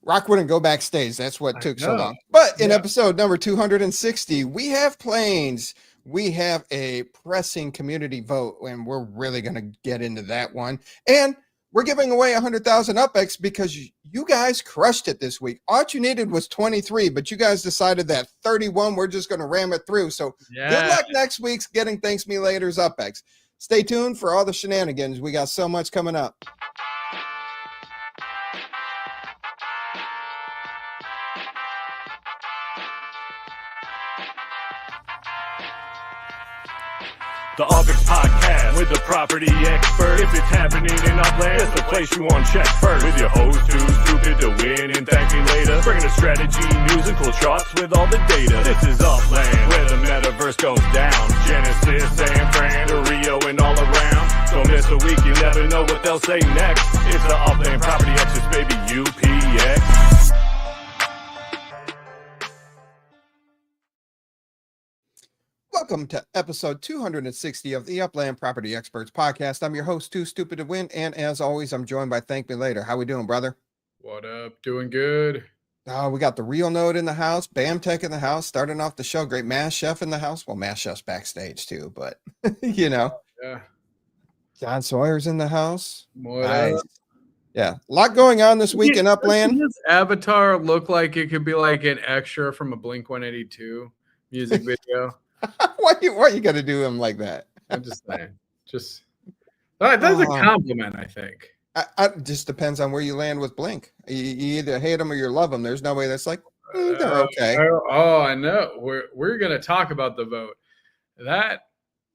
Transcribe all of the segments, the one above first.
Rock wouldn't go backstage. That's what took so know. long. But in episode number 260, we have planes. We have a pressing community vote, and we're really going to get into that one. And we're giving away 100,000 UPX because you guys crushed it this week. All you needed was 23, but you guys decided that 31, we're just going to ram it through. So good luck next week's getting ThankMeLater's UPX. Stay tuned for all the shenanigans. We got so much coming up. The UPX Podcast with the property expert. If it's happening in Upland, it's the place you want to check first. With your host, too stupid to win and thank me later. Bringing the strategy, news, and cool charts with all the data. This is Upland, where the metaverse goes down. Genesis, San Fran, to Rio, and all around. Don't miss a week, you never know what they'll say next. It's the Upland property experts, baby, UPX. Welcome to episode 260 of the Upland Property Experts Podcast. I'm your host, Too Stupid to Win, and as always, I'm joined by ThankMeLater. How we doing, brother? What up? Doing good. Oh, we got the Real Node in the house, Bam Tech in the house, starting off the show. Great Mass Chef in the house. Well, Mass Chef's backstage too, but you know. Yeah. John Sawyer's in the house. What up? Yeah, a lot going on this week in Upland. Does this avatar look like it could be like an extra from a Blink-182 music video? Why you got to do him like that? I'm just saying. That's a compliment, I think. It just depends on where you land with Blink. You either hate them or you love them. There's no way that's like, they're okay. I know. We're going to talk about the vote.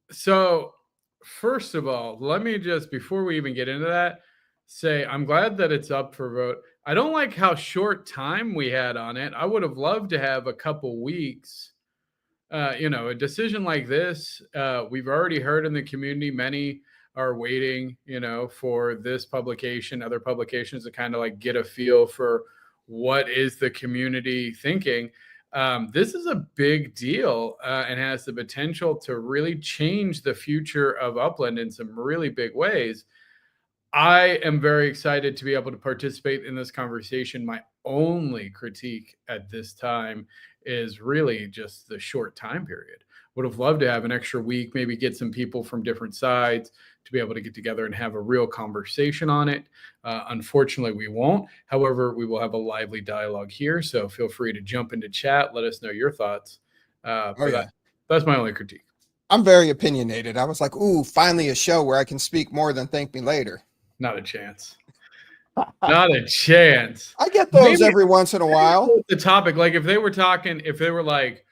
So, first of all, let me just, before we even get into that, say I'm glad that it's up for vote. I don't like how short time we had on it. I would have loved to have a couple weeks. A decision like this, we've already heard in the community, many are waiting, for this publication, other publications to kind of like get a feel for what is the community thinking. This is a big deal and has the potential to really change the future of Upland in some really big ways. I am very excited to be able to participate in this conversation. My only critique at this time is really just the short time period. Would have loved to have an extra week, maybe get some people from different sides to be able to get together and have a real conversation on it. Unfortunately, we won't. However, we will have a lively dialogue here. So feel free to jump into chat. Let us know your thoughts. That's my only critique. I'm very opinionated. I was like, ooh, finally a show where I can speak more than Thank Me Later. Not a chance. Not a chance. I get those every once in a while. The topic, like if they were like,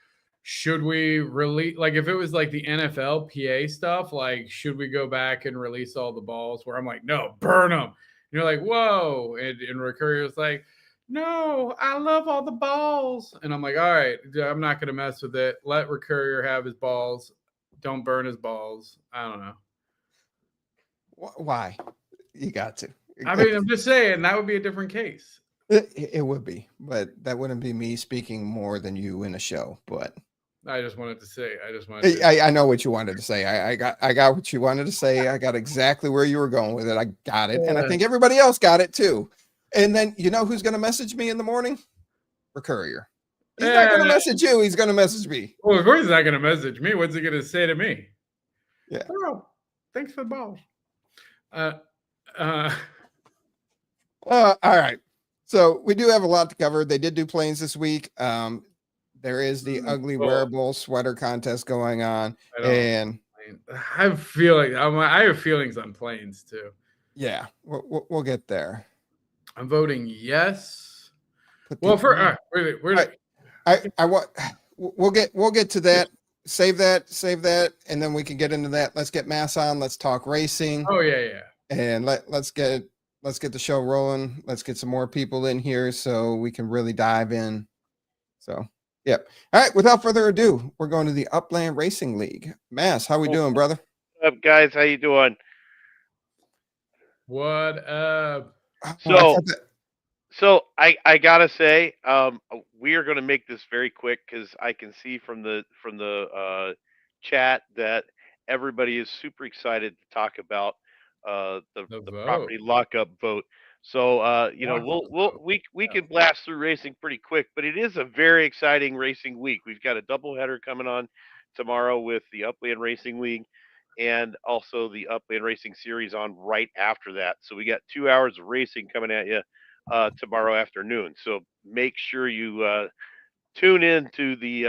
should we release, like if it was like the NFL PA stuff, like should we go back and release all the balls? Where I'm like, no, burn them. And you're like, whoa. And Recurrier was like, no, I love all the balls. And I'm like, all right, I'm not going to mess with it. Let Recurrier have his balls. Don't burn his balls. I don't know. Why? You got to. I mean, I'm just saying that would be a different case. It would be, but that wouldn't be me speaking more than you in a show. But I just wanted to say, I know what you wanted to say. I got what you wanted to say. I got exactly where you were going with it. I got it, and I think everybody else got it too. And then you know who's going to message me in the morning? Recurrier. He's not going to message you. He's going to message me. Well, of course he's not going to message me. What's he going to say to me? Yeah. Oh, thanks for the balls. All right. So we do have a lot to cover. They did do planes this week. There is the ugly wearable sweater contest going on, and I have feelings on planes too. Yeah, we'll get there. I'm voting yes. We'll get to that. Save that, and then we can get into that. Let's get Mass on. Let's talk racing. Oh yeah. And let's get the show rolling. Let's get some more people in here so we can really dive in. So, yep. All right. Without further ado, we're going to the Upland Racing League. Mass, how we doing, brother? What's up, guys? How you doing? What up? So I gotta say, we are going to make this very quick because I can see from the chat that everybody is super excited to talk about The vote. property lockup vote. So you know, Lockup vote. we Yeah. can blast through racing pretty quick, but it is a very exciting racing week. We've got a doubleheader coming on tomorrow with the Upland Racing League and also the Upland Racing Series on right after that. So we got 2 hours of racing coming at you tomorrow afternoon. So make sure you tune in to the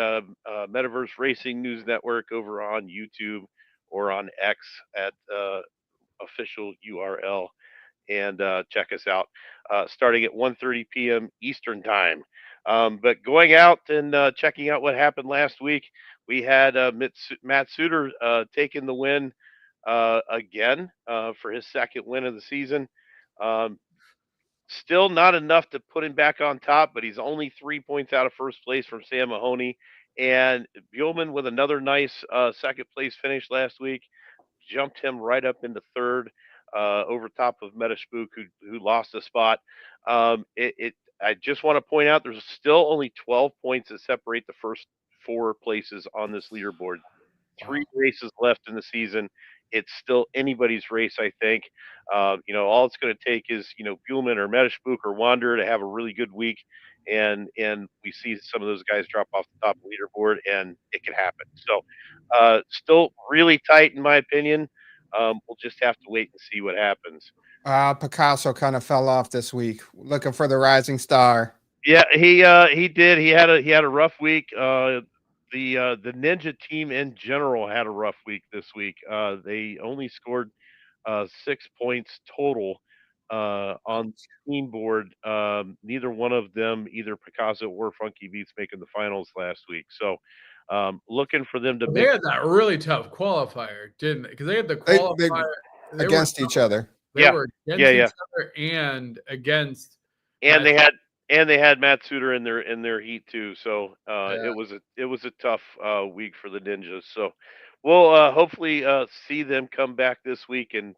Metaverse Racing News Network over on YouTube or on X at official URL and check us out starting at 1:30 p.m. Eastern time. But going out and checking out what happened last week, we had Matt Suter taking the win again for his second win of the season. Um, Still not enough to put him back on top, but he's only 3 points out of first place from Sam Mahoney. And Buellman with another nice second place finish last week jumped him right up into third over top of Metaspook, who lost a spot. I just want to point out there's still only 12 points that separate the first four places on this leaderboard. Three races left in the season. It's still anybody's race, I think. You know, all it's going to take is, you know, Buellman or Metaspook or Wander to have a really good week, and we see some of those guys drop off the top of the leaderboard, and it can happen. So, still really tight in my opinion. We'll just have to wait and see what happens. Picasso kind of fell off this week. Looking for the rising star. Yeah, he did. He had a rough week. The Ninja team in general had a rough week this week. They only scored 6 points total on the team board. Neither one of them, either Picasso or Funky Beats, making the finals last week. So looking for them to But make. they had that really tough qualifier, didn't they? Because they had the They qualifier against each other. They Yeah. were against Yeah, each yeah. other and against. And they Matt- had Matt Suter in their heat too. So Yeah. it was a tough week for the Ninjas. So we'll hopefully see them come back this week and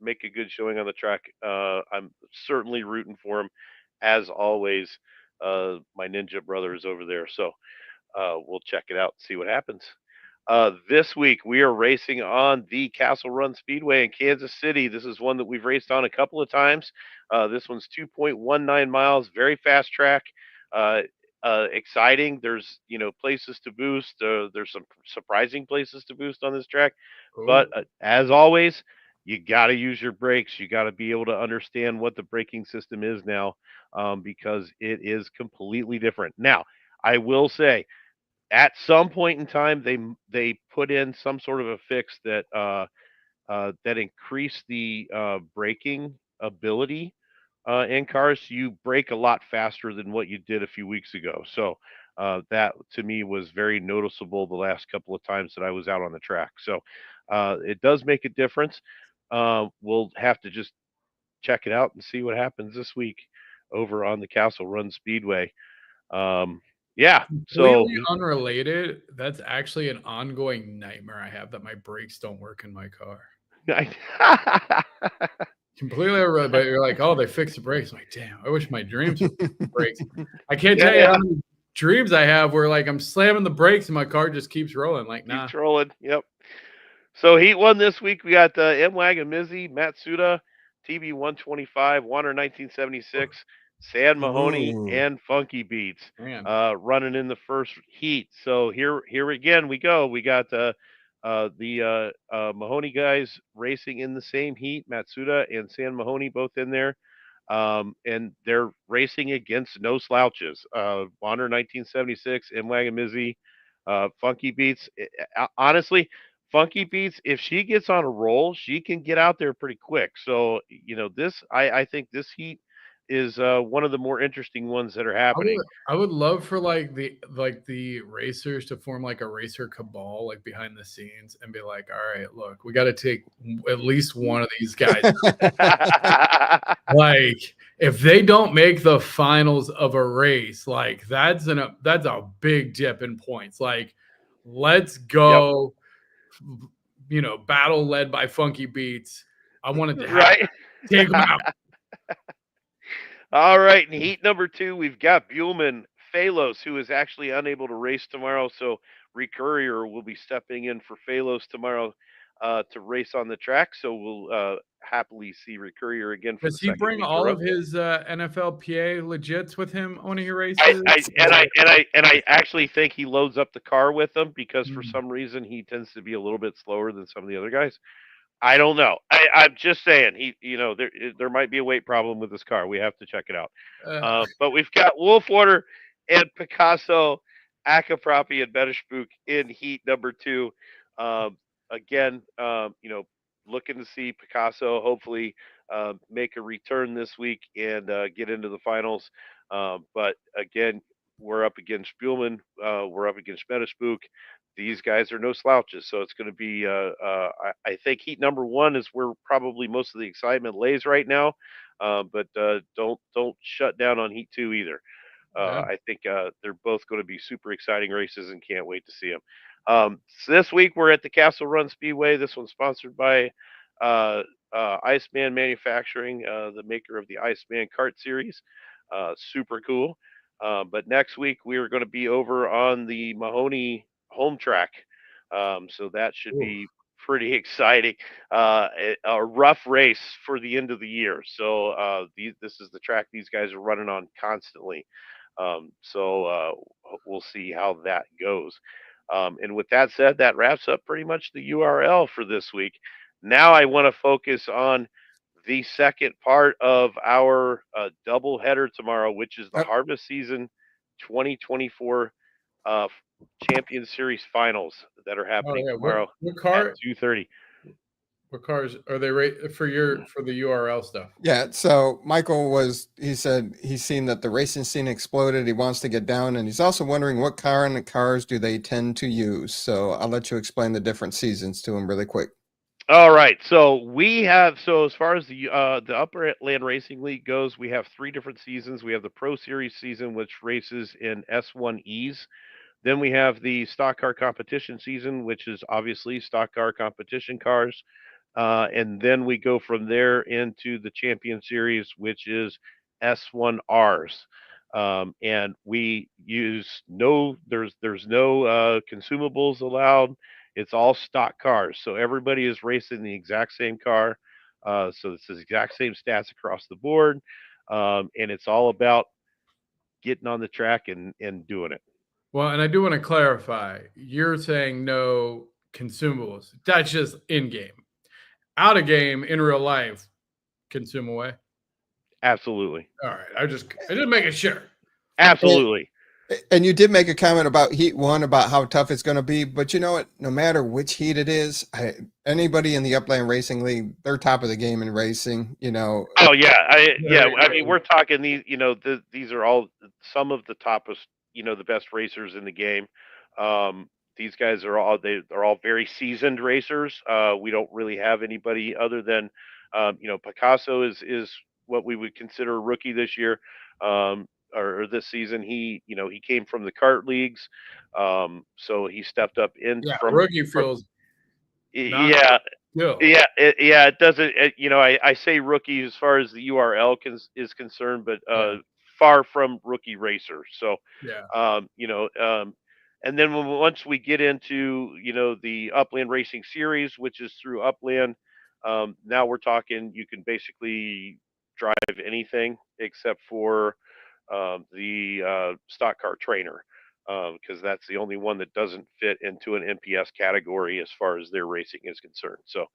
make a good showing on the track. I'm certainly rooting for them, as always. My Ninja brothers over there. So we'll check it out and see what happens. This week we are racing on the Castle Run Speedway in Kansas City. This is one that we've raced on a couple of times. This one's 2.19 miles, very fast track. Exciting. There's places to boost. There's some surprising places to boost on this track. But as always, you got to use your brakes. You got to be able to understand what the braking system is now, because it is completely different. Now, I will say, at some point in time, they put in some sort of a fix that that increased the braking ability in cars. You brake a lot faster than what you did a few weeks ago. So that to me was very noticeable the last couple of times that I was out on the track. So it does make a difference. We'll have to just check it out and see what happens this week over on the Castle Run Speedway. Yeah, so Completely unrelated. That's actually an ongoing nightmare I have, that my brakes don't work in my car. Completely unrelated, but you're like, oh, they fixed the brakes. I'm like, damn, I wish my dreams would fix the brakes. I can't tell you how many dreams I have where like I'm slamming the brakes and my car just keeps rolling. Like, nah. keeps rolling. Yep. So Heat 1 this week, we got M-Wagon Mizzy, Matsuda, TB 125, Wander 1976, San Mahoney, Ooh. and Funky Beats Man. running in the first heat. So here again we go. We got the Mahoney guys racing in the same heat, Matsuda and San Mahoney both in there. And they're racing against no slouches. Wander 1976, M-Wagon Mizzy, Funky Beats. Honestly, Funky Beats, if she gets on a roll, she can get out there pretty quick. So, this, I think this heat is one of the more interesting ones that are happening. I would love for like the racers to form like a racer cabal, like behind the scenes, and be like, all right, look, we got to take at least one of these guys. Like, if they don't make the finals of a race, like that's a big dip in points. Like, let's go. Battle led by Funky Beats. I wanted to right. take them out. All right, in heat number 2, we've got Buellman Phalos, who is actually unable to race tomorrow. So Rick Courier will be stepping in for Phalos tomorrow. to race on the track. So we'll happily see Rick Courier again for Does the he second bring week in a all row. of his NFLPA legits with him when he races? I actually think he loads up the car with them because for Mm. some reason he tends to be a little bit slower than some of the other guys. I don't know. I'm just saying there might be a weight problem with this car. We have to check it out. But we've got Wolfwater and Picasso, Akapropi and Betishbook in heat number 2. Again, looking to see Picasso hopefully make a return this week and get into the finals. But again, we're up against Spielman. We're up against Betishbook. These guys are no slouches, so it's going to be. I think heat number 1 is where probably most of the excitement lays right now. But don't shut down on heat 2 either. I think they're both going to be super exciting races, and can't wait to see them. So this week we're at the Castle Run Speedway. This one's sponsored by Iceman Manufacturing, the maker of the Iceman Kart Series. Super cool. But next week we are going to be over on the Mahoney home track. So that should be pretty exciting. A rough race for the end of the year. So this is the track these guys are running on constantly. So we'll see how that goes. And with that said, that wraps up pretty much the URL for this week. Now I want to focus on the second part of our double header tomorrow, which is the Harvest Season 2024 Champion Series Finals that are happening tomorrow at 2:30. What cars are they for the URL stuff? Yeah, so Michael he said he's seen that the racing scene exploded. He wants to get down, and he's also wondering what car and the cars do they tend to use. So I'll let you explain the different seasons to him really quick. All right, so as far as the Upland Racing League goes, we have 3 different seasons. We have the Pro Series season, which races in S1Es. Then we have the Stock Car Competition season, which is obviously stock car competition cars. And then we go from there into the Champion Series, which is S1Rs. And we use there's no consumables allowed. It's all stock cars. So everybody is racing the exact same car. So it's the exact same stats across the board. And it's all about getting on the track and doing it. Well, and I do want to clarify, you're saying no consumables. That's just in-game. Out of game, in real life, consume away. Absolutely. All right. I just make it sure. Absolutely. And you did make a comment about heat 1 about how tough it's going to be, but you know what? No matter which heat it is, anybody in the Upland Racing League, they're top of the game in racing. Oh yeah, I mean, we're talking these. These are all some of the toppest, the best racers in the game. These guys are all very seasoned racers. We don't really have anybody other than, Picasso is what we would consider a rookie this year. Or this season, he came from the kart leagues, so he stepped up from rookie feels. It doesn't. I say rookie as far as the URL is concerned, but far from rookie racer. So and then once we get into the Upland Racing Series, which is through Upland, now we're talking you can basically drive anything except for the stock car trainer, because that's the only one that doesn't fit into an MPS category as far as their racing is concerned. So,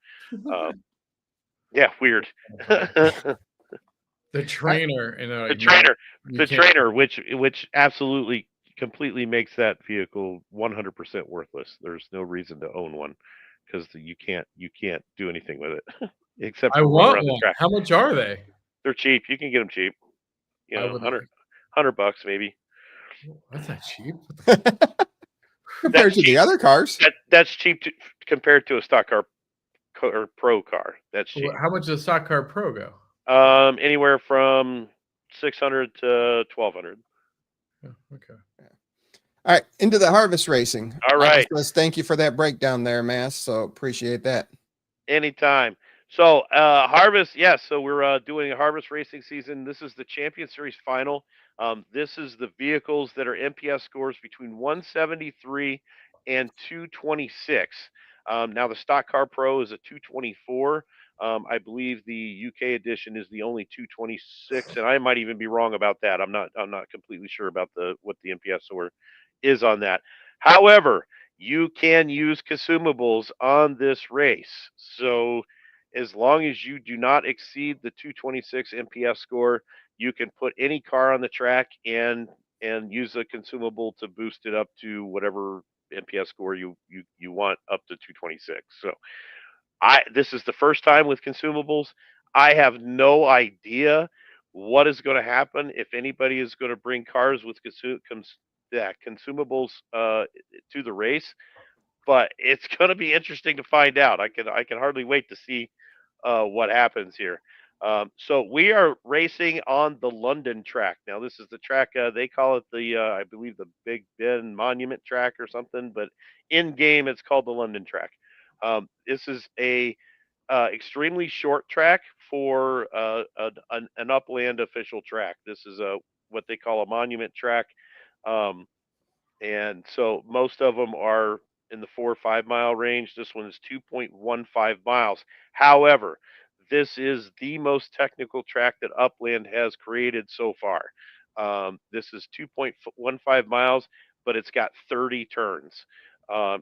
weird. The trainer, the trainer, which absolutely completely makes that vehicle 100% worthless. There's no reason to own one because you can't do anything with it except for I want around one. the track. How much are they? They're cheap. You can get them cheap. $100 maybe. That's not cheap. Compared to the other cars. That's cheap compared to a stock car or pro car. That's cheap. How much does a stock car pro go? Anywhere from $600 to $1,200. Oh, okay. All right, into the harvest racing. All right. Thank you for that breakdown there, Mass. So appreciate that. Anytime. So harvest, yes. So we're doing a harvest racing season. This is the Champion Series final. This is the vehicles that are MPS scores between 173 and 226. Now the Stock Car Pro is a 224. I believe the UK edition is the only 226, and I might even be wrong about that. I'm not completely sure about what the MPS score is on that. However, you can use consumables on this race. So as long as you do not exceed the 226 MPS score, you can put any car on the track and use a consumable to boost it up to whatever MPS score you want up to 226. So this is the first time with consumables. I have no idea what is going to happen if anybody is going to bring cars with consumables to the race, but it's going to be interesting to find out. I can hardly wait to see what happens here. So we are racing on the London track. Now this is the track they call it I believe the Big Ben Monument track or something, but in game it's called the London track. This is a extremely short track for an Upland official track. This is what they call a monument track. Um, and so most of them are in the 4 or 5 mile range. This one is 2.15 miles. However, this is the most technical track that Upland has created so far. This is 2.15 miles, but it's got 30 turns.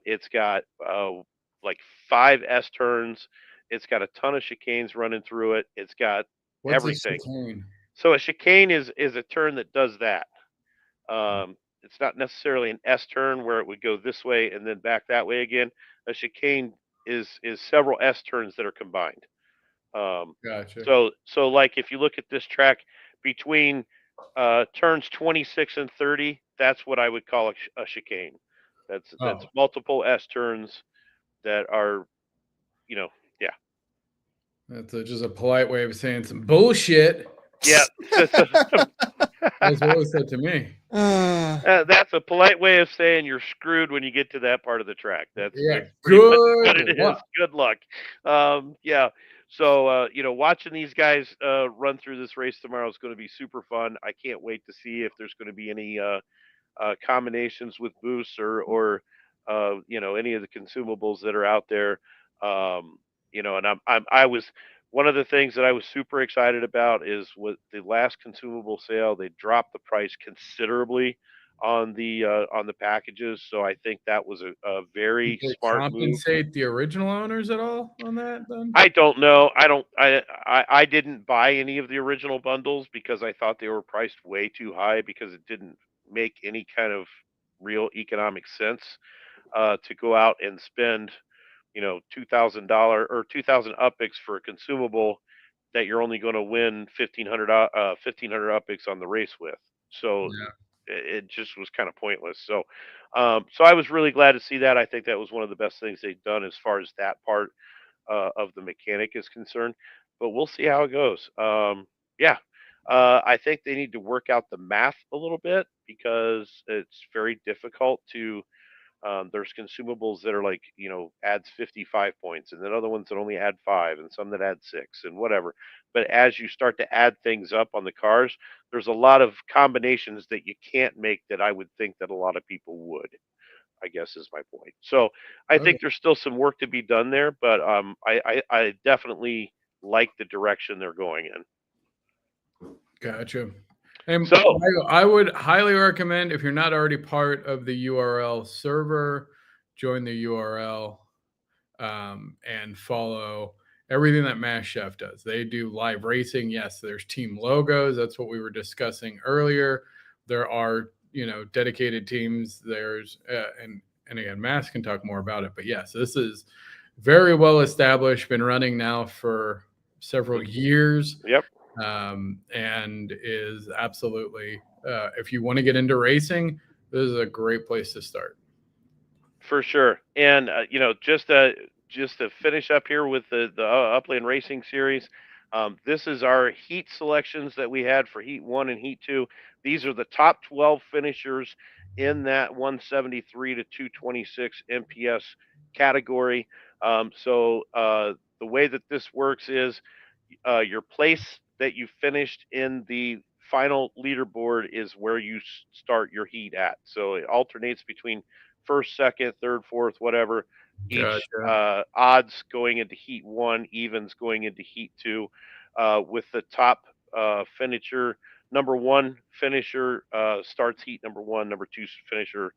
It's got like 5 S turns. It's got a ton of chicanes running through it. It's got What's a everything. chicane? So a chicane is a turn that does that. It's not necessarily an S turn where it would go this way and then back that way again. A chicane is several S turns that are combined. Gotcha. So like if you look at this track between turns 26 and 30, that's what I would call a chicane. That's Oh. multiple S turns that are, yeah. That's just a polite way of saying some bullshit. Yeah. That's what was said to me. That's a polite way of saying you're screwed when you get to that part of the track. That's pretty much what it is. Good luck. Yeah. So watching these guys run through this race tomorrow is going to be super fun. I can't wait to see if there's going to be any combinations with boosts or any of the consumables that are out there. And I was one of the things that I was super excited about is with the last consumable sale, they dropped the price considerably on the packages. So I think that was a very Did they smart move. compensate the original owners at all on that then? I don't know. I didn't buy any of the original bundles because I thought they were priced way too high because it didn't make any kind of real economic sense to go out and spend $2,000 or 2,000 UPX for a consumable that you're only going to win 1,500 UPX on the race with. So it just was kind of pointless. So I was really glad to see that. I think that was one of the best things they've done as far as that part of the mechanic is concerned. But we'll see how it goes. Yeah. I think they need to work out the math a little bit because it's very difficult to there's consumables that are like, adds 55 points, and then other ones that only add 5, and some that add 6, and whatever. But as you start to add things up on the cars, there's a lot of combinations that you can't make that I would think that a lot of people would, I guess is my point. So I think there's still some work to be done there, but I definitely like the direction they're going in. Gotcha. And So I would highly recommend, if you're not already part of the URL server, join the URL and follow everything that Mass Chef does. They do live racing. Yes, there's team logos. That's what we were discussing earlier. There are, dedicated teams. There's and again, Mass can talk more about it. But yes, this is very well established. Been running now for several years. Yep. And is absolutely, if you want to get into racing, this is a great place to start. For sure. And, just to finish up here with the Upland Racing Series, this is our heat selections that we had for Heat 1 and Heat 2. These are the top 12 finishers in that 173 to 226 MPS category. So the way that this works is your place that you finished in the final leaderboard is where you start your heat at. So it alternates between first, second, third, fourth, whatever. each Gotcha. odds going into Heat 1, evens going into Heat 2, with the top finisher. Number 1 finisher starts Heat number 1. Number 2 finisher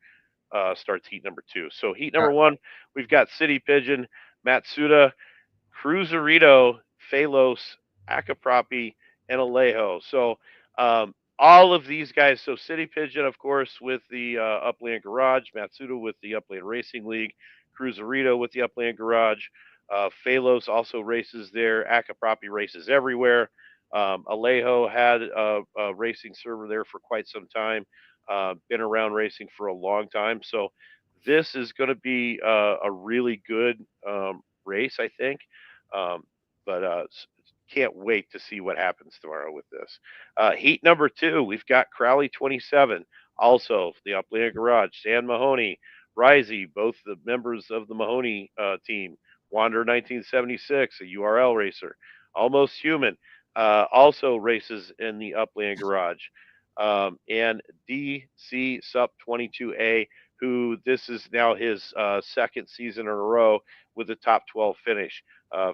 starts Heat number 2. So Heat All number right. 1, we've got City Pigeon, Matsuda, Cruzarito, Phalos, Acapropi, and Alejo. So all of these guys. So City Pigeon, of course, with the Upland Garage, Matsuda with the Upland Racing League, Cruzarito with the Upland Garage, Phalos also races there. Acapropi races everywhere. Alejo had a racing server there for quite some time. Been around racing for a long time. So this is going to be a really good race, I think. Um, but can't wait to see what happens tomorrow with this. Heat number 2, we've got Crowley 27, also the Upland Garage, San Mahoney, Risey, both the members of the Mahoney team, Wander 1976, a URL racer, Almost Human, also races in the Upland Garage, and DC Sup 22A, who this is now his second season in a row with a top 12 finish.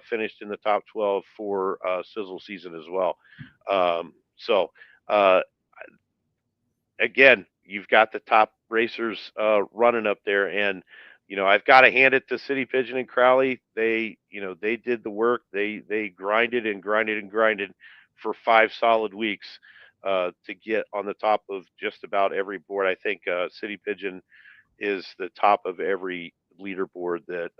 Finished in the top 12 for Sizzle season as well. So again, you've got the top racers running up there, and I've got to hand it to City Pigeon and Crowley. They did the work. They grinded and grinded and grinded for 5 solid weeks to get on the top of just about every board. I think City Pigeon is the top of every leaderboard that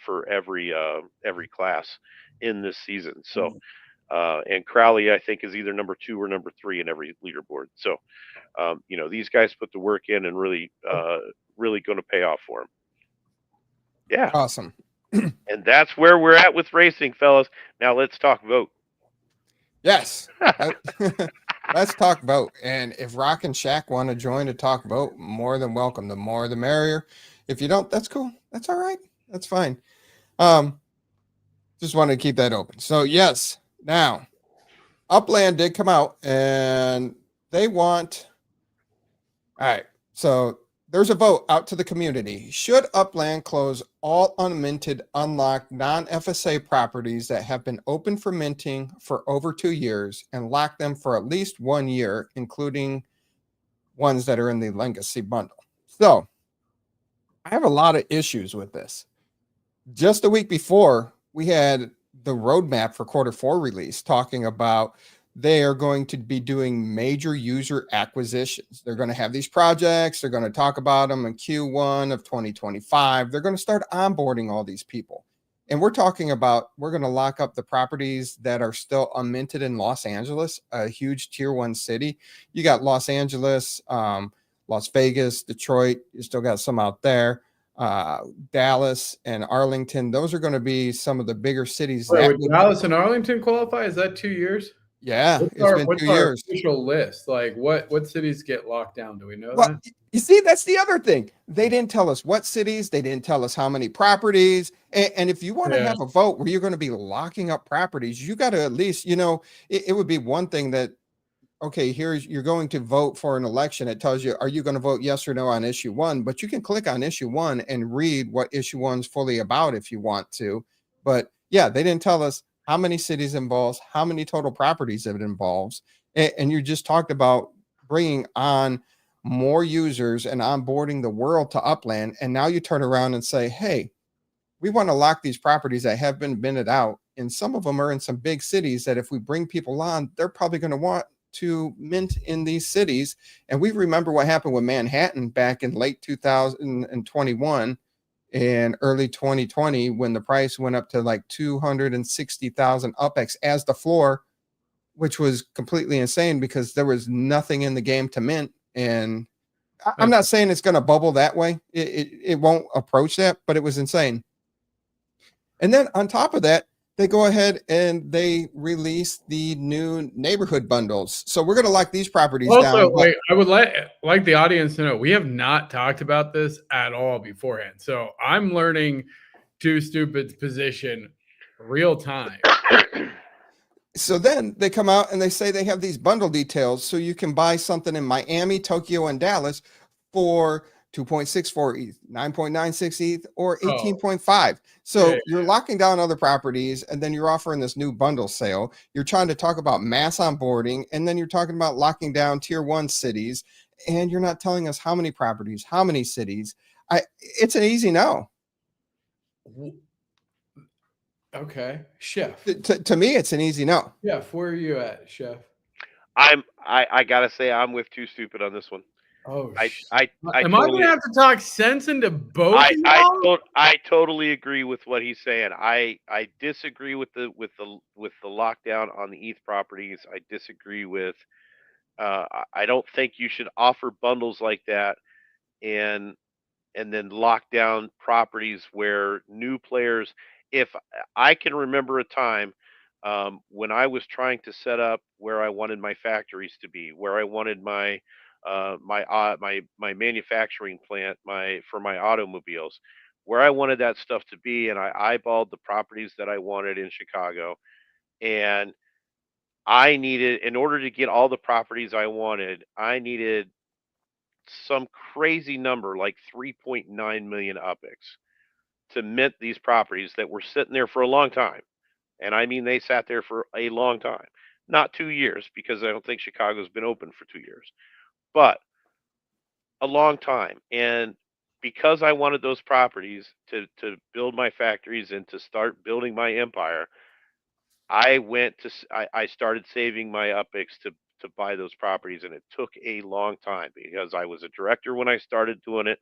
for every class in this season. So and Crowley, I think, is either number 2 or number 3 in every leaderboard. So these guys put the work in and really going to pay off for them. Yeah. Awesome. And that's where we're at with racing, fellas. Now let's talk vote. Yes. Let's talk vote. And if Rock and Shaq want to join to talk vote, more than welcome. The more the merrier. If you don't, that's cool. That's all right. That's fine. Just wanted to keep that open. So yes, now Upland did come out and they want. All right. So there's a vote out to the community. Should Upland close all unminted, unlocked, non-FSA properties that have been open for minting for over 2 years and lock them for at least 1 year, including ones that are in the legacy bundle? So I have a lot of issues with this. Just a week before, we had the roadmap for Q4 release talking about they are going to be doing major user acquisitions. They're going to have these projects. They're going to talk about them in Q1 of 2025. They're going to start onboarding all these people. And we're talking about, we're going to lock up the properties that are still unminted in Los Angeles, a huge tier 1 city. You got Los Angeles, Las Vegas, Detroit. You still got some out there. Dallas and Arlington. Those are going to be some of the bigger cities. Wait, would Dallas and Arlington qualify? Is that 2 years? Yeah, What's been 2 years. Official list? Like what cities get locked down? Do we know Well, that? you see, that's the other thing. They didn't tell us what cities. They didn't tell us how many properties. And if you want to have a vote where you're going to be locking up properties, you got to at least, it would be one thing that, okay, you're going to vote for an election. It tells you, are you going to vote yes or no on issue 1? But you can click on issue 1 and read what issue 1's fully about if you want to. But yeah, they didn't tell us how many cities involves, how many total properties it involves. And you just talked about bringing on more users and onboarding the world to Upland. And now you turn around and say, hey, we want to lock these properties that have been minted out. And some of them are in some big cities that if we bring people on, they're probably going to want to mint in these cities. And we remember what happened with Manhattan back in late 2021 and early 2020 when the price went up to like 260,000 UPX as the floor, which was completely insane because there was nothing in the game to mint. And I'm not saying it's going to bubble that way. It won't approach that, but it was insane. And then on top of that, they go ahead and they release the new neighborhood bundles. So we're going to lock these properties down. Wait, I would like the audience to know we have not talked about this at all beforehand. So I'm learning Too Stupid's position real time. So then they come out and they say they have these bundle details so you can buy something in Miami, Tokyo, and Dallas for 2.64 ETH, 9.96 ETH, or Oh. 18.5. So Yeah. you're locking down other properties, and then you're offering this new bundle sale. You're trying to talk about mass onboarding, and then you're talking about locking down tier 1 cities, and you're not telling us how many properties, how many cities. It's an easy no. Okay, Chef. To me, it's an easy no. Chef, where are you at, Chef? I gotta say I'm with Too Stupid on this one. Oh, I am I gonna have to talk sense into both? I totally agree with what he's saying. I disagree with the lockdown on the ETH properties. I disagree with. I don't think you should offer bundles like that and then lock down properties where new players. If I can remember a time when I was trying to set up where I wanted my factories to be, where I wanted my manufacturing plant, for my automobiles, where I wanted that stuff to be, and I eyeballed the properties that I wanted in Chicago, and I needed, in order to get all the properties I wanted, I needed some crazy number like 3.9 million UPX to mint these properties that were sitting there for a long time. And I mean, they sat there for a long time, not 2 years, because I don't think Chicago's been open for 2 years, but a long time. And because I wanted those properties to build my factories and to start building my empire, I started saving my UPX to buy those properties, and it took a long time because I was a director when I started doing it,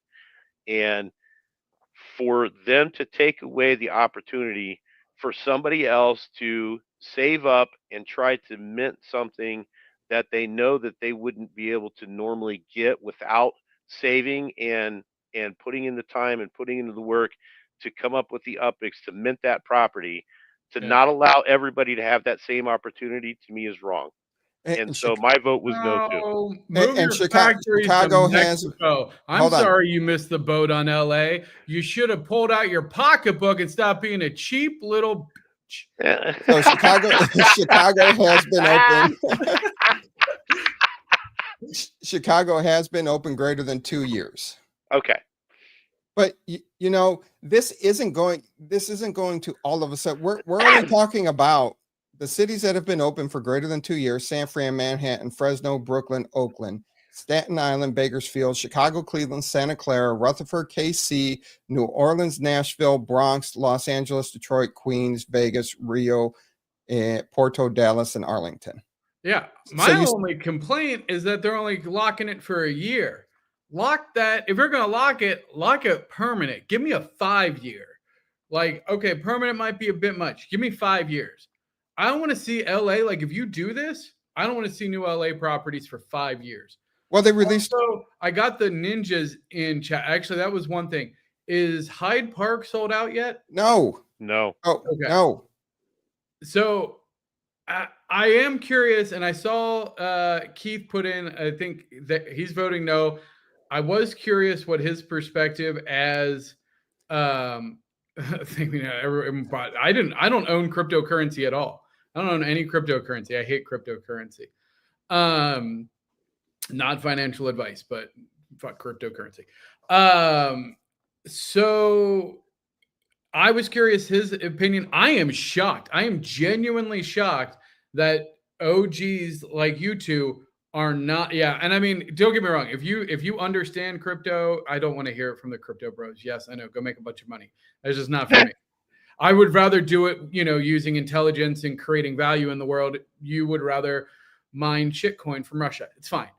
and for them to take away the opportunity for somebody else to save up and try to mint something that they know that they wouldn't be able to normally get without saving and putting in the time and putting into the work to come up with the UPX to mint that property, to not allow everybody to have that same opportunity, to me is wrong. And so my vote was no too. Move your factories to Mexico. I'm sorry you missed the boat on LA. You should have pulled out your pocketbook and stopped being a cheap little bitch. So Chicago has been open. Chicago has been open greater than 2 years. Okay. But you know, this isn't going to all of a sudden. We're only talking about the cities that have been open for greater than 2 years: San Fran, Manhattan, Fresno, Brooklyn, Oakland, Staten Island, Bakersfield, Chicago, Cleveland, Santa Clara, Rutherford, KC, New Orleans, Nashville, Bronx, Los Angeles, Detroit, Queens, Vegas, Rio, Porto, Dallas, and Arlington. Yeah. My only complaint is that they're only locking it for a year. Lock that. If you're going to lock it permanent. Give me a 5-year. Like, okay, permanent might be a bit much. Give me 5 years. I don't want to see LA. Like, if you do this, I don't want to see new LA properties for 5 years. Well, they released. Also, I got the ninjas in chat. Actually, that was one thing. Is Hyde Park sold out yet? No. No. Oh, okay. No. So I am curious, and I saw Keith put in, I think that he's voting no. I was curious what his perspective as I don't own cryptocurrency at all. I don't own any cryptocurrency. I hate cryptocurrency. Not financial advice, but fuck cryptocurrency. So I was curious his opinion. I am shocked. I am genuinely shocked that OGs like you two are not. Yeah. And I mean, don't get me wrong. If you understand crypto, I don't want to hear it from the crypto bros. Yes, I know. Go make a bunch of money. That's just not for me. I would rather do it, using intelligence and creating value in the world. You would rather mine shitcoin from Russia. It's fine.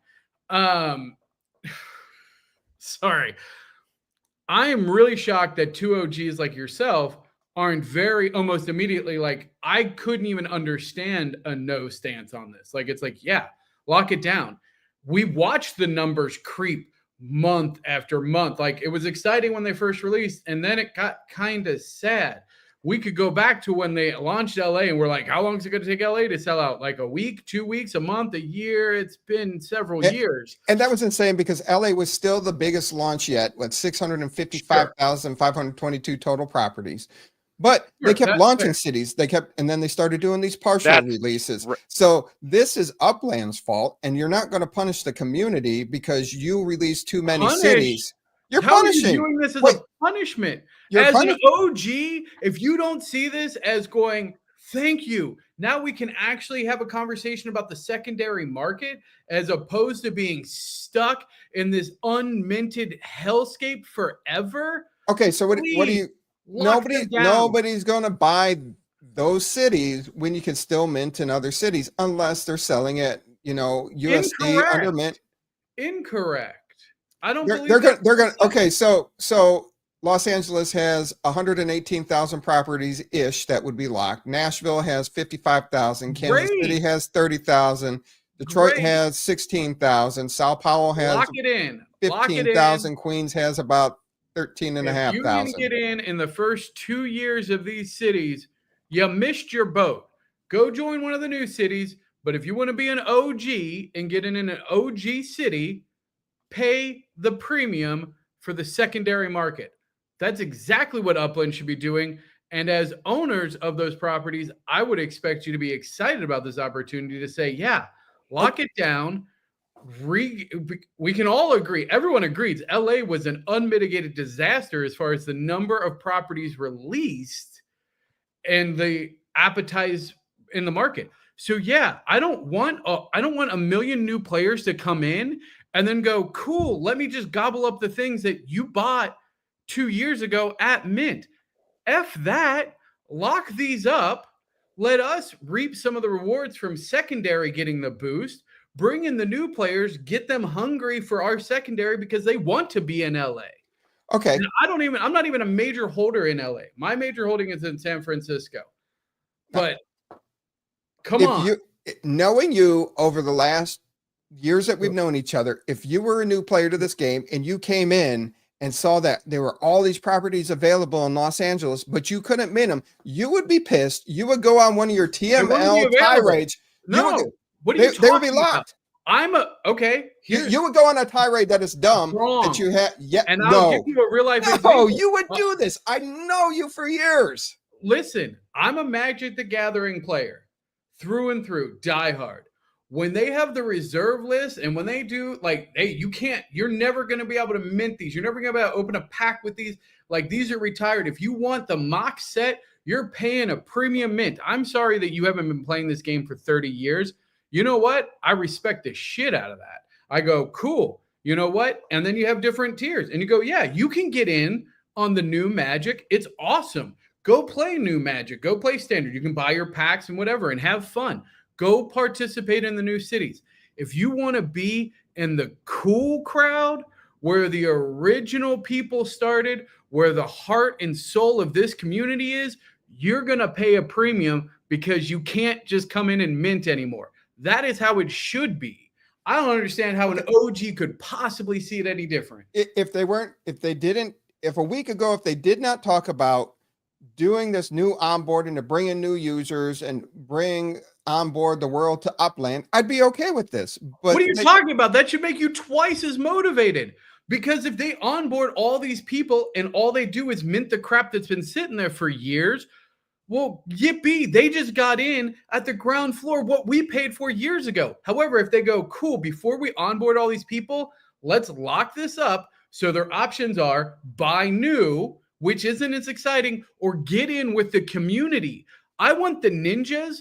Sorry. I am really shocked that two OGs like yourself aren't almost immediately like, I couldn't even understand a no stance on this. Like, it's like, yeah, lock it down. We watched the numbers creep month after month. Like, it was exciting when they first released, and then it got kind of sad. We could go back to when they launched LA and we're like, how long is it going to take LA to sell out? Like a week, 2 weeks, a month, a year? It's been several years. And that was insane because LA was still the biggest launch yet with 655,522 total properties. But they kept launching cities. And then they started doing these partial releases. Right. So this is Upland's fault, and you're not going to punish the community because you released too many cities. You're How are you punishing. viewing this as Wait, a punishment? you're As an punishing. OG, if you don't see this as going, thank you, now we can actually have a conversation about the secondary market as opposed to being stuck in this unminted hellscape forever. Okay, so what do you? Lock them down. Nobody's going to buy those cities when you can still mint in other cities unless they're selling it, USD under mint. Incorrect. I don't believe They're going. Okay, so Los Angeles has 118,000 properties ish that would be locked. Nashville has 55,000. Kansas City has 30,000. Detroit has 16,000. Sao Paulo has Lock it in. 15,000. Queens has about 13,500. You can get in the first 2 years of these cities, you missed your boat. Go join one of the new cities. But if you want to be an OG and get in an OG city, pay the premium for the secondary market. That's exactly what Upland should be doing. And as owners of those properties, I would expect you to be excited about this opportunity to say, yeah, lock it down. We can all agree. Everyone agrees. LA was an unmitigated disaster as far as the number of properties released and the appetite in the market. So yeah, I don't want a million new players to come in and then go, cool, let me just gobble up the things that you bought 2 years ago at mint. F that, lock these up. Let us reap some of the rewards from secondary getting the boost. Bring in the new players, get them hungry for our secondary because they want to be in LA. Okay. And I'm not even a major holder in LA. My major holding is in San Francisco. But come on. Knowing you over the last years that we've known each other, if you were a new player to this game and you came in and saw that there were all these properties available in Los Angeles, but you couldn't mint them, you would be pissed. You would go on one of your TML tirades. No. What are you talking they would be locked. About? You would go on a tirade that is dumb that you had. Yeah, and I'll give you a real life example. No, you would do this. I know you for years. Listen, I'm a Magic the Gathering player through and through, diehard. When they have the reserve list and when they do, like, hey, you're never going to be able to mint these. You're never going to be able to open a pack with these. Like, these are retired. If you want the mock set, you're paying a premium mint. I'm sorry that you haven't been playing this game for 30 years. You know what? I respect the shit out of that. I go, cool. You know what? And then you have different tiers. And you go, yeah, you can get in on the new Magic. It's awesome. Go play new Magic. Go play Standard. You can buy your packs and whatever and have fun. Go participate in the new cities. If you want to be in the cool crowd where the original people started, where the heart and soul of this community is, you're going to pay a premium because you can't just come in and mint anymore. That is how it should be. I don't understand how an OG could possibly see it any different. If a week ago, if they did not talk about doing this new onboarding to bring in new users and bring on board the world to Upland, I'd be okay with this. But what are you talking about? That should make you twice as motivated. Because if they onboard all these people and all they do is mint the crap that's been sitting there for years, well, yippee, they just got in at the ground floor, what we paid for years ago. However, if they go, cool, before we onboard all these people, let's lock this up. So their options are buy new, which isn't as exciting, or get in with the community. I want the ninjas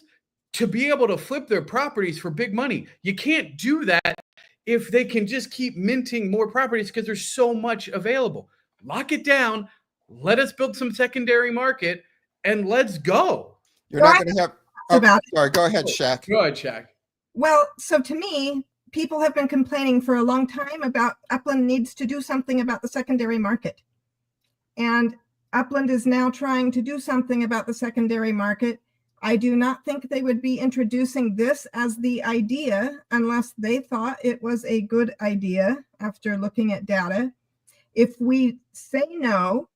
to be able to flip their properties for big money. You can't do that if they can just keep minting more properties because there's so much available. Lock it down. Let us build some secondary market. And let's go. You're not going to have. Sorry, go ahead, Shaq. Go ahead, Shaq. Well, so to me, people have been complaining for a long time about Upland needs to do something about the secondary market. And Upland is now trying to do something about the secondary market. I do not think they would be introducing this as the idea unless they thought it was a good idea after looking at data. If we say no,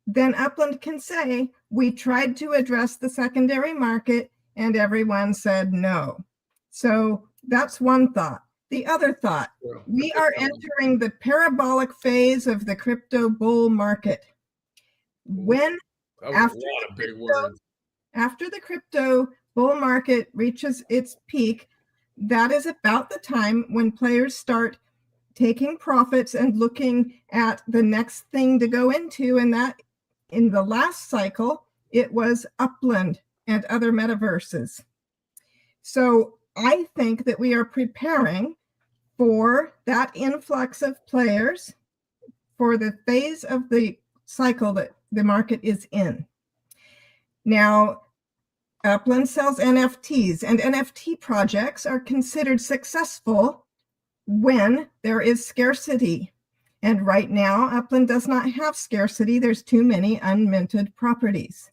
then Upland can say, we tried to address the secondary market and everyone said no. So that's one thought. The other thought, we are entering the parabolic phase of the crypto bull market. After the crypto bull market reaches its peak, that is about the time when players start taking profits and looking at the next thing to go into. And that in the last cycle, it was Upland and other metaverses. So I think that we are preparing for that influx of players for the phase of the cycle that the market is in. Now, Upland sells NFTs, and NFT projects are considered successful when there is scarcity. And right now, Upland does not have scarcity. There's too many unminted properties.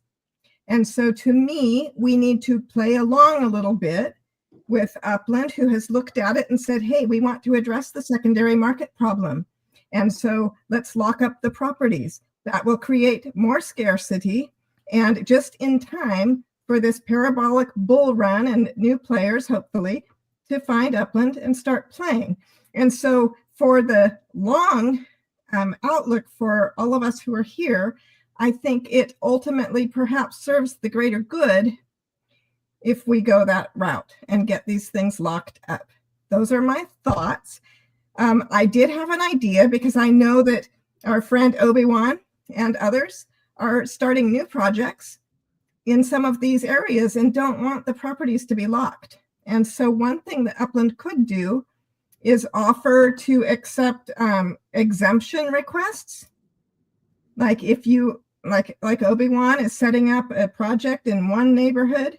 And so to me, we need to play along a little bit with Upland, who has looked at it and said, hey, we want to address the secondary market problem. And so let's lock up the properties. That will create more scarcity and just in time for this parabolic bull run and new players, hopefully, to find Upland and start playing. And so for the long outlook for all of us who are here, I think it ultimately perhaps serves the greater good if we go that route and get these things locked up. Those are my thoughts. I did have an idea because I know that our friend Obi-Wan and others are starting new projects in some of these areas and don't want the properties to be locked. And so one thing that Upland could do is offer to accept exemption requests. Like if you, like Obi-Wan is setting up a project in one neighborhood,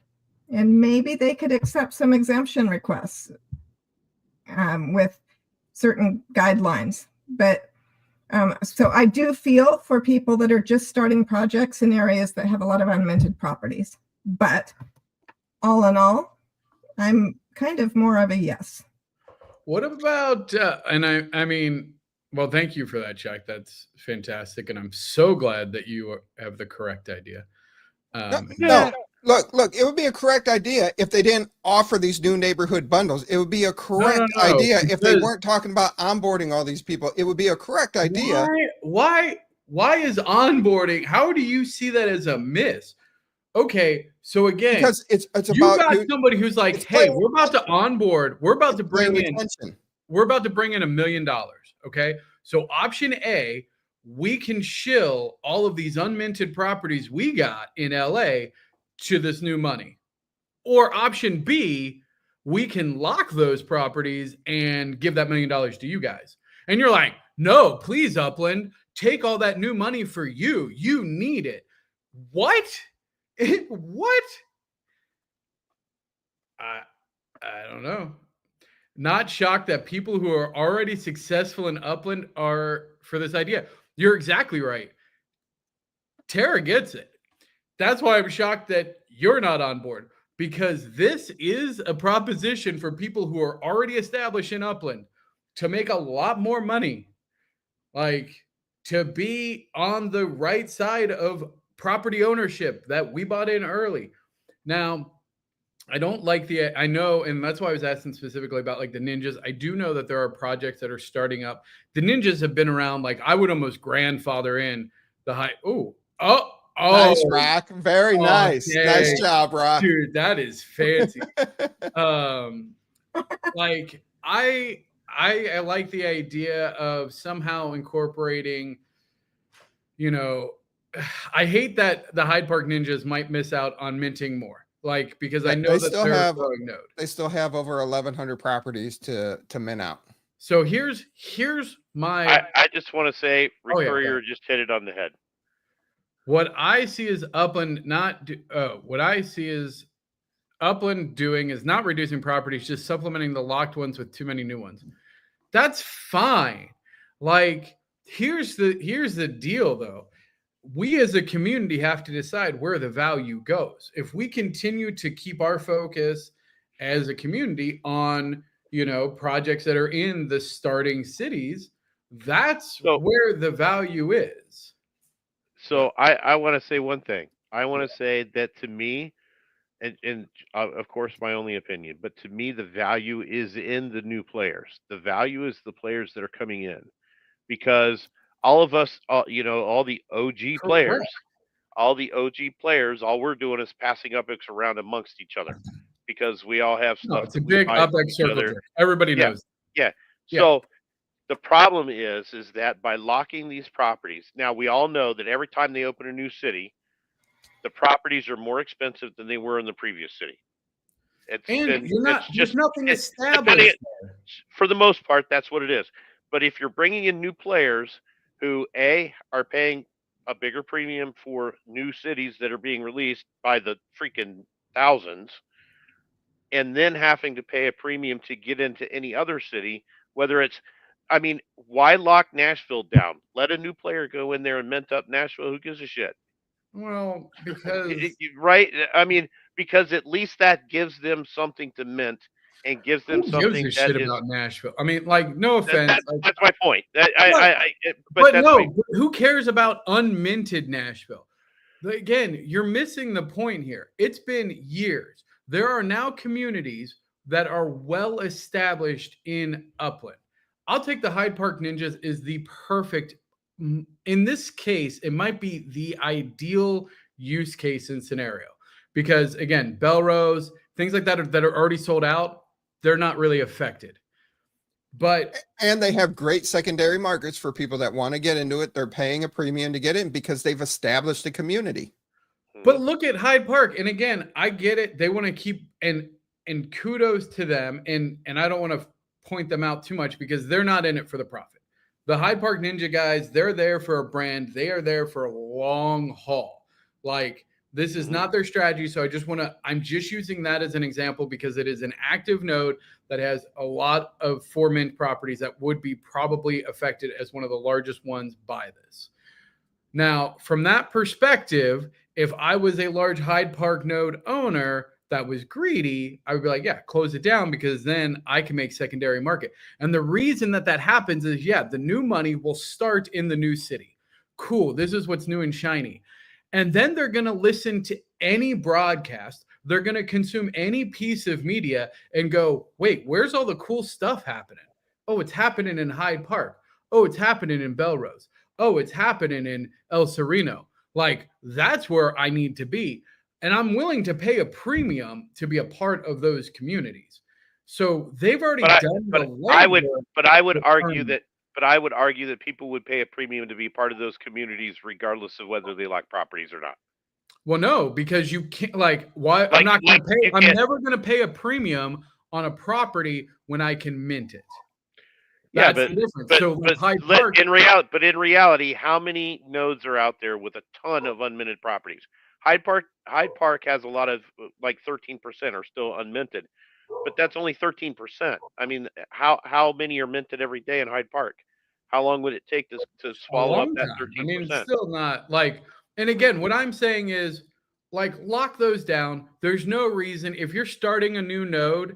and maybe they could accept some exemption requests with certain guidelines. But so I do feel for people that are just starting projects in areas that have a lot of unminted properties. But all in all, I'm kind of more of a yes. What about, and I mean, well, thank you for that, Chuck. That's fantastic. And I'm so glad that you have the correct idea. No, look, it would be a correct idea if they didn't offer these new neighborhood bundles. It would be a correct idea if they weren't talking about onboarding all these people. It would be a correct idea. Why is onboarding? How do you see that as a miss? Okay, so again, because it's you about got somebody who's like, hey, we're about to onboard. We're about to bring in $1 million. Okay, so option A, we can shill all of these unminted properties we got in LA to this new money. Or option B, we can lock those properties and give that $1 million to you guys. And you're like, no, please, Upland, take all that new money for you. You need it. What? What? I don't know. Not shocked that people who are already successful in Upland are for this idea. You're exactly right. Tara gets it. That's why I'm shocked that you're not on board, because this is a proposition for people who are already established in Upland to make a lot more money, like to be on the right side of property ownership that we bought in early. Now, I don't like I know, and that's why I was asking specifically about like the ninjas. I do know that there are projects that are starting up. The ninjas have been around, like I would almost grandfather in the high. Oh, nice, Rock. Very nice. Okay. Nice job, Rock. Dude, that is fancy. Like I like the idea of somehow incorporating, you know, I hate that the Hyde Park Ninjas might miss out on minting more. Like, because I know that they're a growing node. They still have over 1,100 properties to mint out. So here's my. I just want to say, Courier just hit it on the head. What I see is Upland what I see is Upland doing is not reducing properties, just supplementing the locked ones with too many new ones. That's fine. Like, here's the deal, though. We as a community have to decide where the value goes. If we continue to keep our focus as a community on, you know, projects that are in the starting cities, that's where the value is. So I want to say one thing. I want to say that to me, and of course my only opinion, but to me the value is in the new players. The value is the players that are coming in, because all of us, you know, all the OG players, all we're doing is passing UPX around amongst each other, because we all have stuff. No, it's a big UPX circle. Everybody knows. Yeah. So The problem is that by locking these properties, now we all know that every time they open a new city, the properties are more expensive than they were in the previous city. And It's there's just nothing depending. established. For the most part, that's what it is. But if you're bringing in new players who are paying a bigger premium for new cities that are being released by the freaking thousands, and then having to pay a premium to get into any other city, whether it's, I mean, why lock Nashville down? Let a new player go in there and mint up Nashville. Who gives a shit? Well, because Right? I mean, because at least that gives them something to mint and gives them who gives something a that shit is. about Nashville? I mean, like, no offense. That's my point. But that's no, my, who cares about unminted Nashville? Again, you're missing the point here. It's been years. There are now communities that are well established in Upland. I'll take the Hyde Park Ninjas is the perfect. In this case, it might be the ideal use case and scenario because, again, Belrose, things like that are already sold out, they're not really affected. And they have great secondary markets for people that want to get into it. They're paying a premium to get in because they've established a community. But look at Hyde Park, and again, I get it. They want to keep and kudos to them, and I don't want to point them out too much because they're not in it for the profit. The Hyde Park Ninja guys, they're there for a brand. They are there for a long haul. Like, this is not their strategy. So I'm just using that as an example because it is an active node that has a lot of 4-mint properties that would be probably affected as one of the largest ones by this. Now, from that perspective, if I was a large Hyde Park node owner that was greedy, I would be like, yeah, close it down because then I can make secondary market. And the reason that happens is, the new money will start in the new city. Cool. This is what's new and shiny. And then they're going to listen to any broadcast. They're going to consume any piece of media and go, wait, where's all the cool stuff happening? Oh, it's happening in Hyde Park. Oh, it's happening in Belrose. Oh, it's happening in El Sereno. Like, that's where I need to be. And I'm willing to pay a premium to be a part of those communities. So they've already done the legwork. But I would argue that people would pay a premium to be part of those communities regardless of whether they like properties or not. Well, no, because you can't, why? I'm not going to pay. I'm never going to pay a premium on a property when I can mint it. That's the difference. In reality, how many nodes are out there with a ton of unminted properties? Hyde Park has a lot of 13% are still unminted, but that's only 13%. I mean, how many are minted every day in Hyde Park? How long would it take to swallow up that 13%? I mean, it's still not and again, what I'm saying is lock those down. There's no reason if you're starting a new node,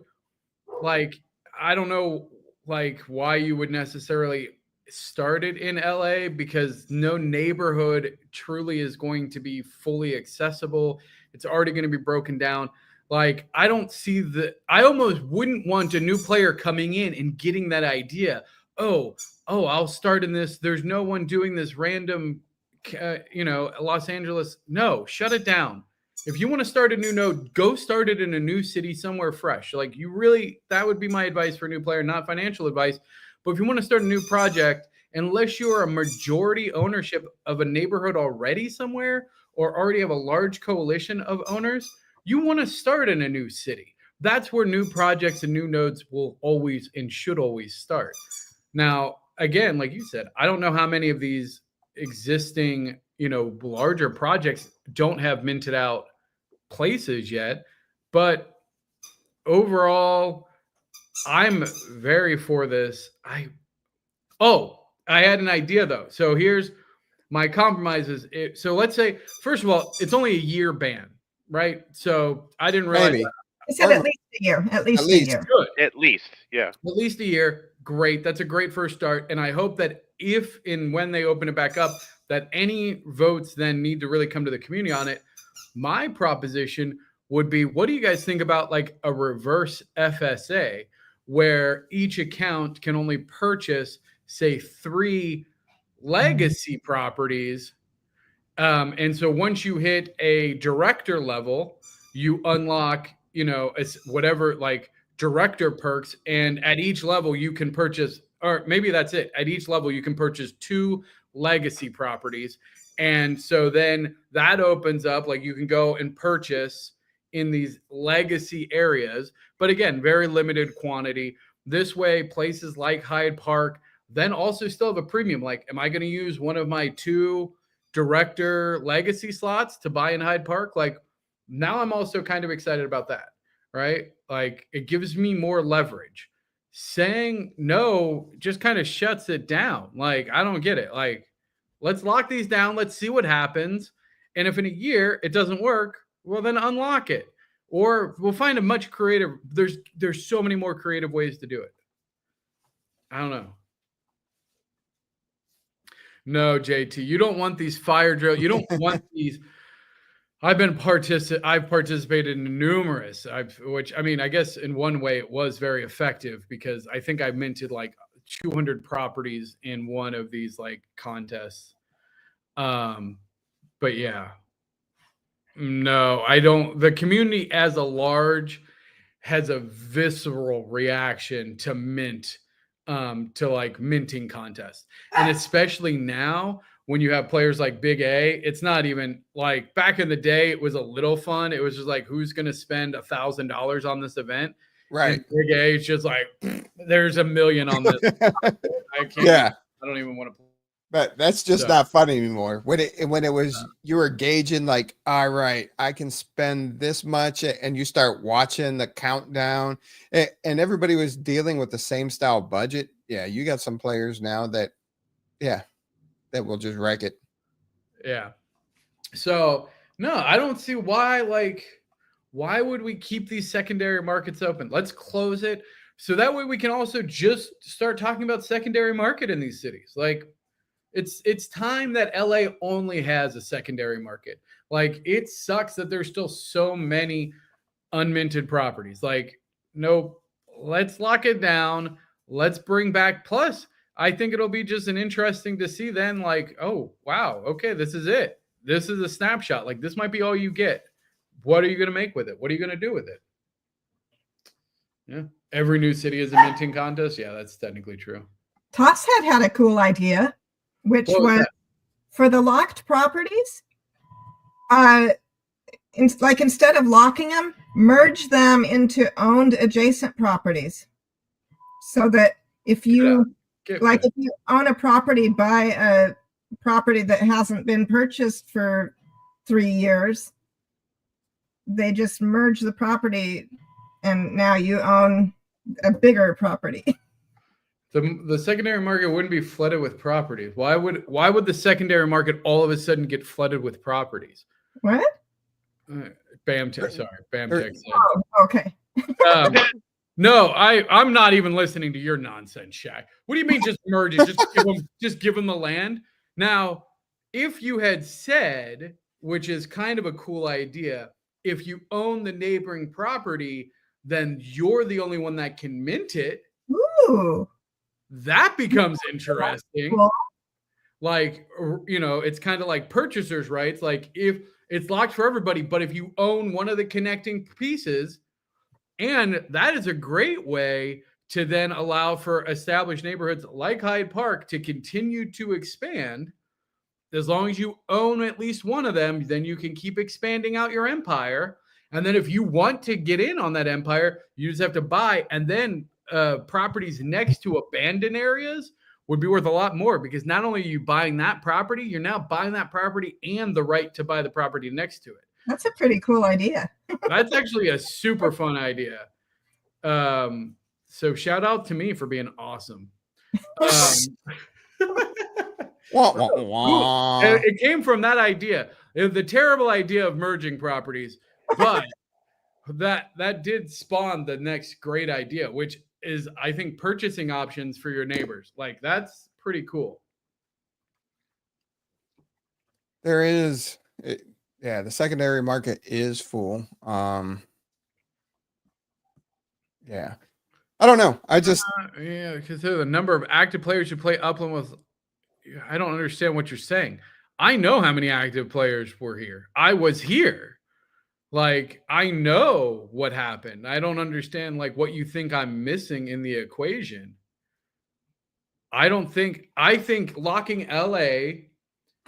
I don't know why you would necessarily start it in LA because no neighborhood truly is going to be fully accessible. It's already going to be broken down. I don't see I almost wouldn't want a new player coming in and getting that idea. Oh, I'll start in this. There's no one doing this random, Los Angeles. No, shut it down. If you want to start a new node, go start it in a new city somewhere fresh. That would be my advice for a new player, not financial advice. But if you want to start a new project, unless you are a majority ownership of a neighborhood already somewhere or already have a large coalition of owners, you want to start in a new city. That's where new projects and new nodes will always and should always start. Now, again, like you said, I don't know how many of these existing, larger projects don't have minted out places yet, but overall, I'm very for this. I had an idea though. So here's my compromises. So let's say, first of all, it's only a year ban, right? So I didn't realize that. I said at least a year. At least a year. Good. At least, yeah. At least a year. Great. That's a great first start. And I hope that if and when they open it back up, that any votes then need to really come to the community on it. My proposition would be, what do you guys think about a reverse FSA where each account can only purchase, say, 3 legacy properties? And so once you hit a director level, you unlock, whatever director perks. And at each level, you can purchase or maybe that's it. At each level, you can purchase 2 legacy properties. And so then that opens up, like you can go and purchase in these legacy areas, but again, very limited quantity. This way, places like Hyde Park then also still have a premium. Like, am I going to use one of my 2 director legacy slots to buy in Hyde Park? Like, now I'm also kind of excited about that, right? Like, it gives me more leverage. Saying no just kind of shuts it down. Like, I don't get it. Like, let's lock these down. Let's see what happens. And if in a year it doesn't work, well, then unlock it. Or we'll find a much creative. There's so many more creative ways to do it. I don't know. No, JT, you don't want these fire drills. You don't want these. I've participated in numerous, which, I mean, I guess in one way it was very effective because I think I minted like 200 properties in one of these like contests. But yeah, no, I don't. The community as a large has a visceral reaction to to like minting contests. And especially now when you have players like Big A, it's not even like back in the day, it was a little fun. It was just like, who's going to spend $1,000 on this event? Right. And Big A is just like, there's $1 million on this. I can't. Yeah. I don't even want to. But that's just not fun anymore. When it was, you were gauging like, all right, I can spend this much, and you start watching the countdown, and everybody was dealing with the same style budget. Yeah, you got some players now that will just wreck it. Yeah. So no, I don't see why. Like, why would we keep these secondary markets open? Let's close it so that way we can also just start talking about secondary market in these cities. Like, it's time that LA only has a secondary market. Like, it sucks that there's still so many unminted properties. Like, nope, let's lock it down. Let's bring back. Plus, I think it'll be just an interesting to see then, like, oh, wow, okay, this is it. This is a snapshot. Like, this might be all you get. What are you going to make with it? What are you going to do with it? Yeah. Every new city is a minting contest. Yeah, that's technically true. Toss had a cool idea, which was for the locked properties, instead of locking them, merge them into owned adjacent properties. So that if you if you own a property, buy a property that hasn't been purchased for 3 years, they just merge the property and now you own a bigger property. The secondary market wouldn't be flooded with properties. Why would the secondary market all of a sudden get flooded with properties? What? BAMTech, sorry. BAMTech said. Oh, okay. No, I'm not even listening to your nonsense, Shaq. What do you mean just merge it? Just give them the land? Now, if you had said, which is kind of a cool idea, if you own the neighboring property, then you're the only one that can mint it. Ooh. That becomes interesting. Like, it's kind of like purchasers' rights. Like, if it's locked for everybody, but if you own one of the connecting pieces, and that is a great way to then allow for established neighborhoods like Hyde Park to continue to expand. As long as you own at least one of them, then you can keep expanding out your empire. And then if you want to get in on that empire, you just have to buy. And then properties next to abandoned areas would be worth a lot more, because not only are you buying that property, you're now buying that property and the right to buy the property next to it. That's a pretty cool idea. That's actually a super fun idea. So shout out to me for being awesome. It came from that idea. The terrible idea of merging properties, but that did spawn the next great idea, which is, I think, purchasing options for your neighbors. Like, that's pretty cool. There is, the secondary market is full. Yeah, I don't know. I just because the number of active players who play Upland with, I don't understand what you're saying. I know how many active players were here. I was here. Like, I know what happened. I don't understand, like, what you think I'm missing in the equation. I think locking LA,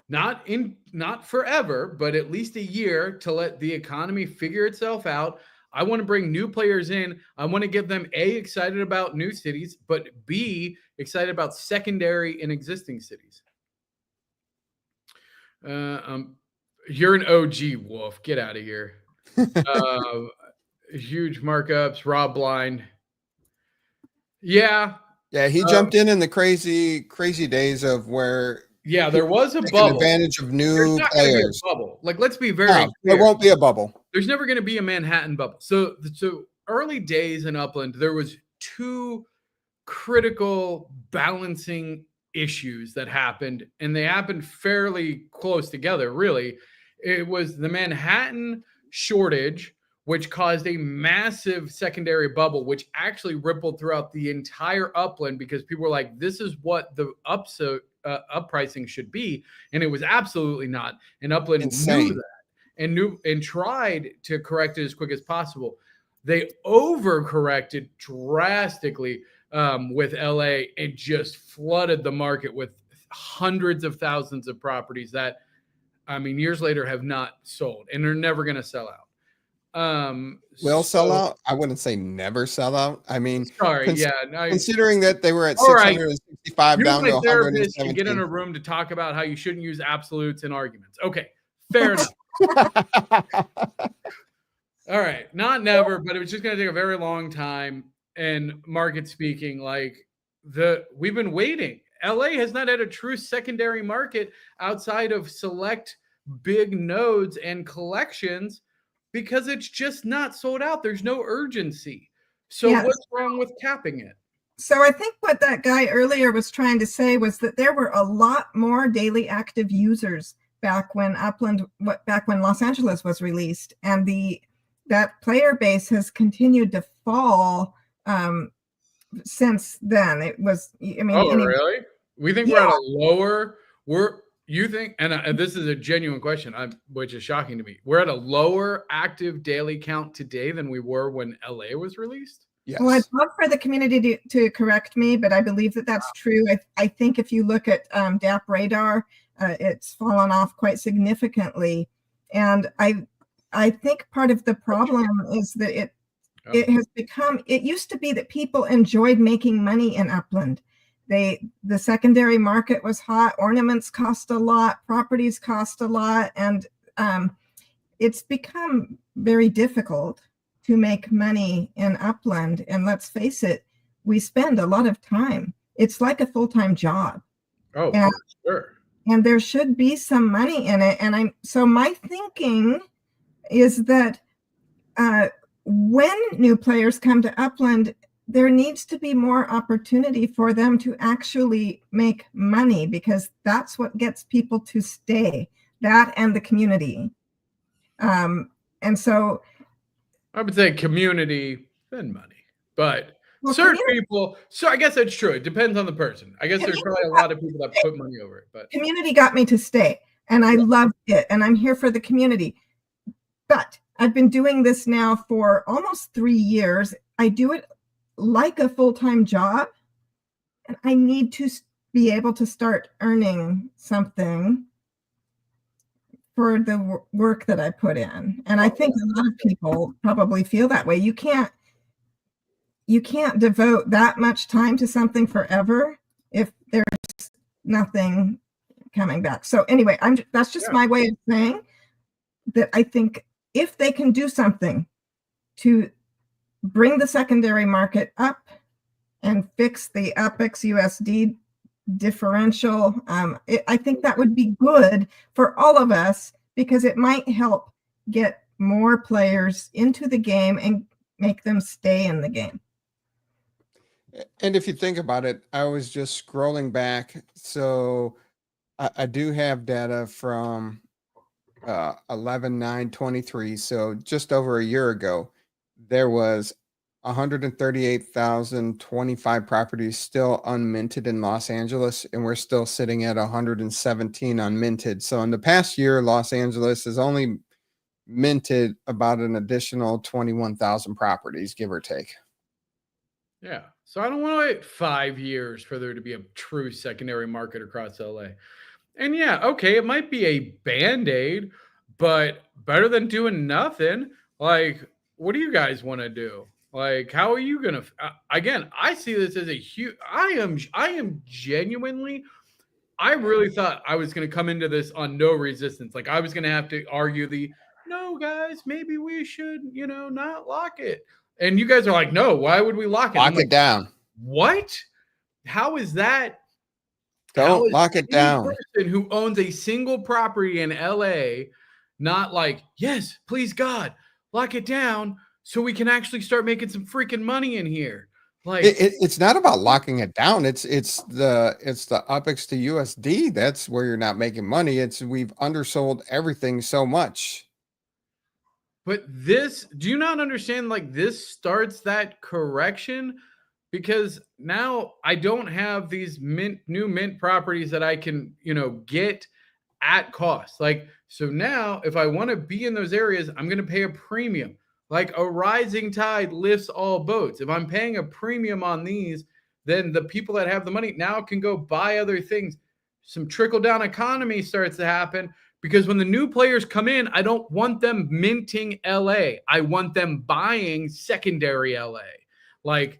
not forever, but at least a year to let the economy figure itself out. I want to bring new players in. I want to get them A, excited about new cities, but B, excited about secondary and existing cities. You're an OG, Wolf. Get out of here. Huge markups. Rob Blind. Yeah. Yeah, he jumped in the crazy days of where there was a taking bubble. advantage of new There's not gonna be a players. bubble. Like, let's be very No, there clear. won't be a bubble. There's never going to be a Manhattan bubble. So early days in Upland, there was two critical balancing issues that happened, and they happened fairly close together, really. It was the Manhattan shortage, which caused a massive secondary bubble, which actually rippled throughout the entire Upland because people were like, this is what the uppricing should be. And it was absolutely not. And Upland knew that and tried to correct it as quick as possible. They overcorrected drastically with LA and just flooded the market with hundreds of thousands of properties that, I mean, years later have not sold and they're never going to sell out. Will sell out? I wouldn't say never sell out. I mean, considering that they were at 665 down to 117. You get in a room to talk about how you shouldn't use absolutes in arguments. Okay, fair enough. All right, not never, but it was just going to take a very long time. And market speaking, like we've been waiting. LA has not had a true secondary market outside of select big nodes and collections because it's just not sold out. There's no urgency. So what's wrong with capping it? So I think what that guy earlier was trying to say was that there were a lot more daily active users back when Los Angeles was released, and that player base has continued to fall since then. It was, I mean, really? We think we're at a lower. You think, and this is a genuine question, which is shocking to me. We're at a lower active daily count today than we were when LA was released? Yes. Well, I'd love for the community to correct me, but I believe that that's true. I think if you look at DApp Radar, it's fallen off quite significantly. And I think part of the problem is that it has become, it used to be that people enjoyed making money in Upland. The secondary market was hot, ornaments cost a lot, properties cost a lot, and it's become very difficult to make money in Upland. And let's face it, we spend a lot of time. It's like a full-time job. Oh, for sure. And there should be some money in it. And so my thinking is that when new players come to Upland, there needs to be more opportunity for them to actually make money, because that's what gets people to stay, that and the community. And so I would say community, then money. But certain people, so I guess that's true. It depends on the person. I guess there's probably a lot of people that put money over it. But community got me to stay, and I loved it, and I'm here for the community. But I've been doing this now for almost 3 years. I do it like a full-time job, and I need to be able to start earning something for the work that I put in. And I think a lot of people probably feel that way. You can't devote that much time to something forever if there's nothing coming back. So anyway, that's just my way of saying that I think if they can do something to bring the secondary market up and fix the UPX USD differential, I think that would be good for all of us, because it might help get more players into the game and make them stay in the game. And if you think about it, I was just scrolling back. So I do have data from 11/9/23. So just over a year ago, there was 138,025 properties still unminted in Los Angeles, and we're still sitting at 117 unminted. So in the past year, Los Angeles has only minted about an additional 21,000 properties, give or take. Yeah. So I don't want to wait 5 years for there to be a true secondary market across LA. And yeah, okay, it might be a Band-Aid, but better than doing nothing. Like, what do you guys want to do? Like, how are you going to again, I see this as a huge I am genuinely I really thought I was going to come into this on no resistance. Like I was going to have to argue no, guys, maybe we should, not lock it. And you guys are like, no, why would we lock it? Lock it down. What? How is that? Don't lock it down. Person who owns a single property in LA, not like, yes, please God, lock it down so we can actually start making some freaking money in here. Like it's not about locking it down. It's the UPX to USD. That's where you're not making money. We've undersold everything so much. But do you not understand? Like this starts that correction because now I don't have these new mint properties that I can, get at cost. Like, so now if I want to be in those areas, I'm going to pay a premium. Like a rising tide lifts all boats. If I'm paying a premium on these, then the people that have the money now can go buy other things. Some trickle down economy starts to happen because when the new players come in, I don't want them minting LA. I want them buying secondary LA. Like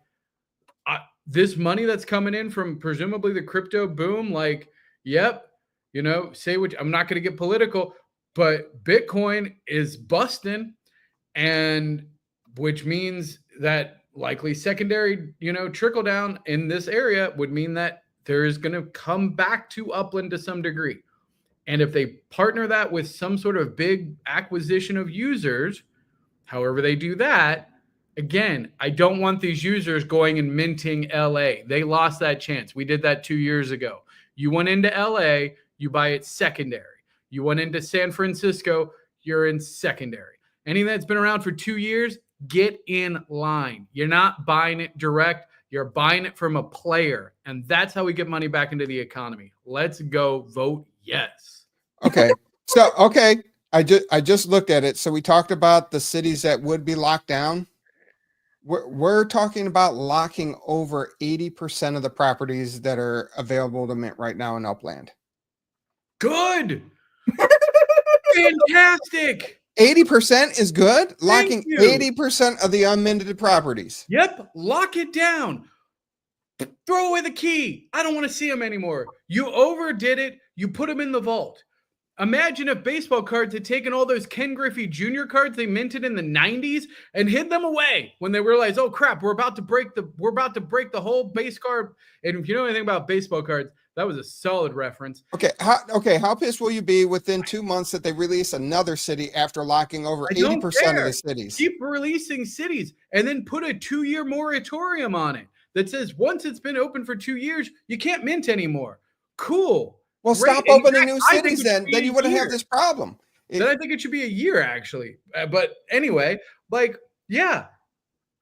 this money that's coming in from presumably the crypto boom, like, yep, say what I'm not going to get political, but Bitcoin is busting. And which means that likely secondary, trickle down in this area would mean that there is going to come back to Upland to some degree. And if they partner that with some sort of big acquisition of users, however they do that, again, I don't want these users going and minting LA. They lost that chance. We did that 2 years ago. You went into LA, you buy it secondary. You went into San Francisco, you're in secondary. Anything that's been around for 2 years, get in line. You're not buying it direct. You're buying it from a player. And that's how we get money back into the economy. Let's go vote yes. Okay. So, I just looked at it. So we talked about the cities that would be locked down. We're talking about locking over 80% of the properties that are available to mint right now in Upland. Good. Fantastic. 80% is good. Locking 80% of the unminted properties. Yep. Lock it down. Throw away the key. I don't want to see them anymore. You overdid it. You put them in the vault. Imagine if baseball cards had taken all those Ken Griffey Jr. cards they minted in the 90s and hid them away when they realized, oh crap, we're about to break the whole base card. And if you know anything about baseball cards, that was a solid reference. Okay. How pissed will you be within 2 months that they release another city after locking over 80% of the cities? Keep releasing cities and then put a 2-year moratorium on it that says once it's been open for 2 years, you can't mint anymore. Cool. Well, great. stop opening new cities then you wouldn't have this problem. Then I think it should be a year actually. But anyway,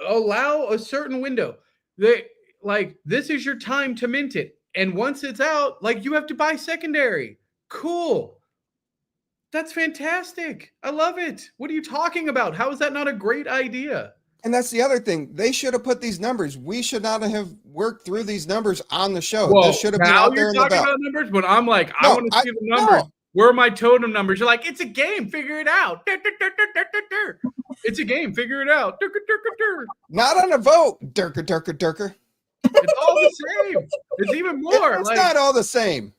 allow a certain window. This is your time to mint it. And once it's out, you have to buy secondary. Cool. That's fantastic. I love it. What are you talking about? How is that not a great idea? And that's the other thing. They should have put these numbers. We should not have worked through these numbers on the show. Well, this should have been out there in the belt. About numbers, but I'm like, I want to see the numbers. No. Where are my totem numbers? You're like, it's a game. Figure it out. It's a game. Figure it out. Not on a vote. Durka. It's all the same. It's even more. It's not all the same.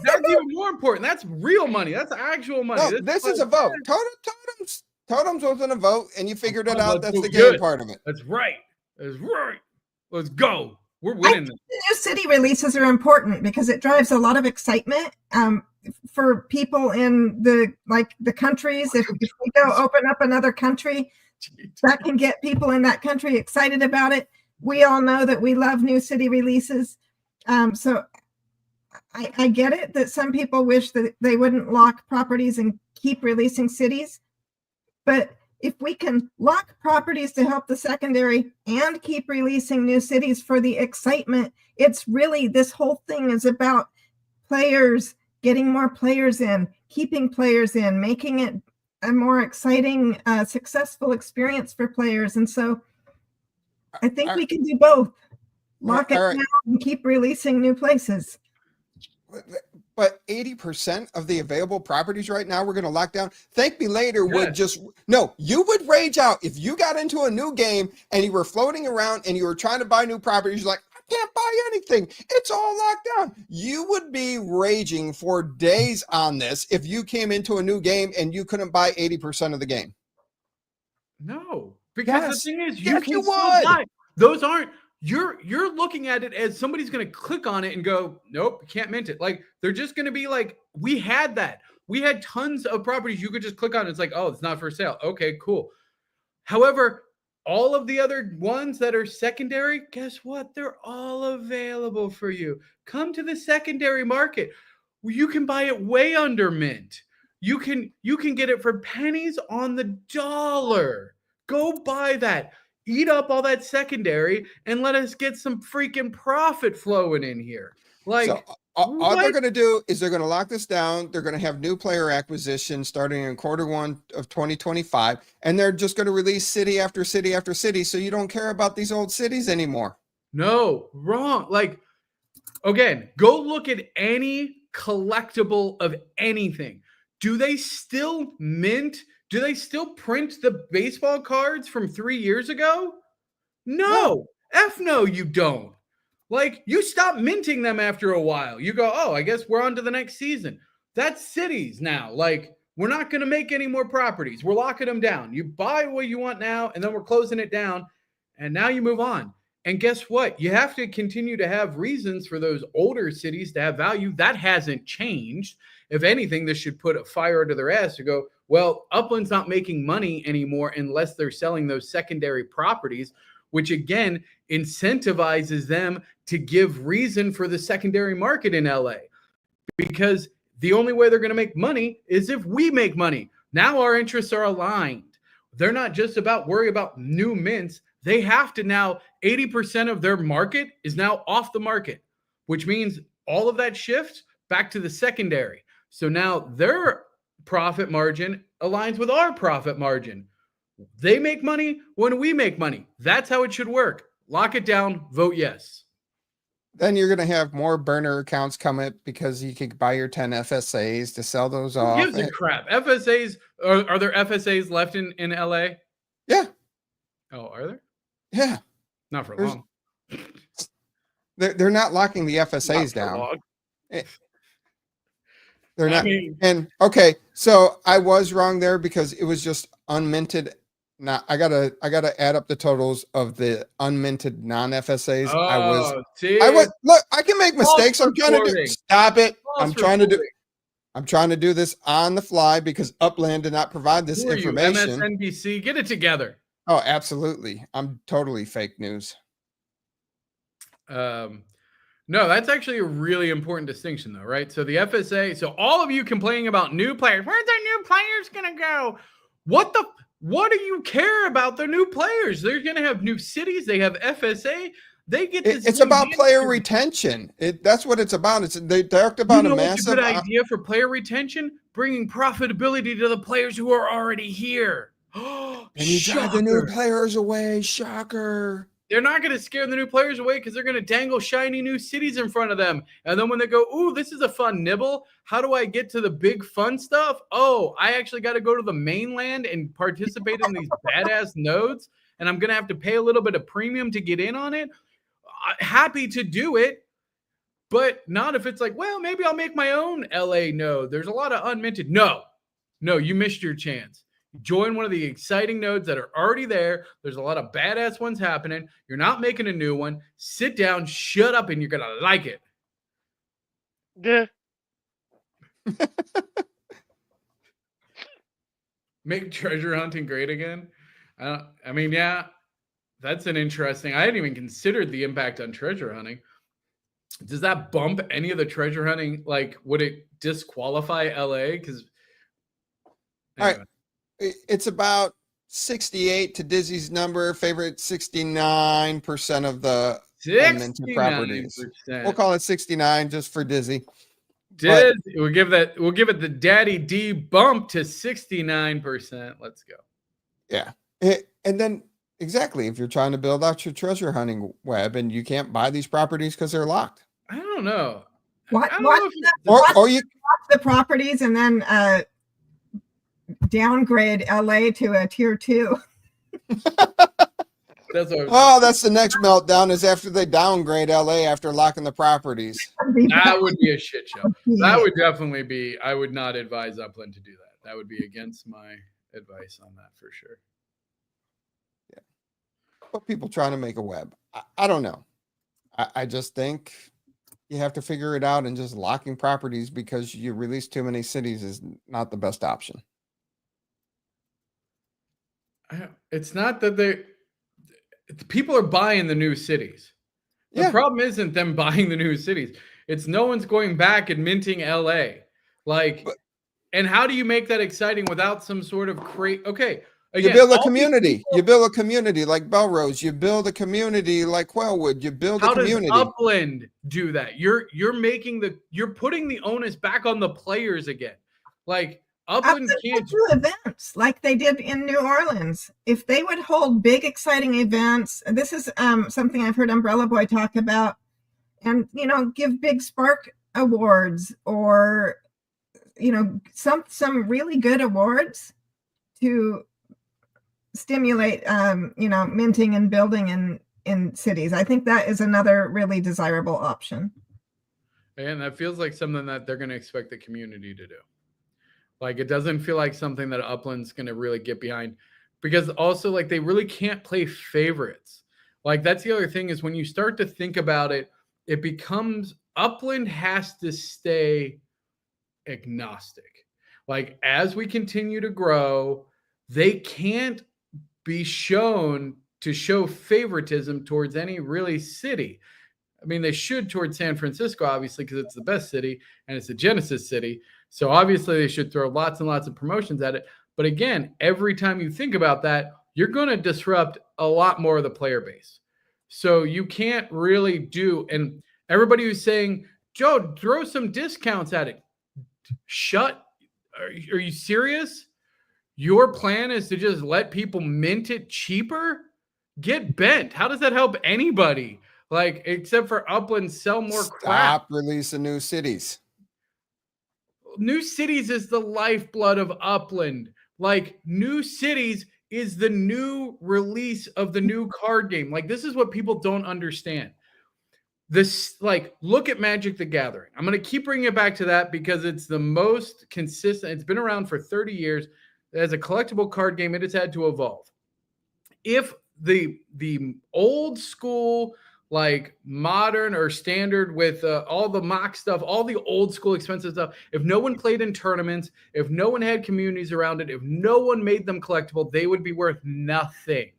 That's even more important. That's real money. That's actual money. No, this is a vote. Totems wasn't a vote, and you figured it out. That's the game part of it. That's right. Let's go. We're winning this. New city releases are important because it drives a lot of excitement for people in the countries. If we go open up another country, that can get people in that country excited about it. We all know that we love new city releases. So I get it that some people wish that they wouldn't lock properties and keep releasing cities. But if we can lock properties to help the secondary and keep releasing new cities for the excitement, it's really, this whole thing is about players, getting more players in, keeping players in, making it a more exciting, successful experience for players. And so I think we can do both. Lock it All right. down and keep releasing new places. But 80% of the available properties right now, we're going to lock down. ThankMeLater would Yes. you would rage out if you got into a new game and you were floating around and you were trying to buy new properties. You're like, I can't buy anything. It's all locked down. You would be raging for days on this if you came into a new game and you couldn't buy 80% of the game. No, because Yes. the thing is, Yes, can you still would. buy. Those aren't. You're looking at it as somebody's going to click on it and go, nope, you can't mint it. Like they're just going to be like, we had that. We had tons of properties you could just click on. It's like, oh, it's not for sale. Okay, cool. However, all of the other ones that are secondary, guess what? They're all available for you. Come to the secondary market where you can buy it way under mint. You can get it for pennies on the dollar. Go buy that. Eat up all that secondary and let us get some freaking profit flowing in here. Like, So all they're what? going to do is they're going to lock this down. They're going to have new player acquisition starting in Q1 of 2025. And they're just going to release city after city after city. So you don't care about these old cities anymore. No, wrong. Like, again, go look at any collectible of anything. Do they still mint? Do they still print the baseball cards from 3 years ago? No. F no, you don't. Like, you stop minting them after a while. You go, oh, I guess we're on to the next season. That's cities now. Like, we're not going to make any more properties. We're locking them down. You buy what you want now, and then we're closing it down, and now you move on. And guess what? You have to continue to have reasons for those older cities to have value. That hasn't changed. If anything, this should put a fire under their ass to go, well, Upland's not making money anymore unless they're selling those secondary properties, which again incentivizes them to give reason for the secondary market in LA. Because the only way they're going to make money is if we make money. Now our interests are aligned. They're not just worry about new mints. They have to now, 80% of their market is now off the market, which means all of that shifts back to the secondary. So now their profit margin aligns with our profit margin. They make money when we make money. That's how it should work. Lock it down, vote yes. Then you're going to have more burner accounts come up because you can buy your 10 FSAs to sell those off. Who gives a crap? FSAs, are there FSAs left in LA? Yeah. Oh, are there? Yeah. Not for There's- long. They're not locking the FSAs Not for down. long. They're not. I mean, And okay, so I was wrong there because it was just unminted. Now I gotta add up the totals of the unminted non-FSAs. I was look, I can make mistakes. I'm trying to reporting. stop it. False I'm trying to do reporting. I'm trying to do this on the fly because Upland did not provide this Who are you, information. MSNBC? Get it together. Oh, absolutely. I'm totally fake news. No, that's actually a really important distinction, though, right? So the FSA, so all of you complaining about new players, where's their new players gonna go? What do you care about their new players? They're gonna have new cities. They have FSA. They get this. It's about player retention. That's what it's about. They talked about a massive. What's a good idea for player retention? Bringing profitability to the players who are already here. And you drive the new players away. Shocker. They're not going to scare the new players away because they're going to dangle shiny new cities in front of them. And then when they go, ooh, this is a fun nibble. How do I get to the big fun stuff? Oh, I actually got to go to the mainland and participate in these badass nodes. And I'm going to have to pay a little bit of premium to get in on it. Happy to do it, but not if it's like, well, maybe I'll make my own LA node. There's a lot of unminted. No, you missed your chance. Join one of the exciting nodes that are already there. There's a lot of badass ones happening. You're not making a new one. Sit down, shut up, and you're going to like it. Yeah. Make treasure hunting great again. I mean, yeah, that's an interesting. I hadn't even considered the impact on treasure hunting. Does that bump any of the treasure hunting? Like, would it disqualify LA? Because All right. It's about 68 to Dizzy's number, favorite 69% of the unminted properties. 69%. We'll call it 69 just for Dizzy. We'll give it the Daddy D bump to 69%. Let's go. Yeah. And then Exactly. If you're trying to build out your treasure hunting web and you can't buy these properties because they're locked. I don't know. What? I don't know if Or you The properties and then downgrade LA to a tier 2. that's what oh, that's the next meltdown is after they downgrade LA after locking the properties. that would be a shit show. That would definitely be. I would not advise Upland to do that. That would be against my advice on that for sure. But people trying to make a web. I don't know. I just think you have to figure it out, and just locking properties because you release too many cities is not the best option. It's not that people are buying the new cities. The Yeah. problem isn't them buying the new cities. It's no one's going back and minting LA. And how do you make that exciting without some sort of okay. Again, you build a all these community. people- You build a community like Belrose. You build a community like Quailwood. You build a How does community. Upland do that? You're putting the onus back on the players again. Like Upland can't do events like they did in New Orleans. If they would hold big, exciting events, and this is something I've heard Umbrella Boy talk about, and give big Spark awards or some really good awards to stimulate minting and building in cities. I think that is another really desirable option. And that feels like something that they're going to expect the community to do. Like, it doesn't feel like something that Upland's going to really get behind, because also like they really can't play favorites. Like, that's the other thing is when you start to think about it, it becomes Upland has to stay agnostic. Like, as we continue to grow, they can't be shown to show favoritism towards any really city. I mean, they should towards San Francisco, obviously, because it's the best city and it's a Genesis city. So obviously they should throw lots and lots of promotions at it. But again, every time you think about that, you're going to disrupt a lot more of the player base. So you can't really do, and everybody who's saying, Joe, throw some discounts at it. Are you serious? Your plan is to just let people mint it cheaper? Get bent. How does that help anybody? Like, except for Upland, sell more crap. Stop releasing new cities. New cities is the lifeblood of Upland. Like, new cities is the new release of the new card game. Like, this is what people don't understand. This, like, look at Magic the Gathering. I'm going to keep bringing it back to that because it's the most consistent. It's been around for 30 years. As a collectible card game, it has had to evolve. If the old school, like modern or standard with all the mock stuff, all the old school expensive stuff, if no one played in tournaments, if no one had communities around it, if no one made them collectible, they would be worth nothing.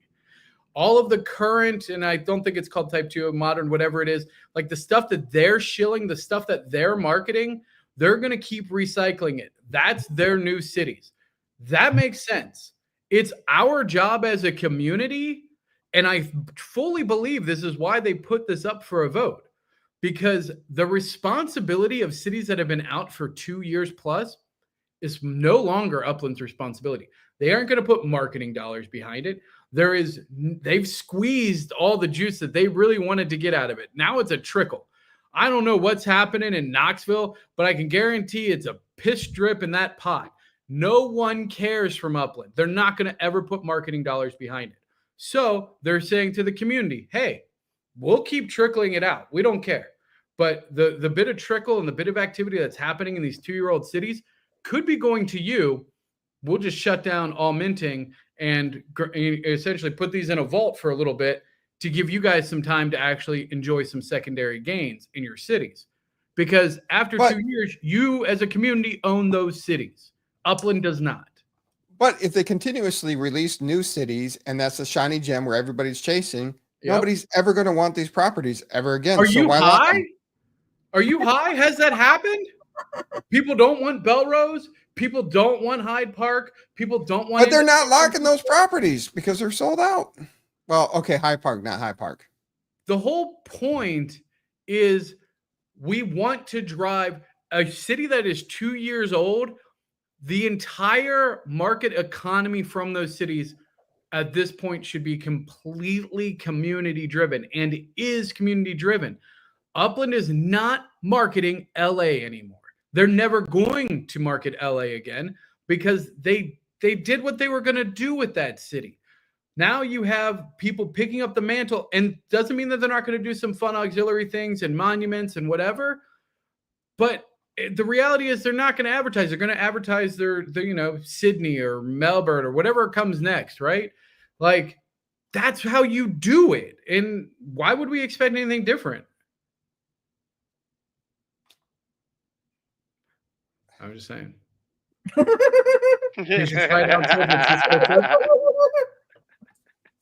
All of the current, and I don't think it's called type 2, modern, whatever it is, like the stuff that they're shilling, the stuff that they're marketing, they're going to keep recycling it. That's their new cities. That makes sense. It's our job as a community, and I fully believe this is why they put this up for a vote, because the responsibility of cities that have been out for 2 years plus is no longer Upland's responsibility. They aren't going to put marketing dollars behind it. They've squeezed all the juice that they really wanted to get out of it. Now it's a trickle. I don't know what's happening in Knoxville, but I can guarantee it's a piss drip in that pot. No one cares from Upland. They're not going to ever put marketing dollars behind it. So they're saying to the community, hey, we'll keep trickling it out. We don't care. But the bit of trickle and the bit of activity that's happening in these 2-year-old cities could be going to you. We'll just shut down all minting and essentially put these in a vault for a little bit to give you guys some time to actually enjoy some secondary gains in your cities. Because after 2 years, you as a community own those cities. Upland does not. But if they continuously release new cities and that's a shiny gem where everybody's chasing, nobody's ever going to want these properties ever again. Are you high? Are you high? Has that happened? People don't want Belrose. People don't want Hyde Park. People don't want. But they're not locking those properties because they're sold out. Well, okay, Hyde Park, not Hyde Park. The whole point is we want to drive a city that is 2 years old. The entire market economy from those cities at this point should be completely community driven, and is community driven. Upland is not marketing LA anymore. They're never going to market LA again because they did what they were going to do with that city. Now you have people picking up the mantle, and doesn't mean that they're not going to do some fun auxiliary things and monuments and whatever. But the reality is they're not going to advertise. They're going to advertise their Sydney or Melbourne or whatever comes next, right? Like, that's how you do it. And why would we expect anything different? I'm just saying.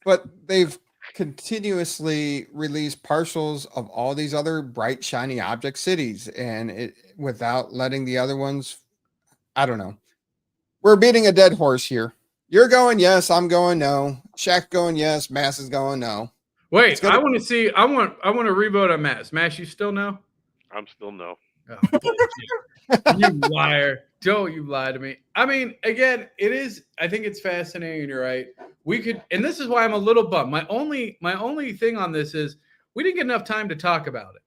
But they've continuously released partials of all these other bright, shiny object cities, and without letting the other ones. I don't know. We're beating a dead horse here. You're going yes, I'm going no. Shaq going yes, Mass is going no. Wait, I want to see. I want to revote on Mass. Mass, you still no? I'm still no. Oh, you liar. Don't you lie to me. I mean, again, I think it's fascinating, and you're right. We could, and this is why I'm a little bummed. My only thing on this is we didn't get enough time to talk about it.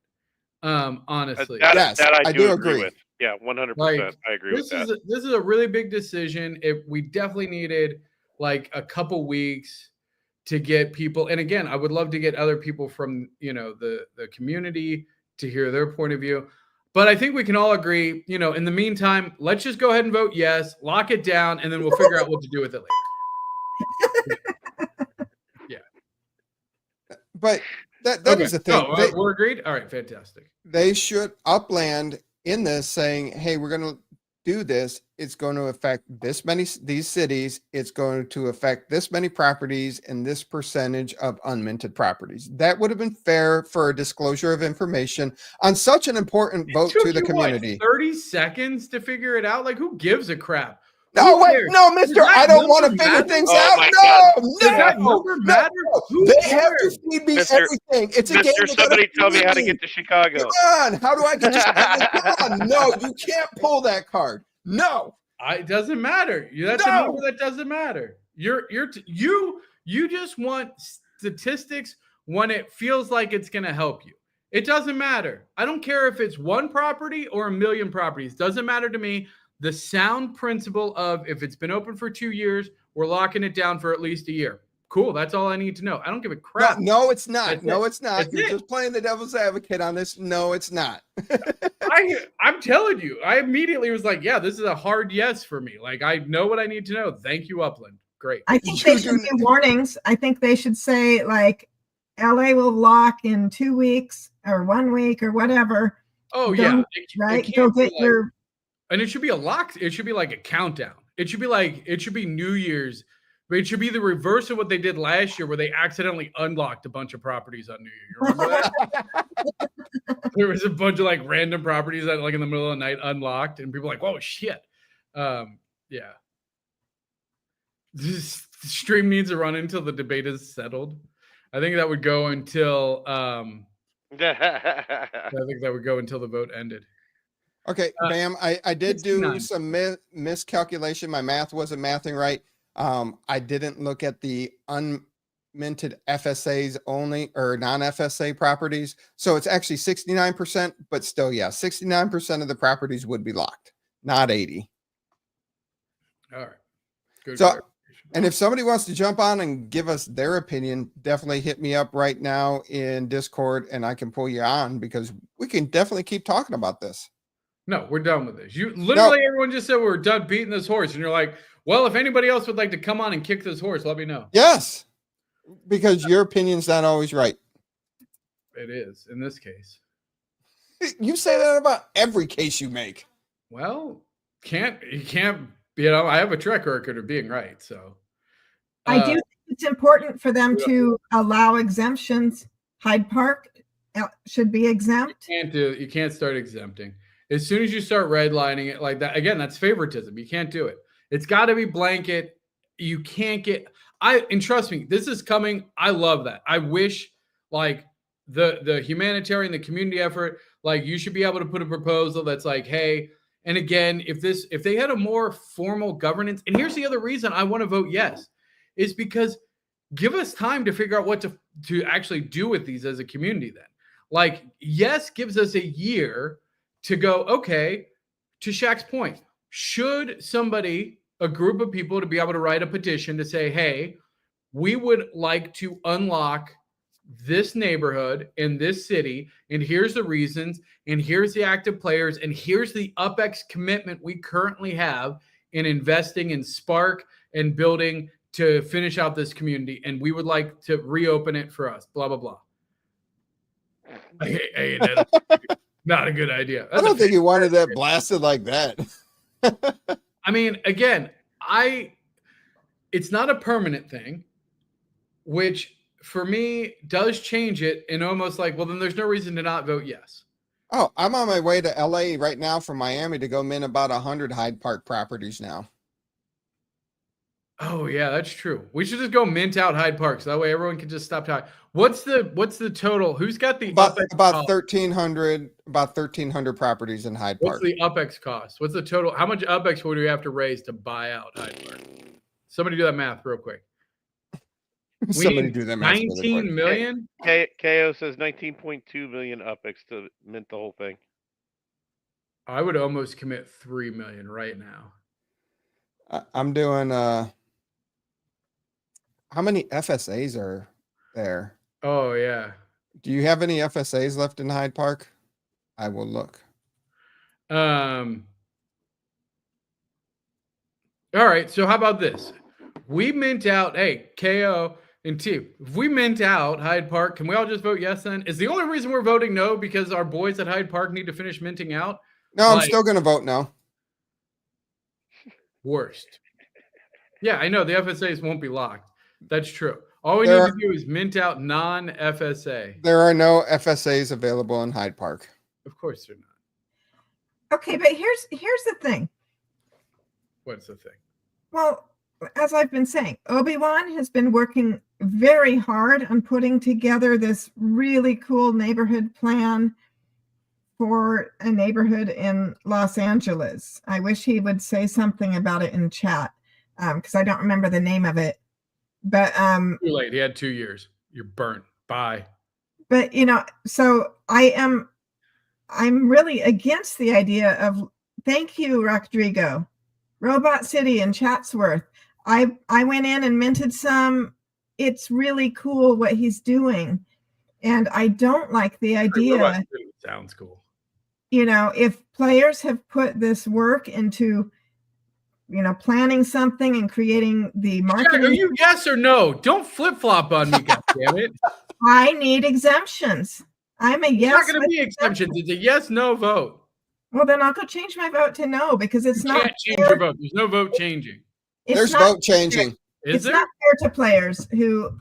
Honestly. That I do agree with. Yeah, 100%. I agree with that. This is a really big decision. We definitely needed like a couple weeks to get people. And again, I would love to get other people from, the community to hear their point of view. But I think we can all agree, in the meantime, let's just go ahead and vote yes, lock it down, and then we'll figure out what to do with it later. Yeah. But that is the thing. Oh, we're agreed? All right, fantastic. They should Upland in this saying, hey, we're going to do this. It's going to affect these cities. It's going to affect this many properties and this percentage of unminted properties. That would have been fair for a disclosure of information on such an important vote to the community. 30 seconds to figure it out? Like, who gives a crap? No, wait, no, mister, I don't want to figure things out. No. They have to feed me everything. It's a game. Somebody tell me how to get to Chicago. Come on, how do I get to Chicago? Come on, no, you can't pull that card. No. It doesn't matter. That's a number that doesn't matter. You just want statistics when it feels like it's going to help you. It doesn't matter. I don't care if it's one property or a million properties. Doesn't matter to me. The sound principle of if it's been open for 2 years, we're locking it down for at least a year. Cool. That's all I need to know. I don't give a crap. No, it's not. It's not. You're just playing the devil's advocate on this. No, it's not. I'm telling you, I immediately was like, yeah, this is a hard yes for me. Like, I know what I need to know. Thank you, Upland. Great. I think they should do warnings. I think they should say, like, LA will lock in 2 weeks or 1 week or whatever. Oh, yeah. Right? Go get your... And it should be a lock. It should be like a countdown. It should be New Year's, but it should be the reverse of what they did last year, where they accidentally unlocked a bunch of properties on New Year. You remember that? There was a bunch of like random properties that like in the middle of the night unlocked, and people were like, "Whoa, shit!" Yeah. This stream needs to run until the debate is settled. I think that would go until. I think that would go until the vote ended. Okay, Bam, I did do some miscalculation. My math wasn't mathing right. I didn't look at the unminted FSAs only, or non-FSA properties. So it's actually 69%, but still, yeah, 69% of the properties would be locked, not 80. All right. Good. So, and if somebody wants to jump on and give us their opinion, definitely hit me up right now in Discord, and I can pull you on, because we can definitely keep talking about this. No, we're done with this. Everyone just said we're done beating this horse. And you're like, well, if anybody else would like to come on and kick this horse, let me know. Yes, because your opinion's not always right. It is, in this case. You say that about every case you make. Well, you can't, I have a track record of being right. So I do think it's important for them to allow exemptions. Hyde Park should be exempt. You can't start exempting. As soon as you start redlining it like that, again, that's favoritism. You can't do it. It's got to be blanket. You can't and trust me, this is coming. I love that. I wish like the humanitarian, the community effort, like you should be able to put a proposal that's like, hey, and again, if they had a more formal governance, and here's the other reason I want to vote yes, is because give us time to figure out what to actually do with these as a community then. Like, yes, gives us a year to go, okay, to Shaq's point, should somebody, a group of people, to be able to write a petition to say, hey, we would like to unlock this neighborhood in this city, and here's the reasons, and here's the active players, and here's the UPX commitment we currently have in investing in Spark and building to finish out this community, and we would like to reopen it for us, blah, blah, blah. Hey, that's not a good idea. I don't think you wanted that blasted like that. I mean, again, it's not a permanent thing, which for me does change it and almost like, well, then there's no reason to not vote yes. Oh, I'm on my way to LA right now from Miami to go mint about 100 Hyde Park properties now. Oh yeah, that's true. We should just go mint out Hyde Park so that way everyone can just stop talking. What's the total? Who's got the about 1,300 properties in Hyde Park? What's the UPX cost? What's the total? How much UPX would we have to raise to buy out Hyde Park? Somebody do that math real quick. Somebody do that math. 19 million? KO says 19.2 million UPX to mint the whole thing. I would almost commit 3 million right now. I'm doing how many FSAs are there? Oh yeah. Do you have any FSAs left in Hyde Park? I will look. All right, so how about this? We mint out, hey, KO and T. If we mint out Hyde Park, can we all just vote yes then? Is the only reason we're voting no because our boys at Hyde Park need to finish minting out? No, I'm still going to vote no. Worst. Yeah, I know the FSAs won't be locked. That's true. All we need to do is mint out non-FSA. There are no FSAs available in Hyde Park. Of course they're not. Okay, but here's the thing. What's the thing? Well, as I've been saying, Obi-Wan has been working very hard on putting together this really cool neighborhood plan for a neighborhood in Los Angeles. I wish he would say something about it in chat because I don't remember the name of it. But too late. He had 2 years. You're burnt. Bye. But so I'm really against the idea of thank you, Rodrigo. Robot City in Chatsworth. I went in and minted some. It's really cool what he's doing. And I don't like the idea. Sounds cool. If players have put this work into, planning something and creating the marketing. Are you yes or no? Don't flip-flop on me, goddammit. I need exemptions. I'm a yes. It's not going to be exemptions. It's a yes-no vote. Well, then I'll go change my vote to no because it's not. You can't change your vote. There's no vote changing. There's vote changing. It's not fair to players who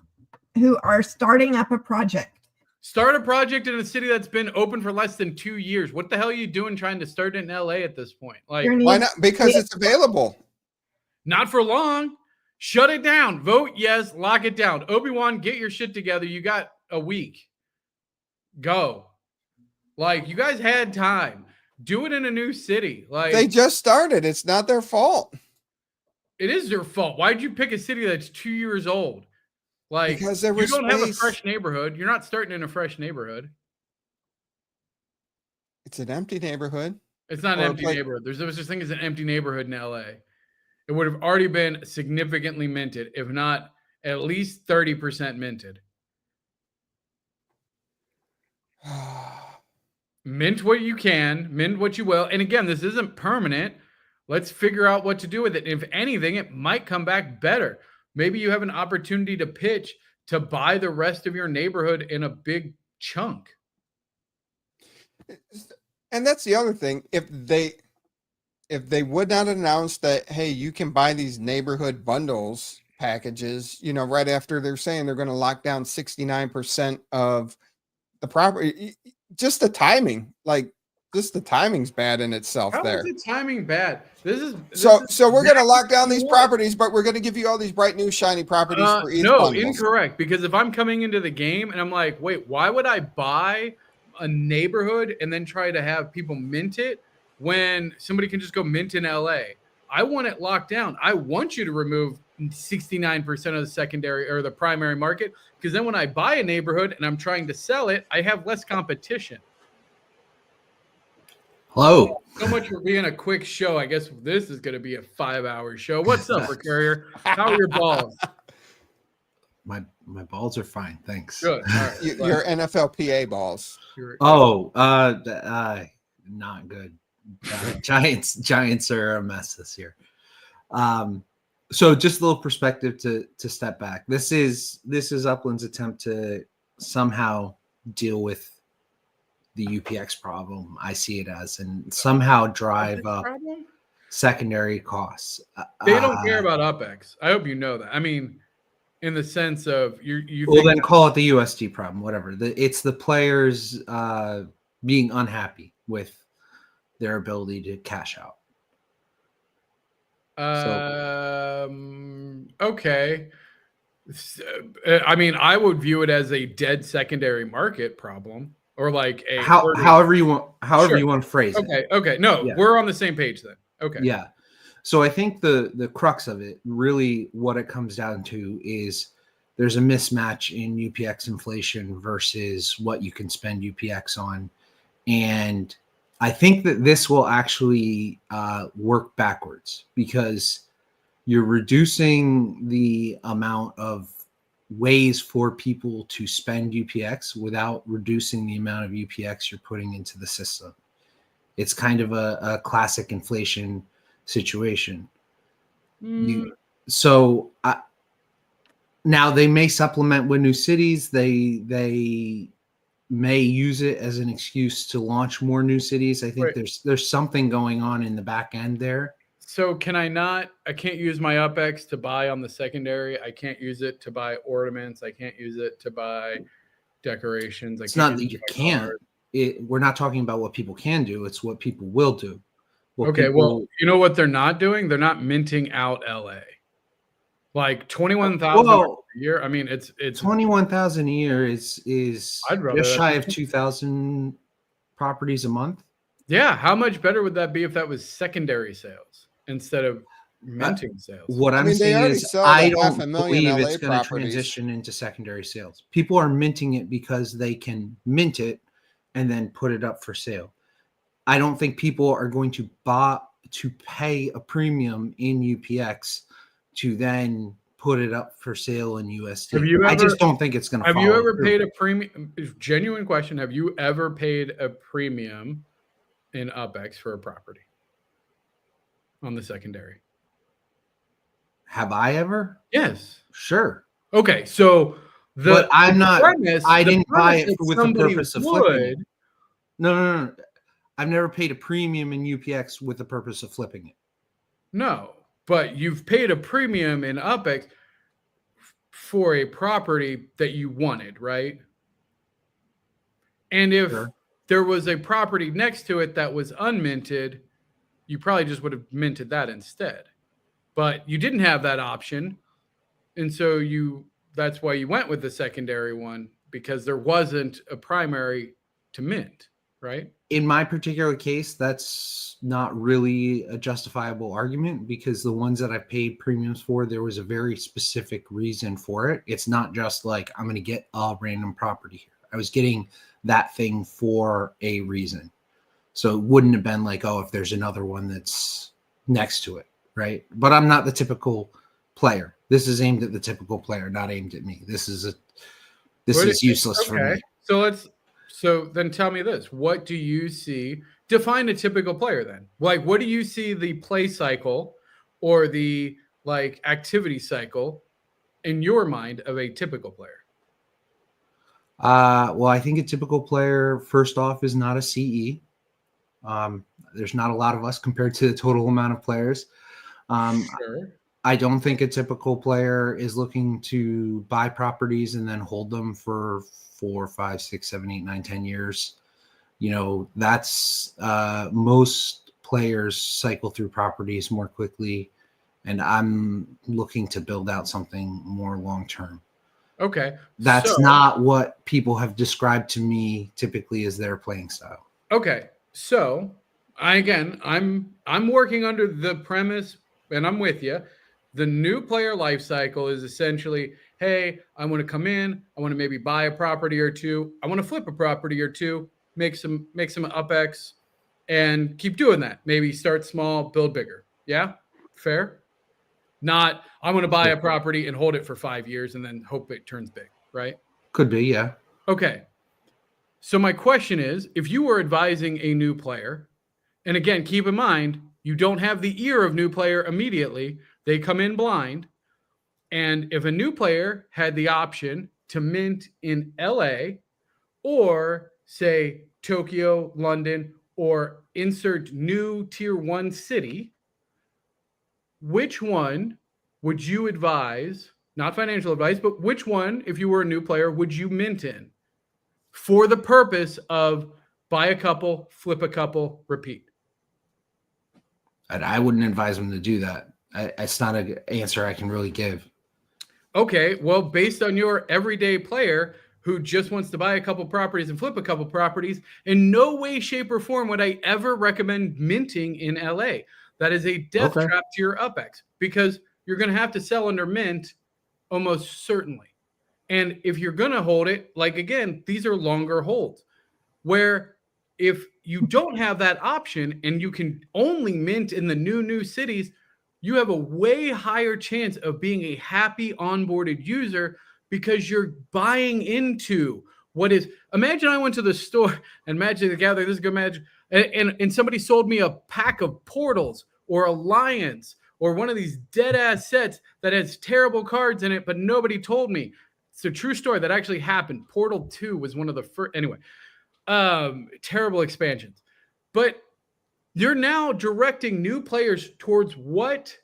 are starting up a project. Start a project in a city that's been open for less than 2 years. What the hell are you doing trying to start it in LA at this point? Like, why not? Because it's available. Not for long. Shut it down. Vote yes. Lock it down. Obi-Wan, get your shit together. You got a week. Go. Like, you guys had time. Do it in a new city. Like, they just started. It's not their fault. It is their fault. Why'd you pick a city that's 2 years old? Like, because there was you don't have a fresh neighborhood. You're not starting in a fresh neighborhood. It's an empty neighborhood. It's not an empty neighborhood. There's no such thing as an empty neighborhood in LA. It would have already been significantly minted, if not at least 30% minted. Mint what you can, mint what you will. And again, this isn't permanent. Let's figure out what to do with it. If anything, it might come back better. Maybe you have an opportunity to pitch to buy the rest of your neighborhood in a big chunk. And that's the other thing. If they would not announce that, hey, you can buy these neighborhood bundles packages, right after they're saying they're going to lock down 69% of the property, just the timing, just the timing's bad in itself. How there. Is the timing bad? So we're going to lock down these properties, but we're going to give you all these bright new shiny properties for each No, bundles. Incorrect. Because if I'm coming into the game and I'm like, wait, why would I buy a neighborhood and then try to have people mint it when somebody can just go mint in LA? I want it locked down. I want you to remove 69% of the secondary or the primary market, because then when I buy a neighborhood and I'm trying to sell it, I have less competition. Hello. So much for being a quick show. I guess this is going to be a 5-hour show. What's up, Carrier? How are your balls? My balls are fine, thanks. Good. All right. Your NFLPA balls. Not good. Giants are a mess this year. So just a little perspective to step back. This is Upland's attempt to somehow deal with the UPX problem. I see it as, and somehow drive up secondary costs. They don't care about UPX. I hope you know that. I mean, in the sense of you. Well, then call it the USD problem, whatever. It's the players being unhappy with their ability to cash out. Okay. I mean, I would view it as a dead secondary market problem, or like a however you want to phrase it. Okay. No, Yeah. We're on the same page then. Okay. Yeah. So I think the crux of it, really what it comes down to, is there's a mismatch in UPX inflation versus what you can spend UPX on. And I think that this will actually work backwards, because you're reducing the amount of ways for people to spend UPX without reducing the amount of UPX you're putting into the system. It's kind of a classic inflation situation. Now they may supplement with new cities. They may use it as an excuse to launch more new cities. I think there's something going on in the back end there. So I can't use my UPX to buy on the secondary. I can't use it to buy ornaments. I can't use it to buy decorations. It's not that you can't. We're not talking about what people can do. It's what people will do. Well, you know what they're not doing? They're not minting out LA. Like 21,000 a year. I mean, it's 21,000 a year is just shy of 2,000 properties a month. Yeah, how much better would that be if that was secondary sales instead of minting sales? What I'm saying is, I don't believe it's going to transition into secondary sales. People are minting it because they can mint it and then put it up for sale. I don't think people are going to pay a premium in UPX to then put it up for sale in USD. I just don't think it's going to. Have you ever paid a premium? Genuine question. Have you ever paid a premium in UPX for a property on the secondary? Have I ever? Yes. Sure. Okay. So but I'm not. I didn't buy it with the purpose of flipping it. No. I've never paid a premium in UPX with the purpose of flipping it. No. But you've paid a premium in UPX for a property that you wanted, right? And if there was a property next to it that was unminted, you probably just would have minted that instead. But you didn't have that option. And so that's why you went with the secondary one, because there wasn't a primary to mint, right? In my particular case, that's not really a justifiable argument, because the ones that I paid premiums for, there was a very specific reason for it. It's not just like, I'm going to get a random property here. I was getting that thing for a reason. So it wouldn't have been like, oh, if there's another one that's next to it, right? But I'm not the typical player. This is aimed at the typical player, not aimed at me. This is useless for me. So then tell me this. What do you see? Define a typical player then. Like, what do you see the play cycle or the activity cycle in your mind of a typical player? Well, I think a typical player, first off, is not a CE. There's not a lot of us compared to the total amount of players. Sure. I don't think a typical player is looking to buy properties and then hold them for 4, 5, 6, 7, 8, 9, 10 years. That's most players cycle through properties more quickly, and I'm looking to build out something more long-term. Okay. That's not what people have described to me typically as their playing style. Okay. So I'm working under the premise, and I'm with you. The new player life cycle is essentially, hey, I want to come in, I want to maybe buy a property or two, I want to flip a property or two, make some UPX, and keep doing that. Maybe start small, build bigger. Yeah, fair. Not I'm going to buy a property and hold it for 5 years and then hope it turns big, right? Could be, yeah. Okay. So my question is, if you were advising a new player, and again, keep in mind, you don't have the ear of new player immediately. They come in blind. And if a new player had the option to mint in LA or say Tokyo, London, or insert new tier 1 city, which one would you advise, not financial advice, but which one, if you were a new player, would you mint in for the purpose of buy a couple, flip a couple, repeat? And I wouldn't advise them to do that. It's not an answer I can really give. Okay, well, based on your everyday player who just wants to buy a couple properties and flip a couple properties, in no way, shape, or form would I ever recommend minting in LA. That is a death trap to your UPX because you're going to have to sell under mint almost certainly. And if you're going to hold it, like again, these are longer holds where if you don't have that option and you can only mint in the new cities, you have a way higher chance of being a happy onboarded user because you're buying into what is. Imagine I went to the store and Magic the Gathering, this is good Magic, and somebody sold me a pack of Portals or Alliance or one of these dead ass sets that has terrible cards in it, but nobody told me. It's a true story that actually happened. Portal 2 was one of the first, anyway, terrible expansions. But you're now directing new players towards what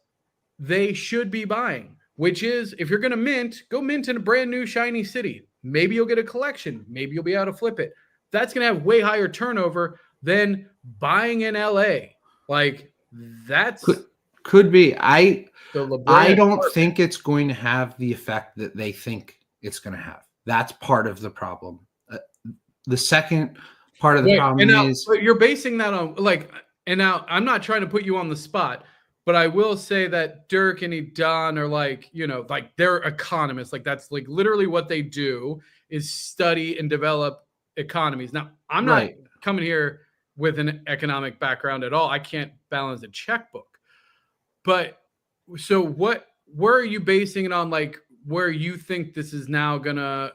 they should be buying, which is if you're going to mint, go mint in a brand new shiny city. Maybe you'll get a collection.Maybe you'll be able to flip it. That's going to have way higher turnover than buying in LA. Like that's could be. I don't think it's going to have the effect that they think it's going to have. That's part of the problem. The second part of the problem is you're basing that on and now I'm not trying to put you on the spot, but I will say that Dirk and Idan are they're economists. Like that's like literally what they do is study and develop economies. Now I'm not coming here with an economic background at all. I can't balance a checkbook, but so where are you basing it on? Like where you think this is now gonna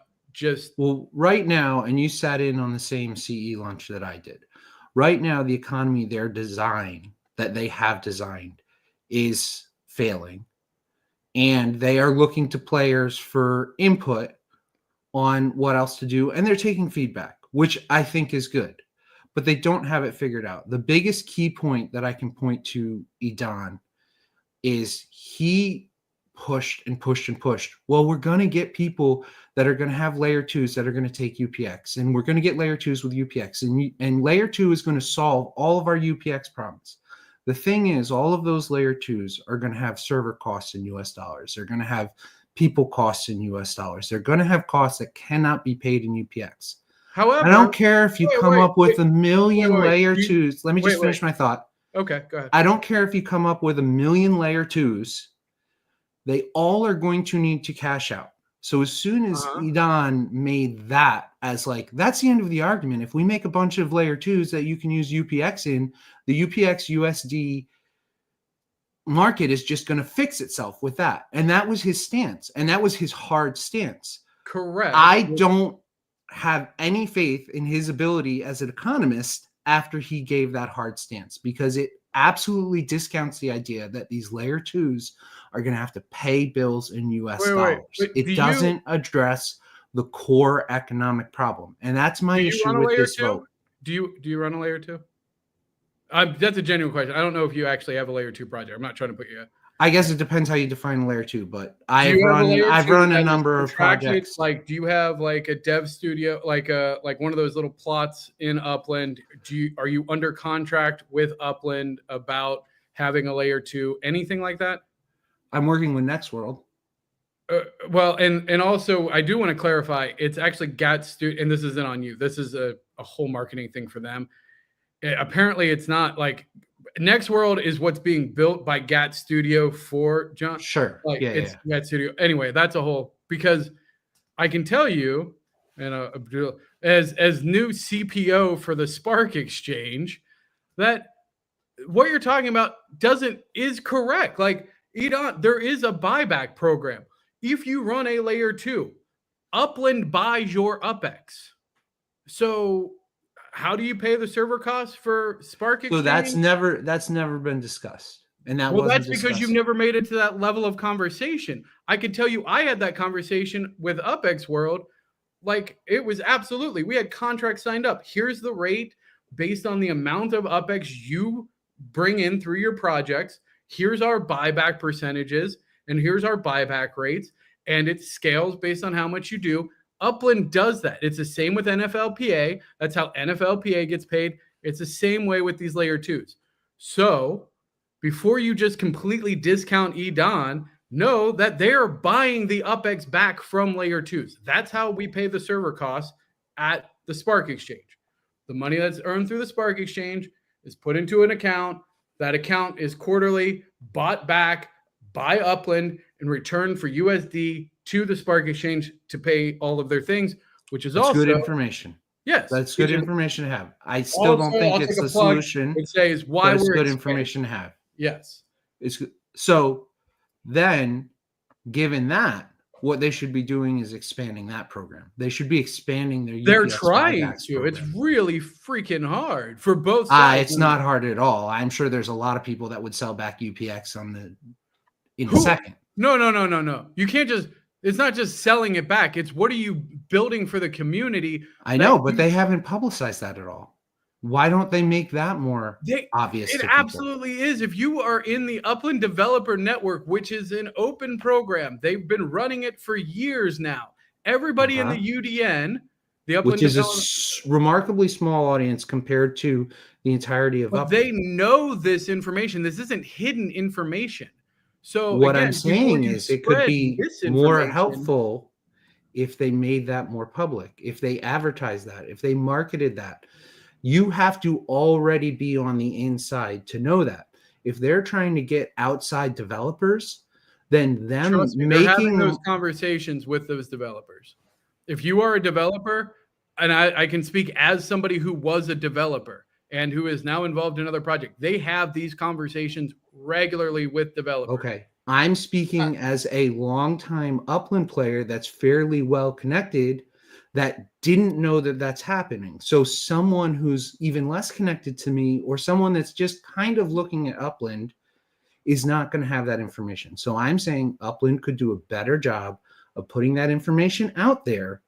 right now, and you sat in on the same CE lunch that I did. Right now, the economy they have designed is failing. And they are looking to players for input on what else to do. And they're taking feedback, which I think is good. But they don't have it figured out. The biggest key point that I can point to Idan is he pushed and pushed and pushed. Well, we're going to get people that are going to have layer 2s that are going to take UPX, and we're going to get layer 2s with UPX, and layer 2 is going to solve all of our UPX problems. The thing is, all of those layer 2s are going to have server costs in US dollars. They're going to have people costs in US dollars. They're going to have costs that cannot be paid in UPX. However, I don't care if you come up with a million layer 2s. Let me just finish my thought. Okay, go ahead. I don't care if you come up with a million layer 2s. They all are going to need to cash out. So as soon as Idan made that as that's the end of the argument. If we make a bunch of layer 2s that you can use UPX in, the UPX USD market is just going to fix itself with that. And that was his stance. And that was his hard stance. Correct. I don't have any faith in his ability as an economist after he gave that hard stance, because it absolutely discounts the idea that these layer 2s are going to have to pay bills in US dollars. It doesn't address the core economic problem. And that's my issue with this vote. Do you run a layer 2? That's a genuine question. I don't know if you actually have a layer 2 project. I'm not trying to put you. I guess it depends how you define layer 2, but I've run a number of projects. Like, do you have like a dev studio, like one of those little plots in Upland? Are you under contract with Upland about having a layer 2? Anything like that? I'm working with Next World. Well, and also I do want to clarify. It's actually GAT studio, and this isn't on you. This is a whole marketing thing for them. apparently it's not like Next World is what's being built by GAT Studio for John. Sure. Like it's GAT Studio. Anyway, that's a whole, because I can tell you, and as new CPO for the Spark Exchange, that what you're talking about is correct. Like, Edon, there is a buyback program. If you run a layer 2, Upland buys your UPX. So how do you pay the server costs for Spark Exchange? So that's never been discussed. And that's because you've never made it to that level of conversation. I can tell you I had that conversation with UPX World. Like, it was absolutely, we had contracts signed up. Here's the rate based on the amount of UPX you bring in through your projects. Here's our buyback percentages, and here's our buyback rates. And it scales based on how much you do. Upland does that. It's the same with NFLPA. That's how NFLPA gets paid. It's the same way with these layer 2s. So before you just completely discount Edon, know that they're buying the UPX back from layer 2s. That's how we pay the server costs at the Spark Exchange. The money that's earned through the Spark Exchange is put into an account. That account is quarterly bought back by Upland in return for USD to the Spark Exchange to pay all of their things, which is also good information. Yes, that's good information to have. I still don't think it's the solution. It says why it's good information to have. Yes, it's good. So then, given that, what they should be doing is expanding that program. They should be expanding their. They're UPX trying to. program. It's really freaking hard for both sides. It's not hard at all. I'm sure there's a lot of people that would sell back UPX in a second. No. You can't just. It's not just selling it back. It's what are you building for the community? I know, but they haven't publicized that at all. Why don't they make that more obvious? It absolutely is. If you are in the Upland Developer Network, which is an open program, they've been running it for years now. Everybody in the UDN, the Upland, which is a remarkably small audience compared to the entirety of Upland. They know this information. This isn't hidden information. So what I'm saying is it could be more helpful if they made that more public, if they advertised that, if they marketed that. You have to already be on the inside to know that. If they're trying to get outside developers, then them they're having those conversations with those developers. If you are a developer, and I can speak as somebody who was a developer and who is now involved in another project, they have these conversations regularly with developers. Okay. I'm speaking as a longtime Upland player that's fairly well connected that didn't know that that's happening. So someone who's even less connected to me or someone that's just kind of looking at Upland is not going to have that information. So I'm saying Upland could do a better job of putting that information out there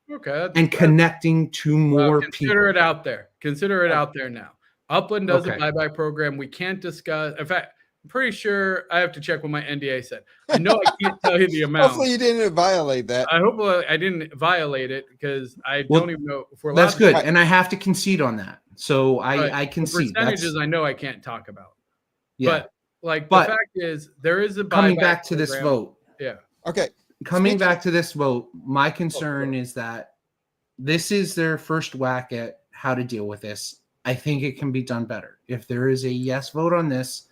and connecting to more people. Consider it out there. Consider it out there now. Upland does a buyback program. We can't discuss. In fact, I'm pretty sure I have to check what my NDA said. I know I can't tell you the amount. Hopefully you didn't violate that. I hope I didn't violate it because I don't even know if we're allowed. That's good. And I have to concede on that. So I concede. Percentages I know I can't talk about. Yeah. But the fact is there is a buyback coming back to program. this vote. Yeah. Okay. Coming back to this vote, my concern is that this is their first whack at how to deal with this. I think it can be done better. If there is a yes vote on this,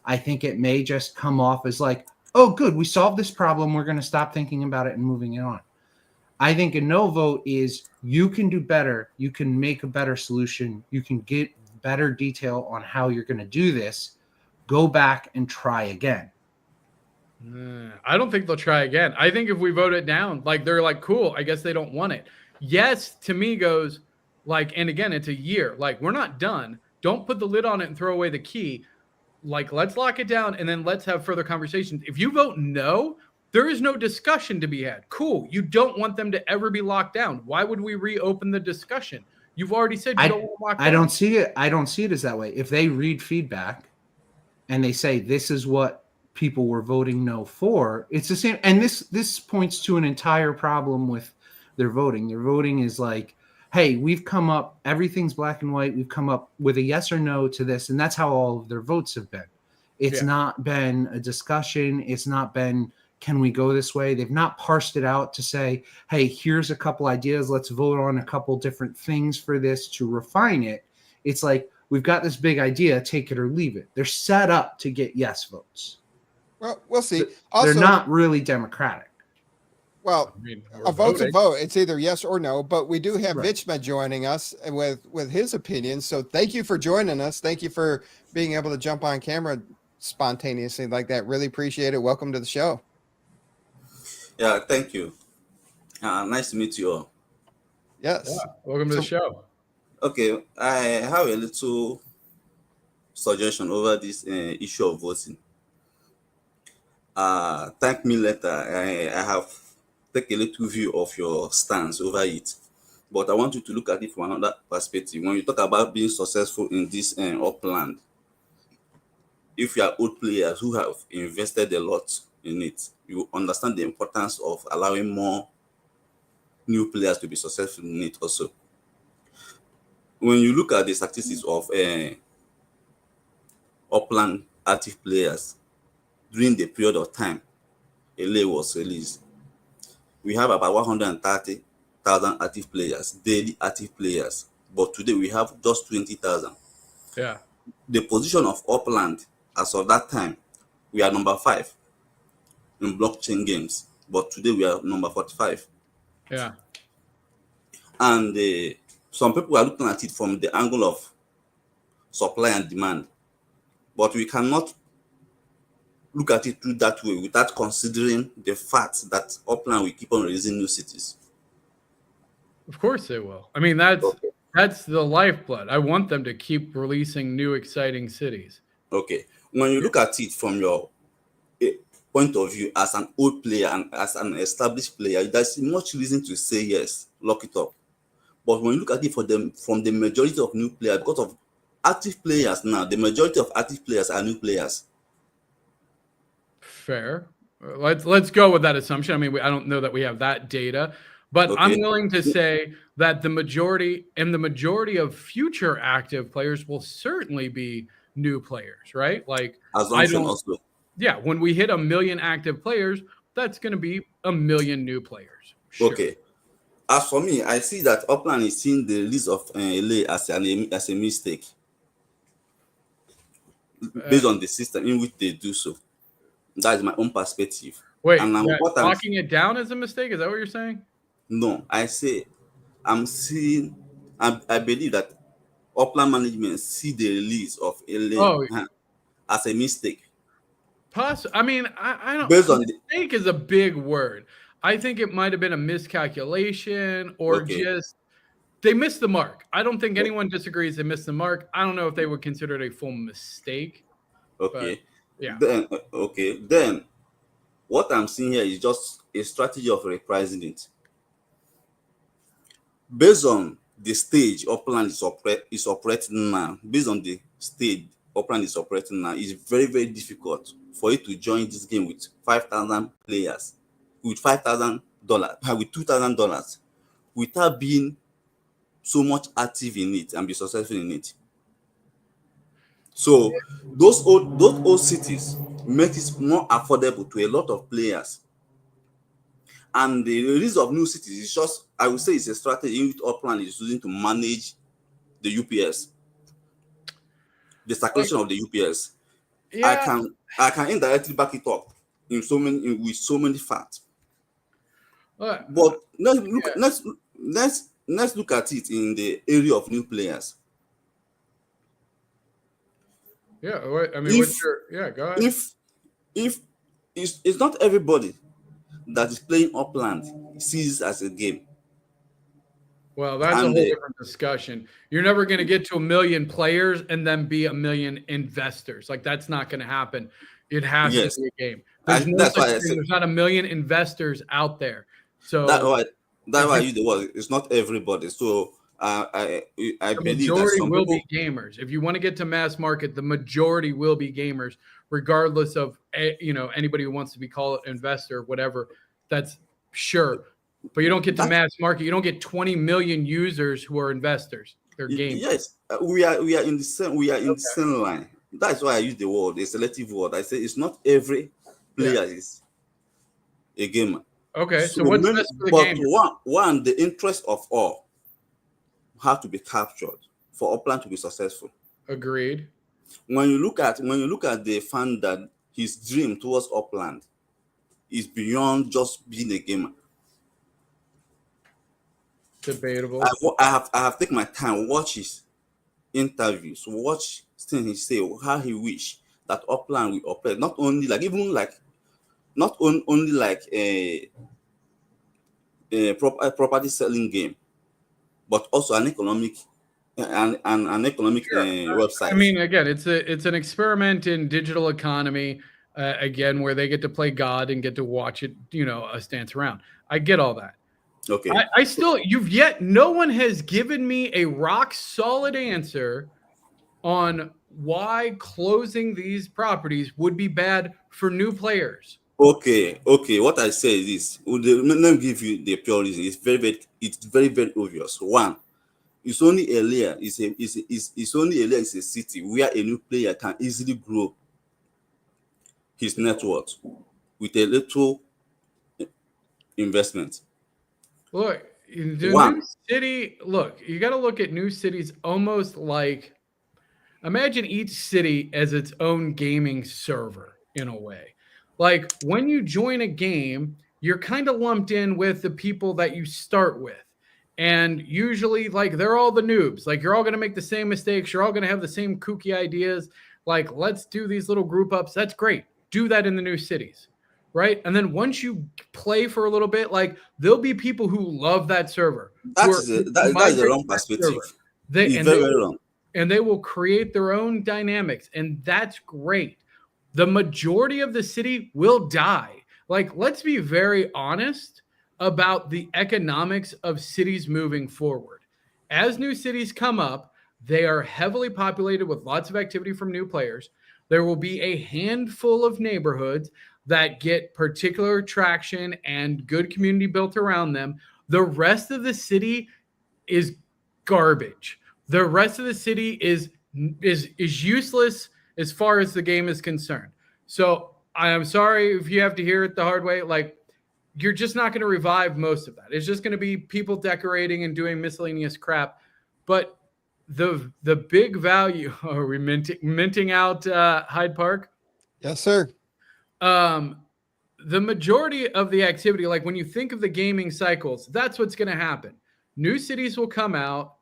I think it may just come off as like, oh, good, we solved this problem. We're going to stop thinking about it and moving it on. I think a no vote is you can do better. You can make a better solution. You can get better detail on how you're going to do this. Go back and try again. I don't think they'll try again. I think if we vote it down, like they're like, cool, I guess they don't want it. Yes, to me goes like, and again, it's a year. Like, we're not done. Don't put the lid on it and throw away the key. Like, let's lock it down and then let's have further conversations. If you vote no, there is no discussion to be had. Cool. You don't want them to ever be locked down. Why would we reopen the discussion? You've already said you don't want to lock down. I don't see it. I don't see it as that way. If they read feedback and they say this is what people were voting no for, it's the same. And this points to an entire problem with their voting. Their voting is like, hey, we've come up, everything's black and white. We've come up with a yes or no to this. And that's how all of their votes have been. It's not been a discussion. It's not been, can we go this way? They've not parsed it out to say, hey, here's a couple ideas. Let's vote on a couple different things for this to refine it. It's like, we've got this big idea, take it or leave it. They're set up to get yes votes. Well, we'll see. They're Also, not really democratic. well, I mean, a vote's a voting. vote. It's either yes or no. But we do have Right. Vichma joining us with his opinion. So thank you for joining us. Thank you for being able to jump on camera spontaneously like that. Really appreciate it. Welcome to the show. Yeah, thank you. Nice to meet you all. Yes. Yeah, welcome to the show. Okay, I have a little suggestion over this issue of voting. ThankMeLater. I have taken a little view of your stance over it, but I want you to look at it from another perspective. When you talk about being successful in this Upland, if you are old players who have invested a lot in it, you understand the importance of allowing more new players to be successful in it also. When you look at the statistics of Upland active players during the period of time LA was released, we have about 130,000 active players, daily active players, but today we have just 20,000. Yeah. The position of Upland as of that time, we are number 5 in blockchain games, but today we are number 45. Yeah. And some people are looking at it from the angle of supply and demand, but we cannot look at it through that way without considering the fact that Upland will keep on releasing new cities. Of course they will. I mean, that's the lifeblood. I want them to keep releasing new exciting cities. Okay. When you look at it from your point of view as an old player and as an established player, there's much reason to say yes, lock it up. But when you look at it from the majority of new players, because of active players now, the majority of active players are new players. Fair. Let's go with that assumption. I mean, I don't know that we have that data, but Okay. I'm willing to say that the majority of future active players will certainly be new players, right? Like, Assumption also. yeah, when we hit 1 million active players, that's going to be 1 million new players. Sure. Okay. As for me, I see that Upland is seeing the release of LA as a mistake based on the system in which they do so. That is my own perspective. Wait, And locking it down is a mistake? Is that what you're saying? No, I believe that Upland management see the release of LA as a mistake. I mean, I don't. Based on mistake is a big word. I think it might have been a miscalculation or just they missed the mark. I don't think anyone disagrees they missed the mark. I don't know if they would consider it a full mistake. Okay. Yeah. Then what I'm seeing here is just a strategy of reprising it. Based on the stage Upland is operating now, based on the stage Upland is operating now, it's very, very difficult for you to join this game with 5,000 players, with $5,000, with $2,000, without being so much active in it and be successful in it. So those old cities make it more affordable to a lot of players. And the release of new cities is just, I would say, it's a strategy in which Upland is using to manage the UPS, the circulation of the UPS. Yeah. I can indirectly back it up with so many facts. But let's look at it in the area of new players. Yeah, I mean, go ahead. If it's not everybody that is playing Upland sees as a game. Well, that's a whole different discussion. You're never going to get to 1 million players and then be 1 million investors. Like, that's not going to happen. It has to be a game. There's not 1 million investors out there. So that's why I use the word. It's not everybody. So I believe that majority some will people be gamers. If you want to get to mass market, the majority will be gamers, regardless of anybody who wants to be called an investor, whatever. That's sure. But you don't get to mass market. You don't get 20 million users who are investors. They're gamers. Yes, we are in the same. We are in the same line. That's why I use the word, a selective word. I say it's not every player is a gamer. Okay, so what's best for the game? One, the interest of all have to be captured for Upland to be successful. Agreed. When you look at the fan that his dream towards Upland is beyond just being a gamer. Debatable. I have taken my time, watch his interviews, watch things he say, how he wish that Upland will operate, not only like only like a property selling game, but also an economic website. I mean, again, it's an experiment in digital economy, again, where they get to play God and get to watch it, dance around. I get all that. Okay. No one has given me a rock solid answer on why closing these properties would be bad for new players. Okay. What I say is this. Let me give you the pure reason. It's very, very obvious. One, it's only Elia. It's only Elia is a city where a new player can easily grow his net worth with a little investment. Look, new city. Look, you got to look at new cities almost like, imagine each city as its own gaming server in a way. Like when you join a game, you're kind of lumped in with the people that you start with. And usually, like, they're all the noobs. Like, you're all going to make the same mistakes. You're all going to have the same kooky ideas. Like, let's do these little group ups. That's great. Do that in the new cities, right? And then once you play for a little bit, like, there'll be people who love that server. That's the wrong perspective. Very wrong. And they will create their own dynamics. And that's great. The majority of the city will die. Like, let's be very honest about the economics of cities moving forward. As new cities come up, they are heavily populated with lots of activity from new players. There will be a handful of neighborhoods that get particular traction and good community built around them. The rest of the city is garbage. The rest of the city is useless as far as the game is concerned. So I am sorry if you have to hear it the hard way. Like, you're just not going to revive most of that. It's just going to be people decorating and doing miscellaneous crap. But the big value, are we minting out Hyde Park? Yes, sir. The majority of the activity, like when you think of the gaming cycles, that's what's going to happen. New cities will come out.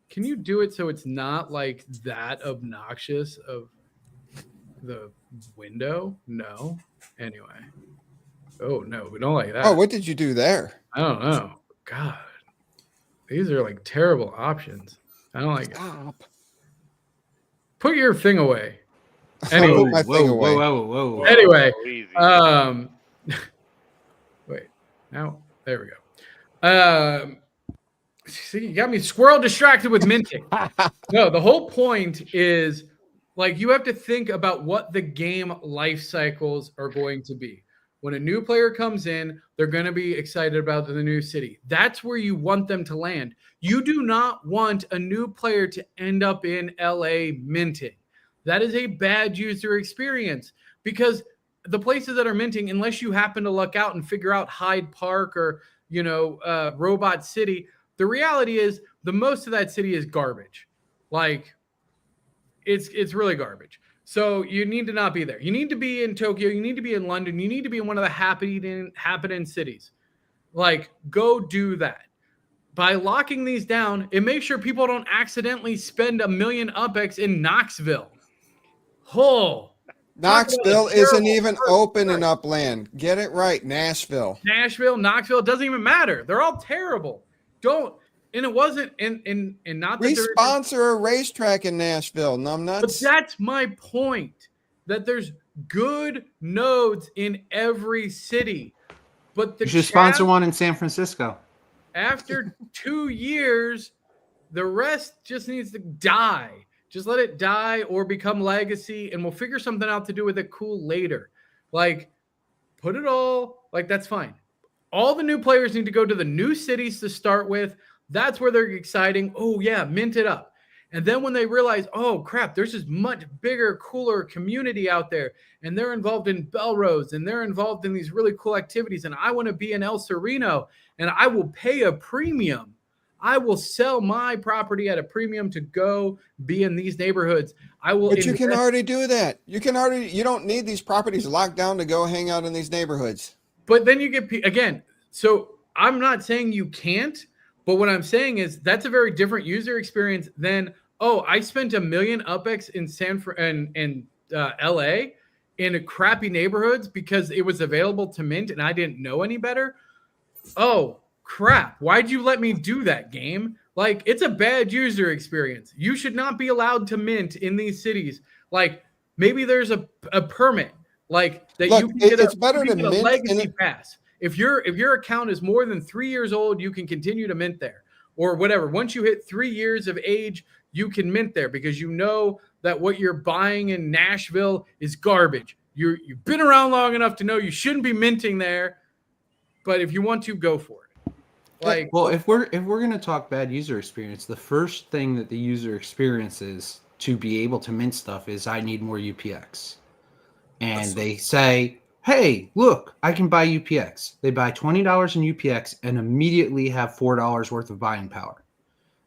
Can you do it so it's not like that obnoxious of the window? No. Anyway. Oh, no, we don't like that. Oh, what did you do there? I don't know. God, these are like terrible options. I don't like it. Put your thing away. Anyway, Whoa. Anyway, Easy. wait. Now, there we go. See, you got me squirrel distracted with minting. No, the whole point is, like, you have to think about what the game life cycles are going to be. When a new player comes in, they're going to be excited about the new city. That's where you want them to land. You do not want a new player to end up in LA minting. That is a bad user experience, because the places that are minting, unless you happen to luck out and figure out Hyde Park or, Robot City, the reality is the most of that city is garbage. Like, it's really garbage. So you need to not be there. You need to be in Tokyo. You need to be in London. You need to be in one of the happening cities. Like, go do that. By locking these down, it makes sure people don't accidentally spend $1 million UPX in Knoxville. Knoxville isn't even open in Upland. Get it right, Nashville. Knoxville, it doesn't even matter. They're all terrible. And it wasn't, and not that we sponsor a racetrack in Nashville. Numbnuts. But that's my point. That there's good nodes in every city. But you should sponsor one in San Francisco. After 2 years, the rest just needs to die. Just let it die or become legacy, and we'll figure something out to do with it cool later. Like, put it all, like, that's fine. All the new players need to go to the new cities to start with. That's where they're exciting. Oh, yeah, mint it up. And then when they realize, oh, crap, there's this much bigger, cooler community out there, and they're involved in Belrose, and they're involved in these really cool activities, and I want to be in El Sereno, and I will pay a premium. I will sell my property at a premium to go be in these neighborhoods. I will. But you can already do that. You don't need these properties locked down to go hang out in these neighborhoods. But then you get, again, so I'm not saying you can't, but what I'm saying is that's a very different user experience than, I spent $1 million UPX in LA in a crappy neighborhoods because it was available to mint and I didn't know any better. Oh, crap. Why'd you let me do that, game? Like, it's a bad user experience. You should not be allowed to mint in these cities. Like, maybe there's a permit, like that. Look, you can get it's better to get a mint legacy pass. If your account is more than 3 years old, you can continue to mint there or whatever. Once you hit 3 years of age, you can mint there because you know that what you're buying in Nashville is garbage. You've been around long enough to know you shouldn't be minting there, but if you want to, go for it. Like, well, if we're going to talk bad user experience, the first thing that the user experiences to be able to mint stuff is I need more UPX. And they say, hey, look, I can buy UPX. They buy $20 in UPX and immediately have $4 worth of buying power.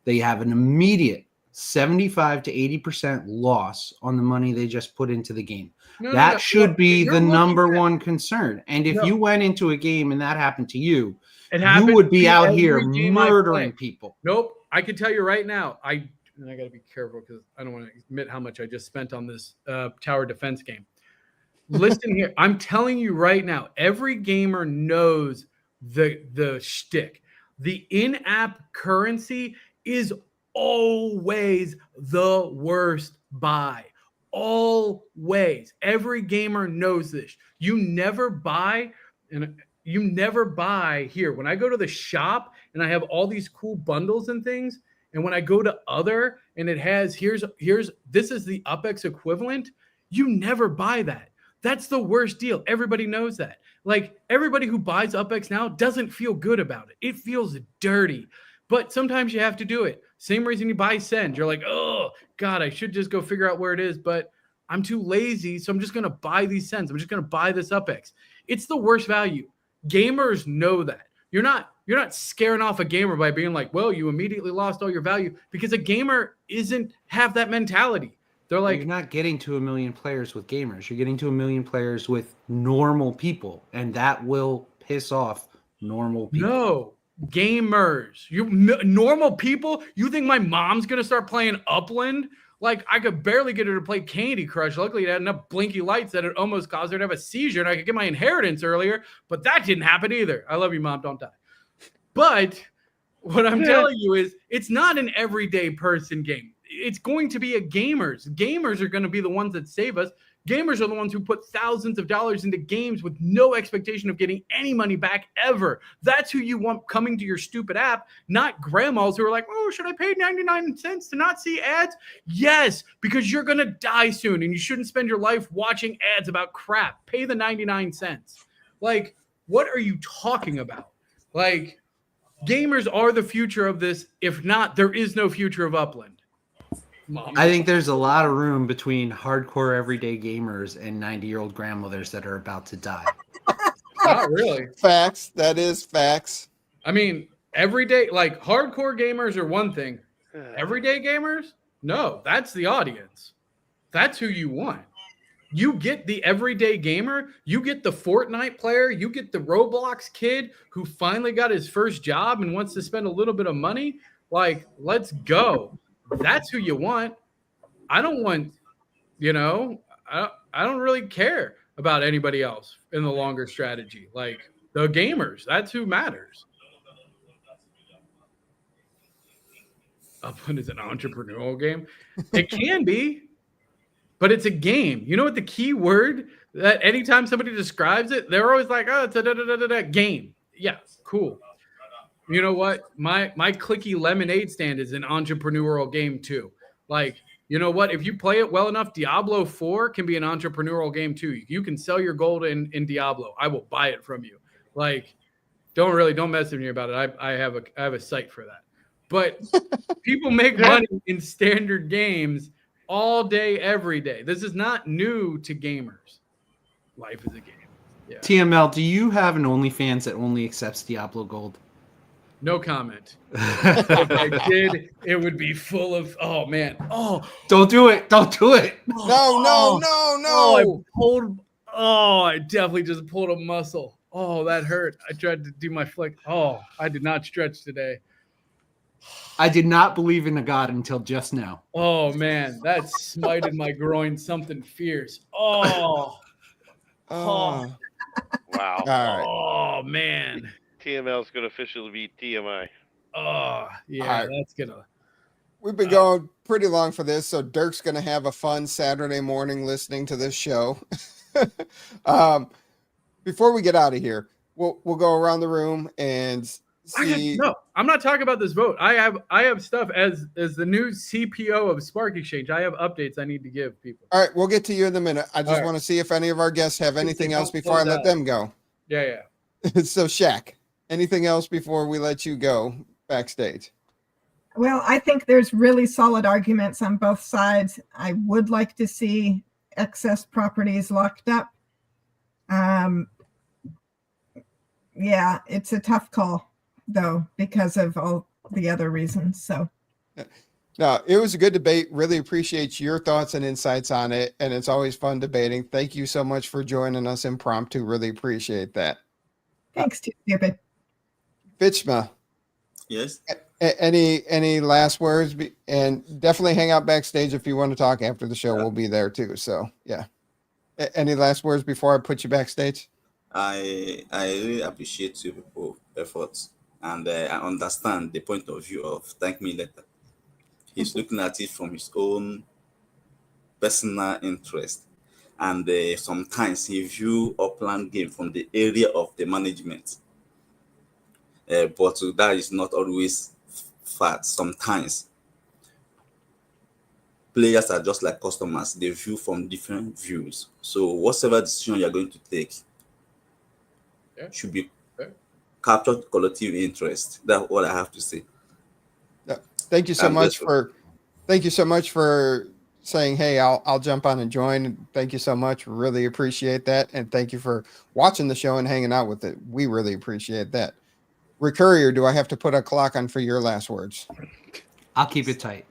They have an immediate 75 to 80% loss on the money they just put into the game. That should be the number one concern. And if you went into a game and that happened to you, you would be out here murdering people. Nope. I can tell you right now, I got to be careful because I don't want to admit how much I just spent on this tower defense game. Listen here. I'm telling you right now, every gamer knows the shtick. The in-app currency is always the worst buy. Always. Every gamer knows this. You never buy here. When I go to the shop and I have all these cool bundles and things, and when I go to other and it has this is the UPX equivalent, you never buy that. That's the worst deal. Everybody knows that. Like, everybody who buys UPX now doesn't feel good about it. It feels dirty. But sometimes you have to do it. Same reason you buy Send. You're like, oh, God, I should just go figure out where it is, but I'm too lazy, so I'm just going to buy these Sends. I'm just going to buy this UPX. It's the worst value. Gamers know that. You're not scaring off a gamer by being like, well, you immediately lost all your value, because a gamer isn't have that mentality. They're like, you're not getting to 1 million players with gamers. You're getting to 1 million players with normal people, and that will piss off normal people. No. Gamers, normal people. You think my mom's gonna start playing Upland? Like, I could barely get her to play Candy Crush. Luckily, it had enough blinky lights that it almost caused her to have a seizure, and I could get my inheritance earlier. But that didn't happen either. I love you, Mom. Don't die. But what I'm telling you is, it's not an everyday person game. It's going to be a gamers. Gamers are going to be the ones that save us. Gamers are the ones who put thousands of dollars into games with no expectation of getting any money back ever. That's who you want coming to your stupid app, not grandmas who are like, oh, should I pay 99 cents to not see ads? Yes, because you're going to die soon and you shouldn't spend your life watching ads about crap. Pay the 99 cents. Like, what are you talking about? Like, gamers are the future of this. If not, there is no future of Upland. Mom. I think there's a lot of room between hardcore everyday gamers and 90-year-old grandmothers that are about to die. Not really. Facts. That is facts. I mean, everyday, like, hardcore gamers are one thing. Everyday gamers? No, that's the audience. That's who you want. You get the everyday gamer. You get the Fortnite player. You get the Roblox kid who finally got his first job and wants to spend a little bit of money. Like, let's go. That's who you want. I don't want, I don't really care about anybody else in the longer strategy. Like, the gamers, that's who matters. Upland is an entrepreneurial game. It can be, but it's a game. You know what the key word that anytime somebody describes it, they're always like, oh, it's a game. Yeah, cool. You know what? My clicky lemonade stand is an entrepreneurial game too. Like, you know what? If you play it well enough, Diablo 4 can be an entrepreneurial game too. You can sell your gold in Diablo. I will buy it from you. Like, don't mess with me about it. I have a site for that. But people make money in standard games all day, every day. This is not new to gamers. Life is a game. Yeah. TML, do you have an OnlyFans that only accepts Diablo Gold? No comment. If I did, it would be full of, oh man. Oh, Don't do it. Don't do it. I definitely just pulled a muscle. Oh, that hurt. I tried to do my flick. Oh, I did not stretch today. I did not believe in a God until just now. Oh man, that smited my groin something fierce. Oh. Oh. Wow. All right. Oh man. TML is going to officially be TMI. Oh yeah, All right. that's gonna. We've been going pretty long for this, so Dirk's going to have a fun Saturday morning listening to this show. Before we get out of here, we'll go around the room and see. No, I'm not talking about this vote. I have stuff as the new CPO of Spark Exchange. I have updates I need to give people. All right, we'll get to you in a minute. I just right. want to see if any of our guests have anything else before I let them go. Yeah. So, Shaq, anything else before we let you go backstage? Well, I think there's really solid arguments on both sides. I would like to see excess properties locked up. Yeah, it's a tough call, though, because of all the other reasons. So, no, it was a good debate. Really appreciate your thoughts and insights on it. And it's always fun debating. Thank you so much for joining us impromptu. Really appreciate that. thanks to Stupid. Fitchma, Yes. any last words? And definitely hang out backstage if you want to talk after the show. We'll be there too. So, yeah. Any last words before I put you backstage? I really appreciate your people's efforts, and I understand the point of view of ThankMeLater. He's looking at it from his own personal interest, and sometimes he view Upland game from the area of the management. But that is not always fact. Sometimes players are just like customers; they view from different views. So whatever decision you are going to take should be captured collective interest. That's what I have to say. Thank you so much for saying, hey, I'll jump on and join. Thank you so much. Really appreciate that. And thank you for watching the show and hanging out with it. We really appreciate that. Rick Courier, do I have to put a clock on for your last words? I'll keep it tight.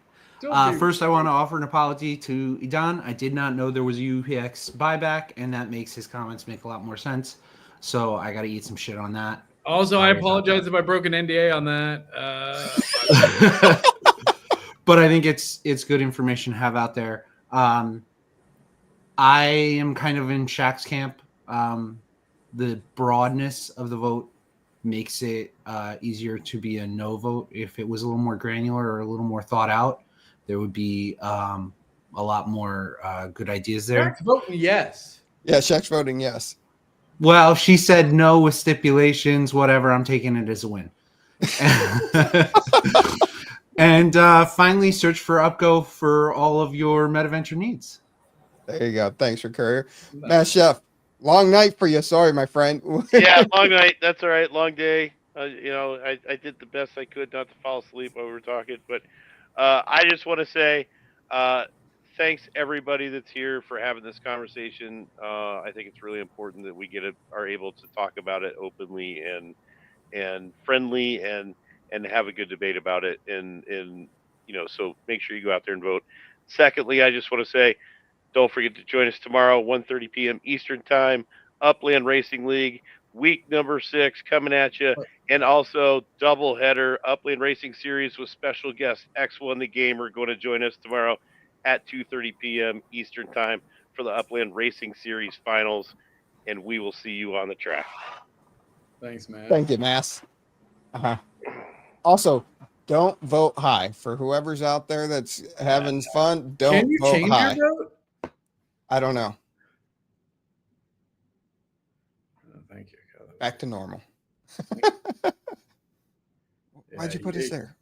First, I want to offer an apology to Idan. I did not know there was a UPX buyback, and that makes his comments make a lot more sense. So I got to eat some shit on that. Also, I apologize if I broke an NDA on that. But I think it's good information to have out there. I am kind of in Shaq's camp. The broadness of the vote makes it easier to be a no vote. If it was a little more granular or a little more thought out, there would be a lot more good ideas there. Shaq's voting yes. Yeah, Shaq's voting yes. Well, she said no with stipulations, whatever. I'm taking it as a win. And finally, search for Upgo for all of your MetaVenture needs. There you go. Thanks for Courier. Matt Chef, long night for you. Sorry, my friend. Yeah, long night. That's all right. Long day. I did the best I could not to fall asleep while we were talking. But I just want to say thanks everybody that's here for having this conversation. I think it's really important that we are able to talk about it openly and friendly and have a good debate about it. And so make sure you go out there and vote. Secondly, I just want to say, don't forget to join us tomorrow, 1:30 p.m. Eastern Time, Upland Racing League, week number 6 coming at you, and also doubleheader Upland Racing Series with special guest X1 the Gamer going to join us tomorrow at 2:30 p.m. Eastern Time for the Upland Racing Series finals, and we will see you on the track. Thanks, man. Thank you, Mass. Also, don't vote high. For whoever's out there that's having fun, don't Can you vote change high. your vote? I don't know. Oh, thank you. Back to normal. Why'd you put us there?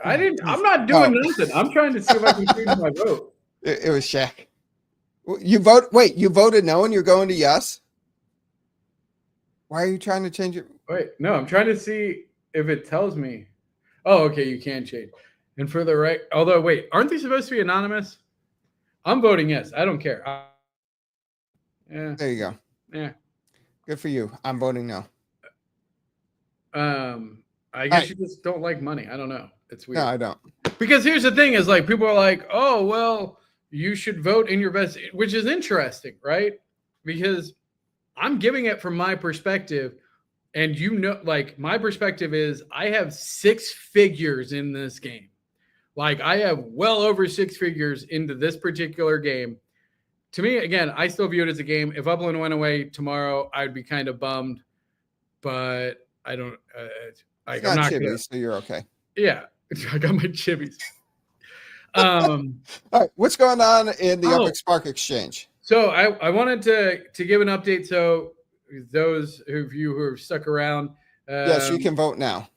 I didn't. I'm not doing nothing. I'm trying to see if I can change my vote. It was Shaq. You vote. Wait, you voted no, and you're going to yes. Why are you trying to change it? Wait, no, I'm trying to see if it tells me. Oh, okay, you can change. And for the right, although wait, aren't they supposed to be anonymous? I'm voting yes. I don't care. Yeah. There you go. Yeah. Good for you. I'm voting no. I guess you just don't like money. I don't know. It's weird. No, I don't. Because here's the thing: is like people are like, oh well, you should vote in your best, which is interesting, right? Because I'm giving it from my perspective, and like my perspective is I have 6 figures in this game. Like I have well over 6 figures into this particular game. To me, again, I still view it as a game. If Upland went away tomorrow, I'd be kind of bummed, but I don't. It's I'm not not chibi, gonna. so you're okay. Yeah, I got my chibis. All right, what's going on in the UPX Spark Exchange? So I wanted to give an update. So those of you who have stuck around, Yes, you can vote now.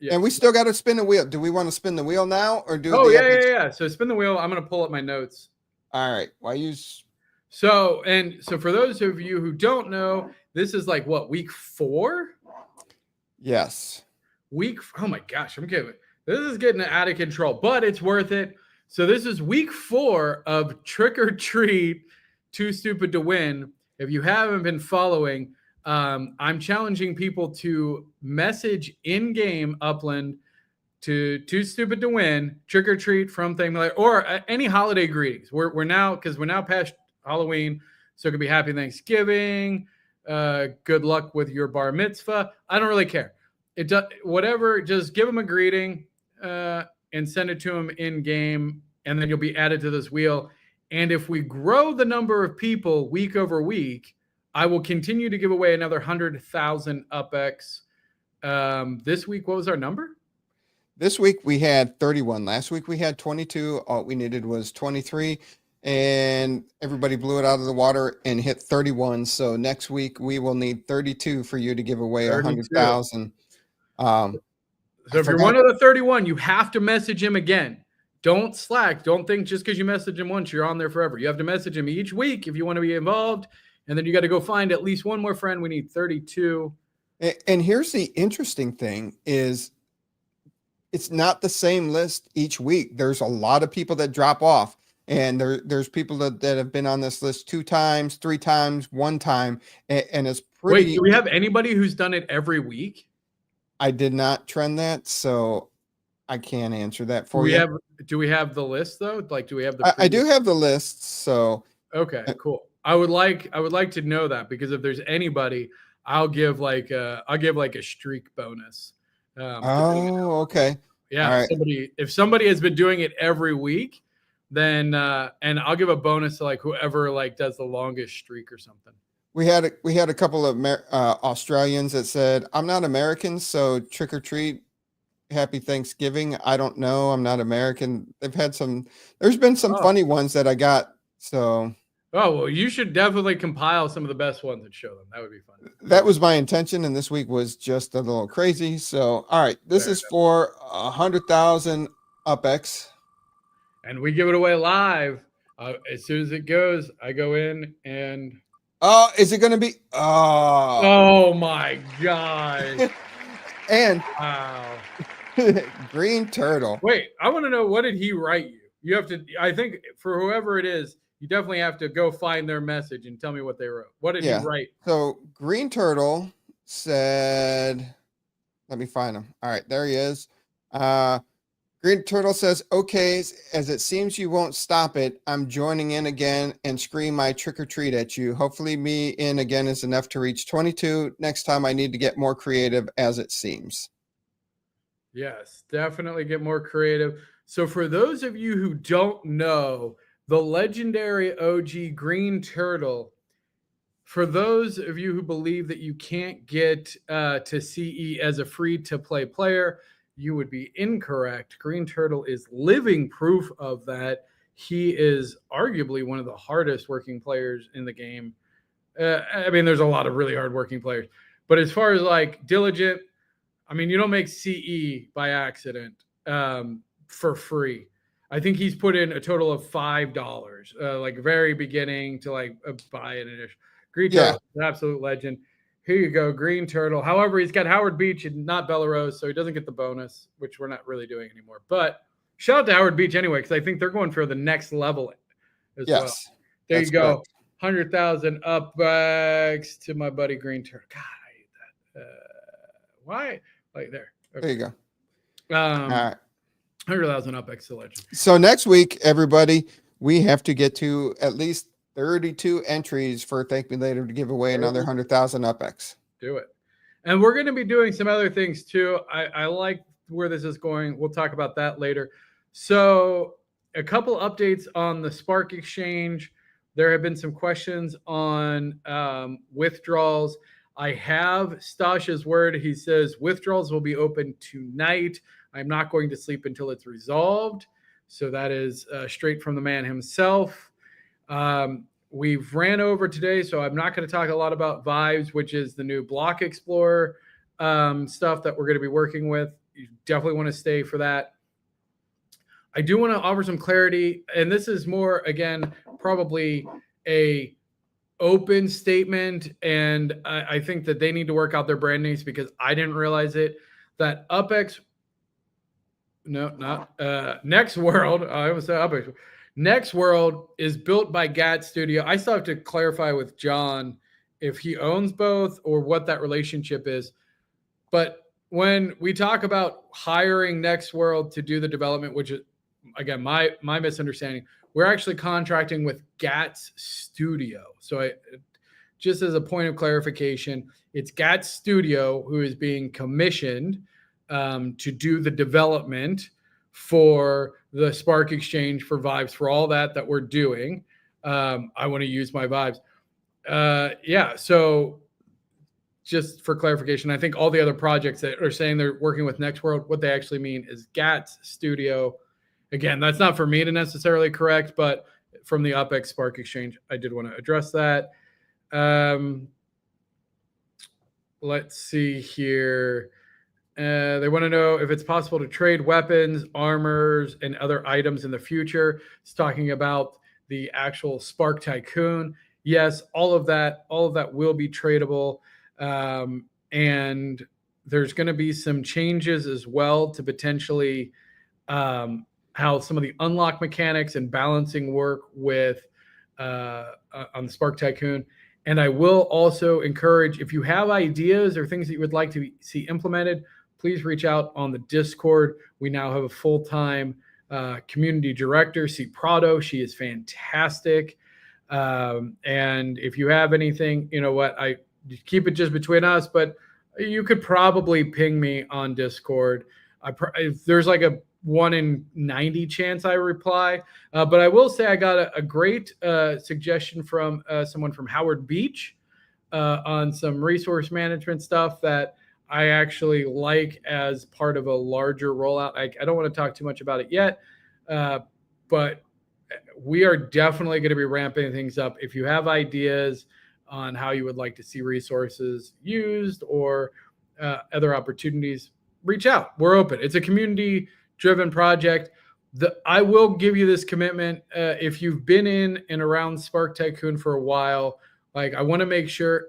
Yeah. And we still got to spin the wheel. Do we want to spin the wheel now or do? Yeah. So spin the wheel. I'm going to pull up my notes. All right. Why you? So for those of you who don't know, this is like what, week 4? Yes. Oh my gosh, this is getting out of control, but it's worth it. So this is week 4 of Trick or Treat, Too Stupid to Win. If you haven't been following, I'm challenging people to message in-game Upland to Too Stupid to Win, Trick or Treat from ThankMeLater, or any holiday greetings. We're now past Halloween, so it could be Happy Thanksgiving, good luck with your bar mitzvah. I don't really care. It does whatever. Just give them a greeting and send it to them in game, and then you'll be added to this wheel. And if we grow the number of people week over week, I will continue to give away another 100,000 UPX. This week, what was our number? This week we had 31. Last week we had 22. All we needed was 23. And everybody blew it out of the water and hit 31. So next week we will need 32 for you to give away 100,000. So if you're one of the 31, you have to message him again. Don't slack. Don't think just because you message him once, you're on there forever. You have to message him each week if you want to be involved. And then you got to go find at least one more friend. We need 32. And here's the interesting thing is it's not the same list each week. There's a lot of people that drop off. And there's people that have been on this list 2 times, 3 times, 1 time. And it's pretty. Wait, do we have anybody who's done it every week? I did not trend that, so I can't answer that for you. Do we have the list though? Like, do we have the? I do have the list. So okay, cool. I would like to know that, because if there's anybody, I'll give like a streak bonus. Okay. Yeah. Right. If somebody has been doing it every week, then and I'll give a bonus to like whoever like does the longest streak or something. We had a couple of Australians that said, "I'm not American, so trick or treat, happy Thanksgiving." I don't know. I'm not American. There's been some funny ones that I got. So. Oh, well, you should definitely compile some of the best ones and show them. That would be fun. That was my intention, and this week was just a little crazy. So, all right, this is for 100,000 UPX. And we give it away live. As soon as it goes, I go in and... Oh, is it going to be? Oh, my God. And wow. Green Turtle. Wait, I want to know, what did he write you? You have to, I think for whoever it is, you definitely have to go find their message and tell me what they wrote. What did he write? So Green Turtle said, let me find him. All right, there he is. Green Turtle says, "Okay, as it seems you won't stop it, I'm joining in again and scream my trick or treat at you. Hopefully me in again is enough to reach 22. Next time I need to get more creative, as it seems." Yes, definitely get more creative. So for those of you who don't know, the legendary OG Green Turtle, for those of you who believe that you can't get to CE as a free-to-play player, you would be incorrect. Green Turtle is living proof of that. He is arguably one of the hardest working players in the game. I mean, there's a lot of really hard working players. But as far as like diligent, I mean, you don't make CE by accident for free. I think he's put in a total of $5, like very beginning to like buy an initial. Green Turtle, an absolute legend. Here you go, Green Turtle. However, he's got Howard Beach and not Belarus, so he doesn't get the bonus, which we're not really doing anymore. But shout out to Howard Beach anyway, because I think they're going for the next level as well. There you go. Correct. 100,000 UPX to my buddy Green Turtle. God, I hate that. Why? Like there. There you go. All right. 100,000 UPX selection. So next week, everybody, we have to get to at least 32 entries for ThankMeLater to give away another 100,000 UPX. Do it. And we're going to be doing some other things too. I like where this is going. We'll talk about that later. So a couple updates on the Spark Exchange. There have been some questions on withdrawals. I have Stasha's word. He says withdrawals will be open tonight. I'm not going to sleep until it's resolved. So that is straight from the man himself. We've ran over today, so I'm not going to talk a lot about Vibes, which is the new Block Explorer stuff that we're going to be working with. You definitely want to stay for that. I do want to offer some clarity, and this is more, again, probably a open statement, and I think that they need to work out their brand names because I didn't realize it, that UPX – no, not Next World. I almost said UPX. Next World is built by GAT Studio. I still have to clarify with John if he owns both or what that relationship is. But when we talk about hiring Next World to do the development, which is, again, my misunderstanding, we're actually contracting with GAT's Studio. So just as a point of clarification, it's GAT Studio who is being commissioned to do the development for the Spark Exchange, for Vibes, for all that we're doing. I want to use my Vibes. So just for clarification, I think all the other projects that are saying they're working with Next World, what they actually mean is GAT's Studio. Again, that's not for me to necessarily correct, but from the UPX Spark Exchange, I did want to address that. Let's see here. They want to know if it's possible to trade weapons, armors, and other items in the future. It's talking about the actual Spark Tycoon. Yes, all of that will be tradable. And there's going to be some changes as well to potentially how some of the unlock mechanics and balancing work with on the Spark Tycoon. And I will also encourage, if you have ideas or things that you would like to see implemented, please reach out on the Discord. We now have a full-time community director, C. Prado. She is fantastic. And if you have anything, you know what, I keep it just between us, but you could probably ping me on Discord. If there's like a 1 in 90 chance I reply. But I will say I got a great suggestion from someone from Howard Beach on some resource management stuff that I actually like as part of a larger rollout. I don't want to talk too much about it yet, but we are definitely going to be ramping things up. If you have ideas on how you would like to see resources used or other opportunities, reach out. We're open. It's a community-driven project. I will give you this commitment. If you've been in and around Spark Tycoon for a while, like I want to make sure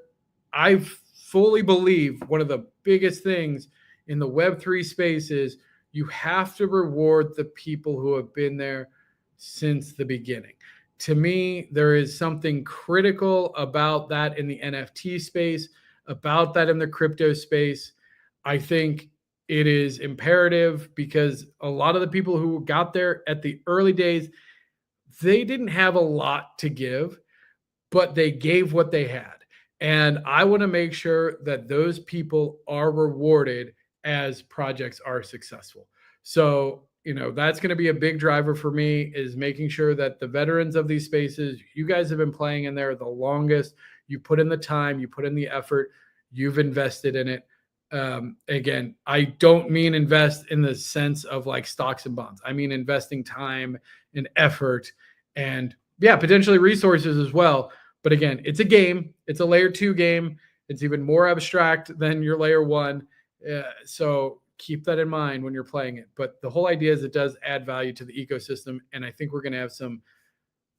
I fully believe one of the biggest things in the Web3 space is you have to reward the people who have been there since the beginning. To me, there is something critical about that in the NFT space, about that in the crypto space. I think it is imperative because a lot of the people who got there at the early days, they didn't have a lot to give, but they gave what they had. And I want to make sure that those people are rewarded as projects are successful. So, that's going to be a big driver for me, is making sure that the veterans of these spaces, you guys have been playing in there the longest, you put in the time, you put in the effort, you've invested in it. Again, I don't mean invest in the sense of like stocks and bonds. I mean investing time and effort and potentially resources as well. But again, it's a game. It's a layer 2 game. It's even more abstract than your layer 1. So keep that in mind when you're playing it. But the whole idea is it does add value to the ecosystem. And I think we're going to have some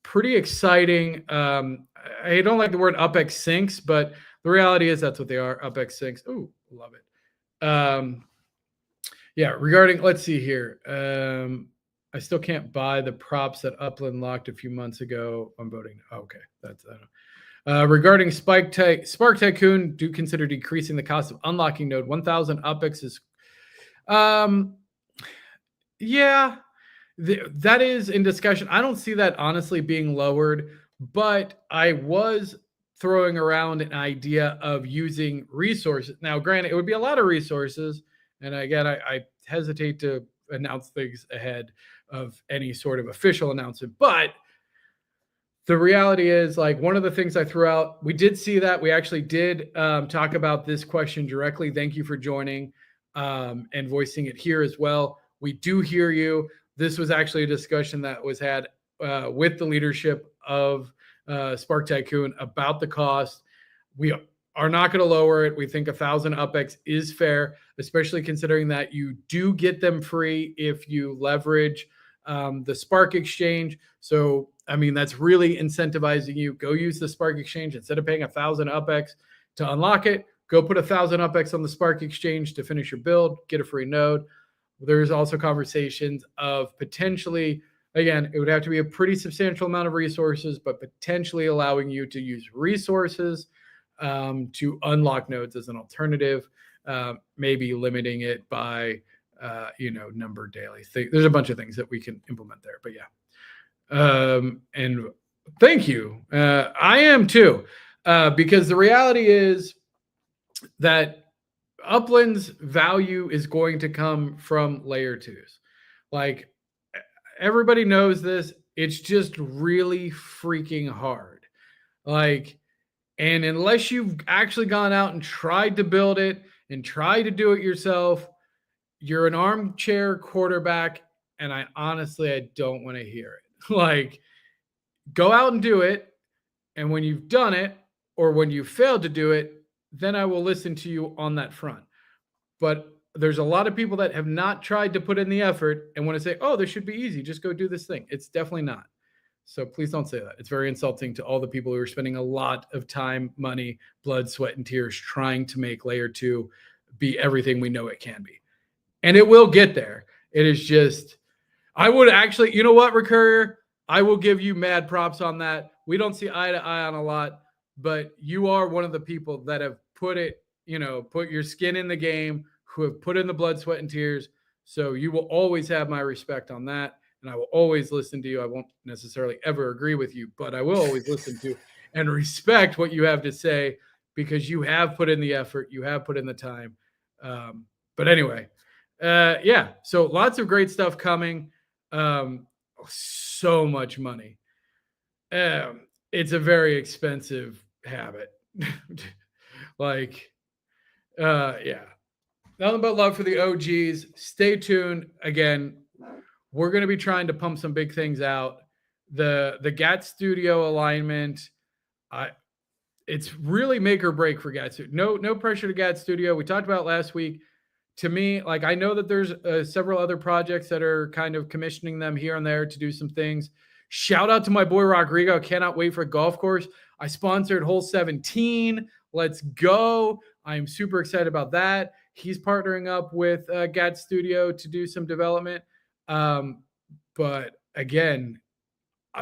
pretty exciting, I don't like the word UPX syncs, but the reality is that's what they are, UPX syncs. Oh, love it. Regarding, let's see here. I still can't buy the props that Upland locked a few months ago. I'm voting. Oh, okay. That's, I don't know. Regarding Spark Tycoon, do consider decreasing the cost of unlocking node 1,000 UPX is Yeah, that is in discussion. I don't see that honestly being lowered, but I was throwing around an idea of using resources. Now, granted, it would be a lot of resources. And again, I hesitate to announce things ahead of any sort of official announcement, but the reality is, like, one of the things I threw out, we did see that. We actually did talk about this question directly. Thank you for joining and voicing it here as well. We do hear you. This was actually a discussion that was had with the leadership of Spark Tycoon about the cost. We are not going to lower it. We think 1,000 UPX is fair, especially considering that you do get them free if you leverage the Spark Exchange. So, I mean, that's really incentivizing you. Go use the Spark Exchange instead of paying 1,000 UPX to unlock it. Go put 1,000 UPX on the Spark Exchange to finish your build, get a free node. There's also conversations of potentially, again, it would have to be a pretty substantial amount of resources, but potentially allowing you to use resources to unlock nodes as an alternative, maybe limiting it by, number daily. There's a bunch of things that we can implement there, but yeah. And thank you. I am too, because the reality is that Upland's value is going to come from layer 2s. Like, everybody knows this. It's just really freaking hard. Like, and unless you've actually gone out and tried to build it and tried to do it yourself, you're an armchair quarterback. And I don't want to hear it. Like, go out and do it. And when you've done it, or when you failed to do it, then I will listen to you on that front. But there's a lot of people that have not tried to put in the effort and want to say, oh, this should be easy. Just go do this thing. It's definitely not. So please don't say that. It's very insulting to all the people who are spending a lot of time, money, blood, sweat, and tears trying to make layer 2 be everything we know it can be. And it will get there. It is just, I would actually, you know what, Recurrier? I will give you mad props on that. We don't see eye to eye on a lot, but you are one of the people that have put your skin in the game, who have put in the blood, sweat, and tears. So you will always have my respect on that. And I will always listen to you. I won't necessarily ever agree with you, but I will always listen to and respect what you have to say, because you have put in the effort. You have put in the time. But anyway, yeah. So lots of great stuff coming. So much money. It's a very expensive habit. Yeah. Nothing but love for the OGs. Stay tuned. Again, we're going to be trying to pump some big things out. The GAT Studio alignment, it's really make or break for GAT Studio. No pressure to GAT Studio. We talked about it last week. To me, like, I know that there's several other projects that are kind of commissioning them here and there to do some things. Shout out to my boy Rodrigo. Cannot wait for a golf course. I sponsored hole 17. Let's go. I'm super excited about that. He's partnering up with GAT Studio to do some development. But again,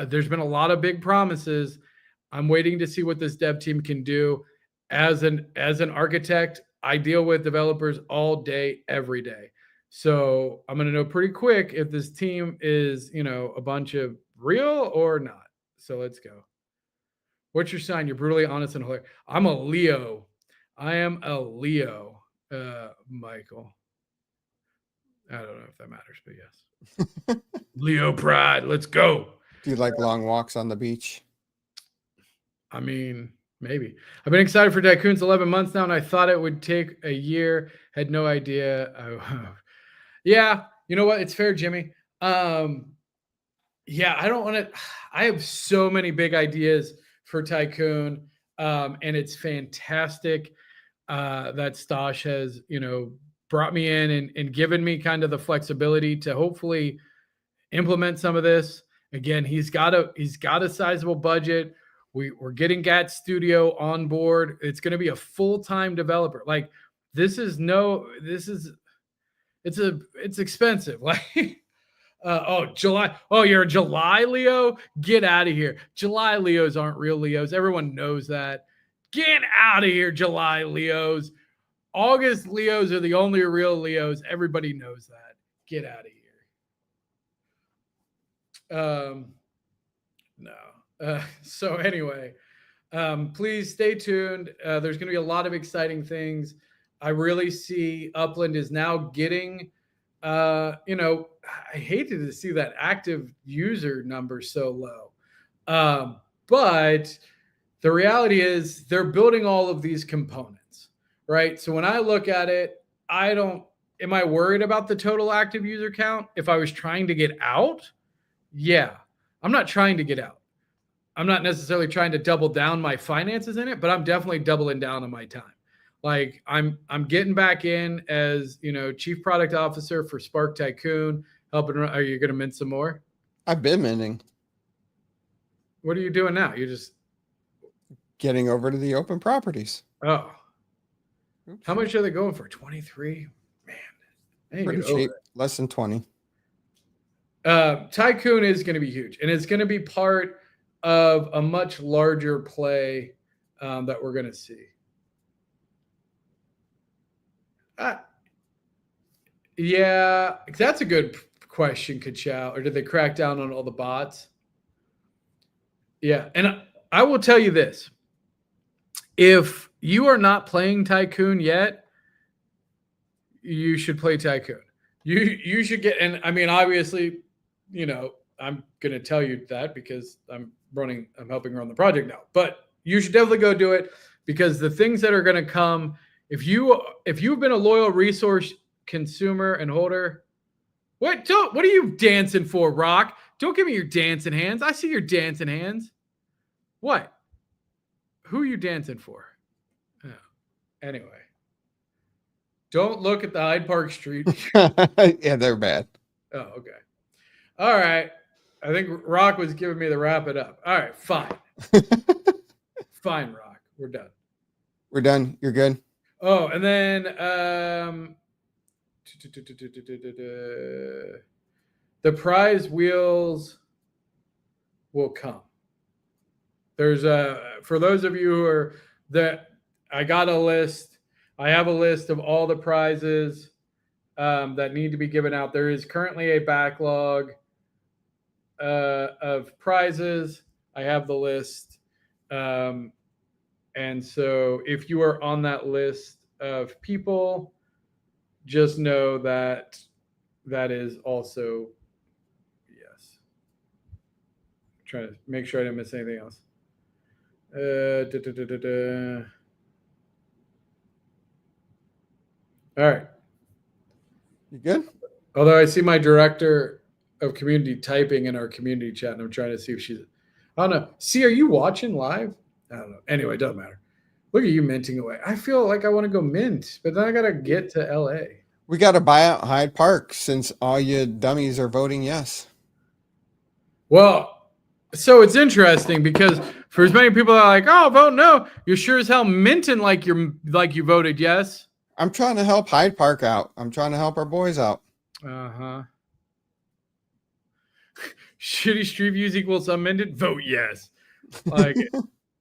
there's been a lot of big promises. I'm waiting to see what this dev team can do. As an architect, I deal with developers all day, every day. So I'm going to know pretty quick if this team is, a bunch of real or not. So let's go. What's your sign? You're brutally honest and hilarious. I'm a Leo. I am a Leo, Michael. I don't know if that matters, but yes. Leo pride. Let's go. Do you like long walks on the beach? I mean, maybe. I've been excited for Tycoons 11 months now, and I thought it would take a year. Had no idea. Yeah, you know what? It's fair, Jimmy. Yeah, I don't want to. I have so many big ideas for Tycoon, and it's fantastic that Stosh has, brought me in and given me kind of the flexibility to hopefully implement some of this. Again, he's got a sizable budget. We're getting GAT Studio on board. It's going to be a full-time developer. Like, it's expensive. Like, July. Oh, you're a July Leo? Get out of here. July Leos aren't real Leos. Everyone knows that. Get out of here, July Leos. August Leos are the only real Leos. Everybody knows that. Get out of here. No. So anyway, please stay tuned. There's going to be a lot of exciting things. I really see Upland is now getting, I hated to see that active user number so low. But the reality is they're building all of these components, right? So when I look at it, am I worried about the total active user count? If I was trying to get out, yeah, I'm not trying to get out. I'm not necessarily trying to double down my finances in it, but I'm definitely doubling down on my time. Like I'm getting back in as, chief product officer for Spark Tycoon, helping. Are you going to mint some more? I've been minting. What are you doing now? You're just getting over to the open properties. Oh, Oops. How much are they going for? 23? Man, pretty cheap. Less than 20. Tycoon is going to be huge, and it's going to be part of a much larger play that we're going to see. Yeah, that's a good question, Kachow. Or did they crack down on all the bots? Yeah, and I will tell you this. If you are not playing Tycoon yet, you should play Tycoon. You should get, and I mean, obviously, I'm going to tell you that because I'm helping run the project now. But you should definitely go do it, because the things that are going to come, if you've been a loyal resource consumer and holder, what are you dancing for, Rock? Don't give me your dancing hands. I see your dancing hands. What? Who are you dancing for? Oh. Anyway, don't look at the Hyde Park Street. Yeah, they're bad. Oh, okay. All right. I think Rock was giving me the wrap it up. All right, fine. Fine, Rock. We're done. We're done. You're good. Oh, and then the prize wheels will come. There's for those of you who are I got a list. I have a list of all the prizes that need to be given out. There is currently a backlog of prizes. I have the list. And so if you are on that list of people, just know that that is also yes. I'm trying to make sure I didn't miss anything else. All right. You good? Although I see my director of community typing in our community chat, and I'm trying to see if she's. I don't know. See, are you watching live? I don't know. Anyway, it doesn't matter. Look at you minting away. I feel like I want to go mint, but then I got to get to LA. We got to buy out Hyde Park since all you dummies are voting yes. Well, so it's interesting because for as many people that are like, oh, vote no, you're sure as hell minting like you voted yes. I'm trying to help Hyde Park out. I'm trying to help our boys out. Uh-huh. Shitty street views equals unminted? Vote yes. Like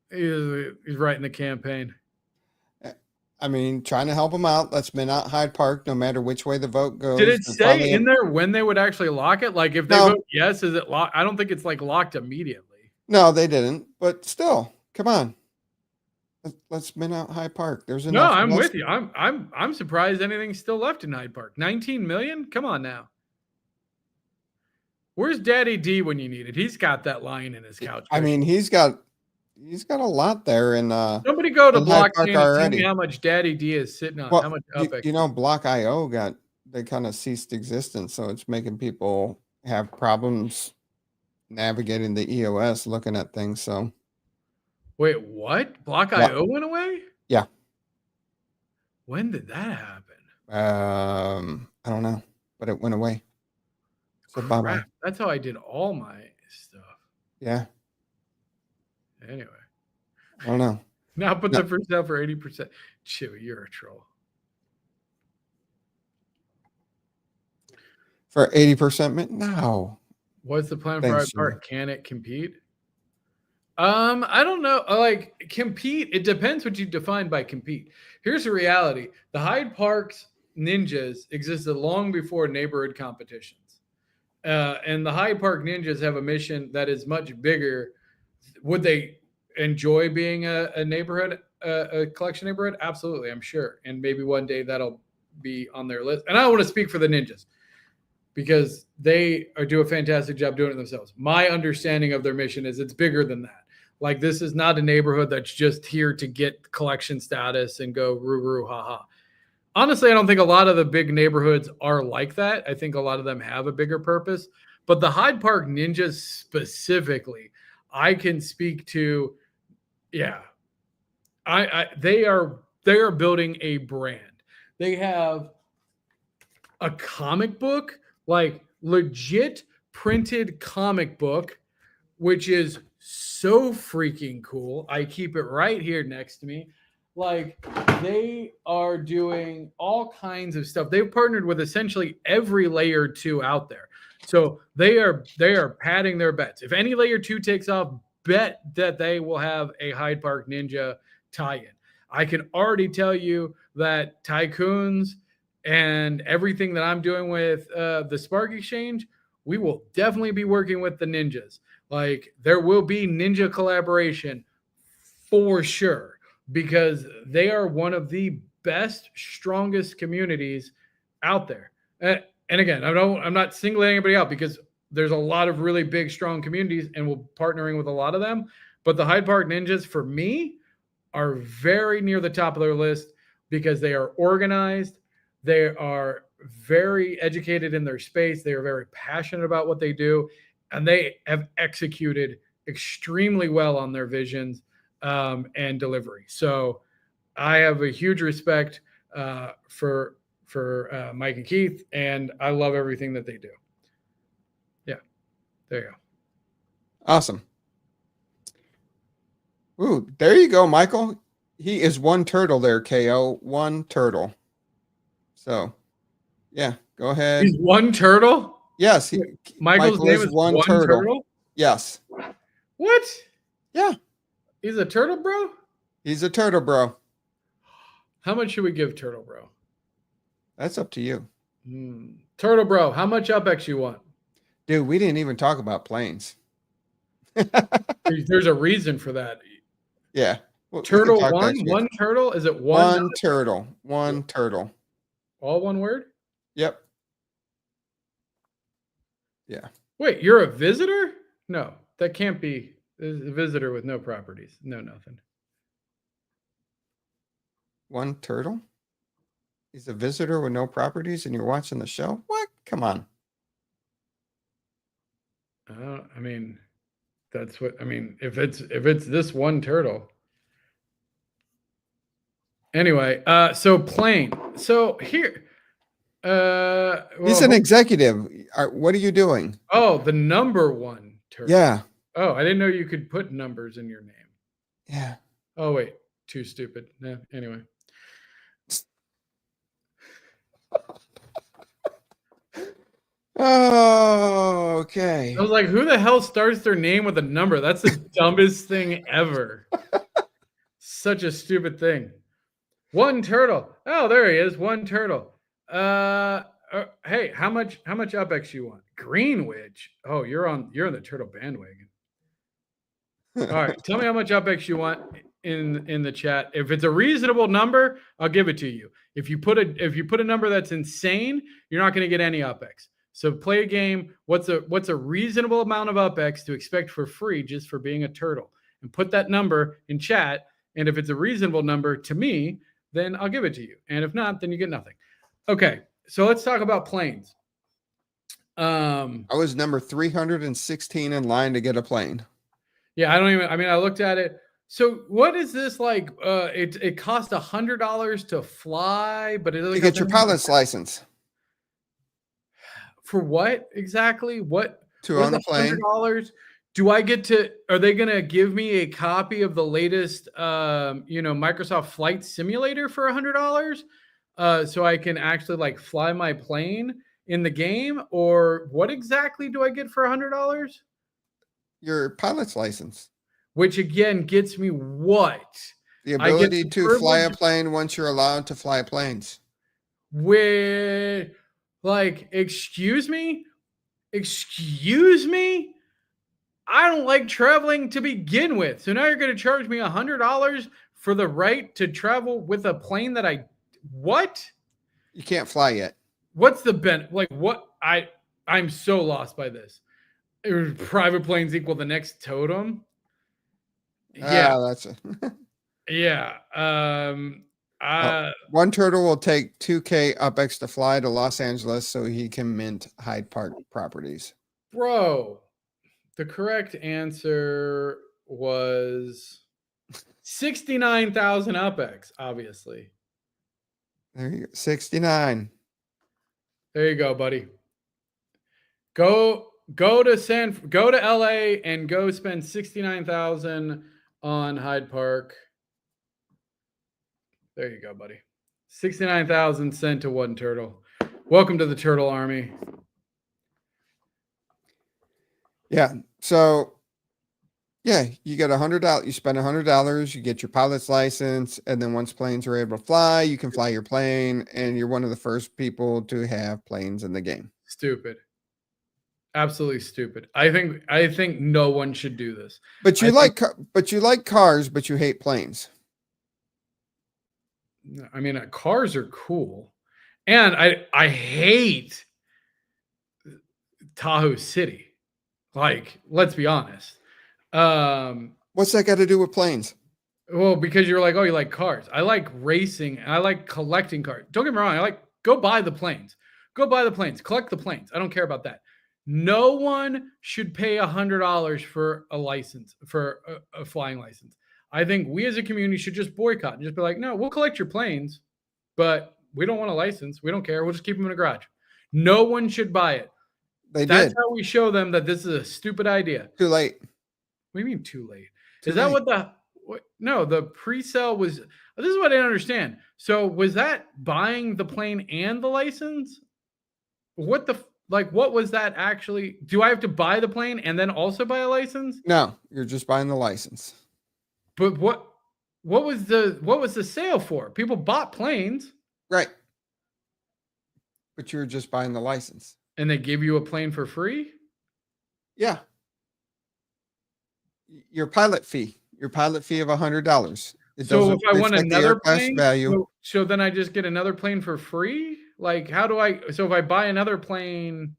he's writing the campaign. I mean, trying to help them out. Let's mint out Hyde Park no matter which way the vote goes. Did it say in there when they would actually lock it? Like if they No. vote yes, is it locked? I don't think it's like locked immediately. No, they didn't. But still, come on. Let's mint out Hyde Park. There's enough. No, I'm with you. I'm surprised anything's still left in Hyde Park. 19 million? Come on now. Where's Daddy D when you need it? He's got that lion in his couch. I mean, he's got a lot there in somebody go to in Hyde Park blockchain and tell already. me how much Daddy D is sitting on. Well, How much Block.io they kind of ceased existence, so it's making people have problems navigating the EOS, looking at things. So wait, what? Block.io went away? Yeah. When did that happen? I don't know, but it went away. So bye-bye. Crap, that's how I did all my stuff. Yeah. Anyway. I don't know. Now put the first out for 80%. Chewy, you're a troll. For 80% mint? No. What's the plan for Thanks, our Jimmy. part? Can it compete? I don't know. Like compete, it depends what you define by compete. Here's the reality. The Hyde Park's ninjas existed long before neighborhood competitions. And the Hyde Park ninjas have a mission that is much bigger. Would they enjoy being a neighborhood, a collection neighborhood? Absolutely, I'm sure. And maybe one day that'll be on their list. And I don't want to speak for the ninjas because they do a fantastic job doing it themselves. My understanding of their mission is it's bigger than that. Like, this is not a neighborhood that's just here to get collection status and go roo, ha, ha. Honestly, I don't think a lot of the big neighborhoods are like that. I think a lot of them have a bigger purpose. But the Hyde Park Ninjas specifically, I can speak to, yeah. They are building a brand. They have a comic book, like legit printed comic book, which is so freaking cool. I keep it right here next to me. Like, they are doing all kinds of stuff. They've partnered with essentially every layer 2 out there. So they are padding their bets. If any layer 2 takes off, bet that they will have a Hyde Park Ninja tie-in. I can already tell you that Tycoons and everything that I'm doing with the Spark Exchange, we will definitely be working with the ninjas. Like, there will be ninja collaboration for sure, because they are one of the best, strongest communities out there. And again, I'm not singling anybody out, because there's a lot of really big, strong communities, and we're partnering with a lot of them. But the Hyde Park Ninjas, for me, are very near the top of their list because they are organized. They are very educated in their space. They are very passionate about what they do, and they have executed extremely well on their visions and delivery. So I have a huge respect for Mike and Keith, and I love everything that they do. Yeah, there you go. Awesome. Ooh, there you go, Michael. He is one turtle there, KO. One turtle. So, yeah, go ahead. He's one turtle? Yes. Michael's name is one turtle? Yes. What? Yeah. He's a turtle bro? He's a turtle bro. How much should we give Turtle Bro? That's up to you. Turtle Bro, how much UPX you want? Dude, we didn't even talk about planes. There's a reason for that. Yeah. Turtle one turtle? Is it one? One turtle. One turtle. All one word? Yep. Yeah. Wait, you're a visitor? No, that can't be. There's a visitor with no properties. No, nothing. One turtle? He's a visitor with no properties and you're watching the show? What? Come on. I mean, that's what I mean. If it's this one turtle. Anyway, so plane. So here, he's an executive. What are you doing? Oh, the number one turtle. Yeah. Oh, I didn't know you could put numbers in your name. Yeah. Oh wait, too stupid. Yeah. Anyway. Oh, okay. I was like, who the hell starts their name with a number? That's the dumbest thing ever. Such a stupid thing. One turtle. Oh, there he is. One turtle. Hey, how much UPX you want? Greenwich. Oh, you're in the turtle bandwagon. All right, tell me how much UPX you want in the chat. If it's a reasonable number, I'll give it to you. If you put a number that's insane, you're not going to get any UPX. So play a game. What's a reasonable amount of UPX to expect for free just for being a turtle? And put that number in chat. And if it's a reasonable number to me, then I'll give it to you. And if not, then you get nothing. Okay, so let's talk about planes. I was number 316 in line to get a plane. Yeah, I looked at it. So what is this like? It costs $100 to fly, but it doesn't to get your pilot's license. For what exactly? To own a plane? $100? Do I get to? Are they going to give me a copy of the latest, Microsoft Flight Simulator for $100, so I can actually like fly my plane in the game? Or what exactly do I get for $100? Your pilot's license. which again gets me what? The I get ability the to fly a privilege- plane once you're allowed to fly planes. Where, like, excuse me? Excuse me? I don't like traveling to begin with. So now you're going to charge me $100 for the right to travel with a plane that what? You can't fly yet. What's the like what? I'm so lost by this. Private planes equal the next totem. Yeah. That's Yeah. one turtle will take 2K UPX to fly to Los Angeles so he can mint Hyde Park properties. Bro, the correct answer was 69,000 UPX, obviously. There you go. 69. There you go, buddy. Go to LA and go spend 69,000 on Hyde Park. There you go, buddy. 69,000 sent to one turtle. Welcome to the Turtle Army. Yeah. So yeah, you get $100. You spend $100, you get your pilot's license, and then once planes are able to fly, you can fly your plane, and you're one of the first people to have planes in the game. Stupid. Absolutely stupid. I think no one should do this. But you like cars, but you hate planes. I mean, cars are cool. And I hate Tahoe City. Like, let's be honest. What's that got to do with planes? Well, because you're like, oh, you like cars. I like racing. I like collecting cars. Don't get me wrong. I like, go buy the planes. Go buy the planes. Collect the planes. I don't care about that. No one should pay $100 for a license, for a flying license. I think we as a community should just boycott and just be like, no, we'll collect your planes, but we don't want a license. We don't care. We'll just keep them in a garage. No one should buy it. That's how we show them that this is a stupid idea. Too late. What do you mean too late? Is that what no, the pre-sale was, this is what I didn't understand. So was that buying the plane and the license? What was that actually? Do I have to buy the plane and then also buy a license? No, you're just buying the license. But what was the sale for? People bought planes. Right. But you're just buying the license. And they give you a plane for free? Yeah. Your pilot fee of $100. So if I want another plane, value. So then I just get another plane for free? Like, so if I buy another plane,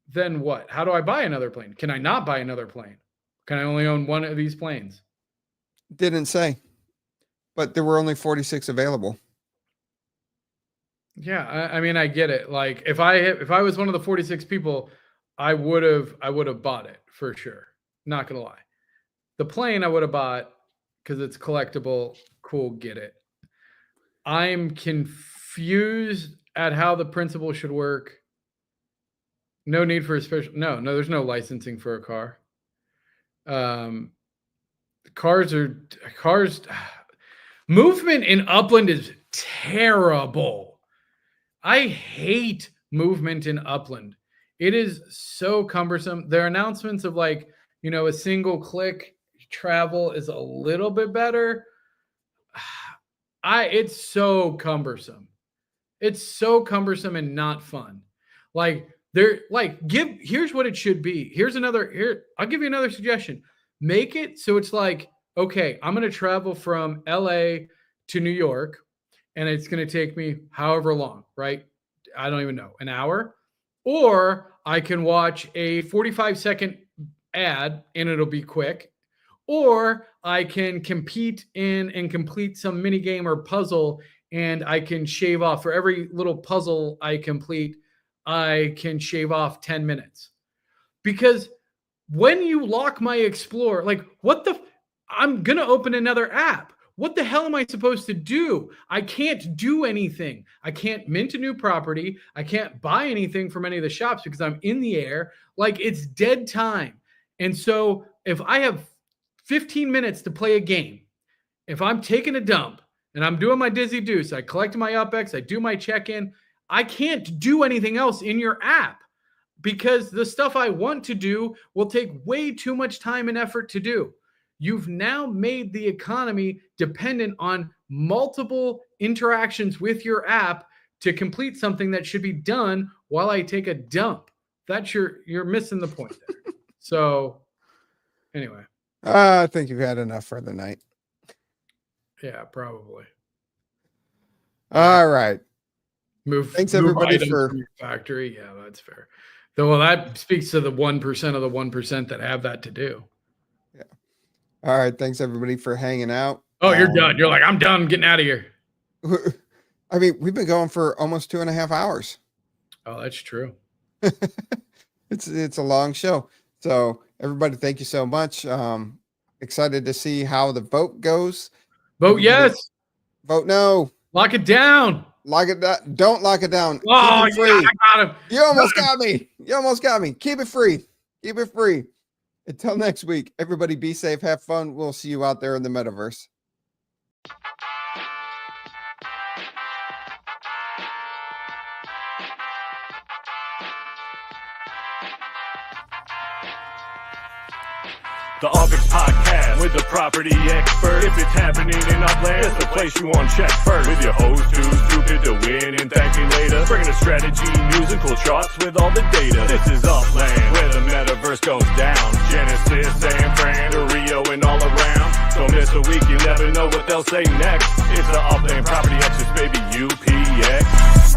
then what? How do I buy another plane? Can I not buy another plane? Can I only own one of these planes? Didn't say, but there were only 46 available. Yeah, I mean, I get it. Like, if I was one of the 46 people, I would have bought it for sure. Not gonna lie, the plane I would have bought because it's collectible. Cool, get it. I'm confused at how the principle should work. No need for a special. No, there's no licensing for a car. Cars. Movement in Upland is terrible. I hate movement in Upland. It is so cumbersome. Their announcements of like, a single click travel is a little bit better. It's so cumbersome. It's so cumbersome and not fun. Like here's what it should be. I'll give you another suggestion. Make it so it's like, okay, I'm going to travel from LA to New York and it's going to take me however long, right? I don't even know, an hour. Or I can watch a 45-second ad and it'll be quick. Or I can compete in and complete some mini game or puzzle and I can shave off for every little puzzle I complete, I can shave off 10 minutes. Because when you lock my Explorer, like I'm going to open another app. What the hell am I supposed to do? I can't do anything. I can't mint a new property. I can't buy anything from any of the shops because I'm in the air. Like, it's dead time. And so if I have 15 minutes to play a game, if I'm taking a dump and I'm doing my Dizzy Deuce, I collect my UPX, I do my check-in, I can't do anything else in your app. because the stuff I want to do will take way too much time and effort to do. You've now made the economy dependent on multiple interactions with your app to complete something that should be done while I take a dump. That's you're missing the point there. So anyway. I think you've had enough for the night. Yeah, probably. All right. Thanks everybody for from your factory. Yeah, that's fair. Well, that speaks to the 1% of the 1% that have that to do. Yeah. All right. Thanks everybody for hanging out. Oh, you're done. You're like, I'm done. I'm getting out of here. I mean, we've been going for almost 2.5 hours. Oh, that's true. It's a long show. So everybody, thank you so much. Excited to see how the vote goes. Vote yes. Vote no. Lock it down. Lock it down. Don't lock it down. Oh, Keep it free. yeah, I got him. You almost got me. You almost got me. Keep it free. Keep it free. Until next week, everybody be safe. Have fun. We'll see you out there in the metaverse. The UPX Podcast with the property expert. If it's happening in Upland, it's the place you want to check first. With your host who's stupid to win and thank me later. Bringing the strategy, news, and cool charts with all the data. This is Upland, where the metaverse goes down. Genesis, San Fran, to Rio, and all around. Don't miss a week, you never know what they'll say next. It's the Upland property experts, baby, UPX.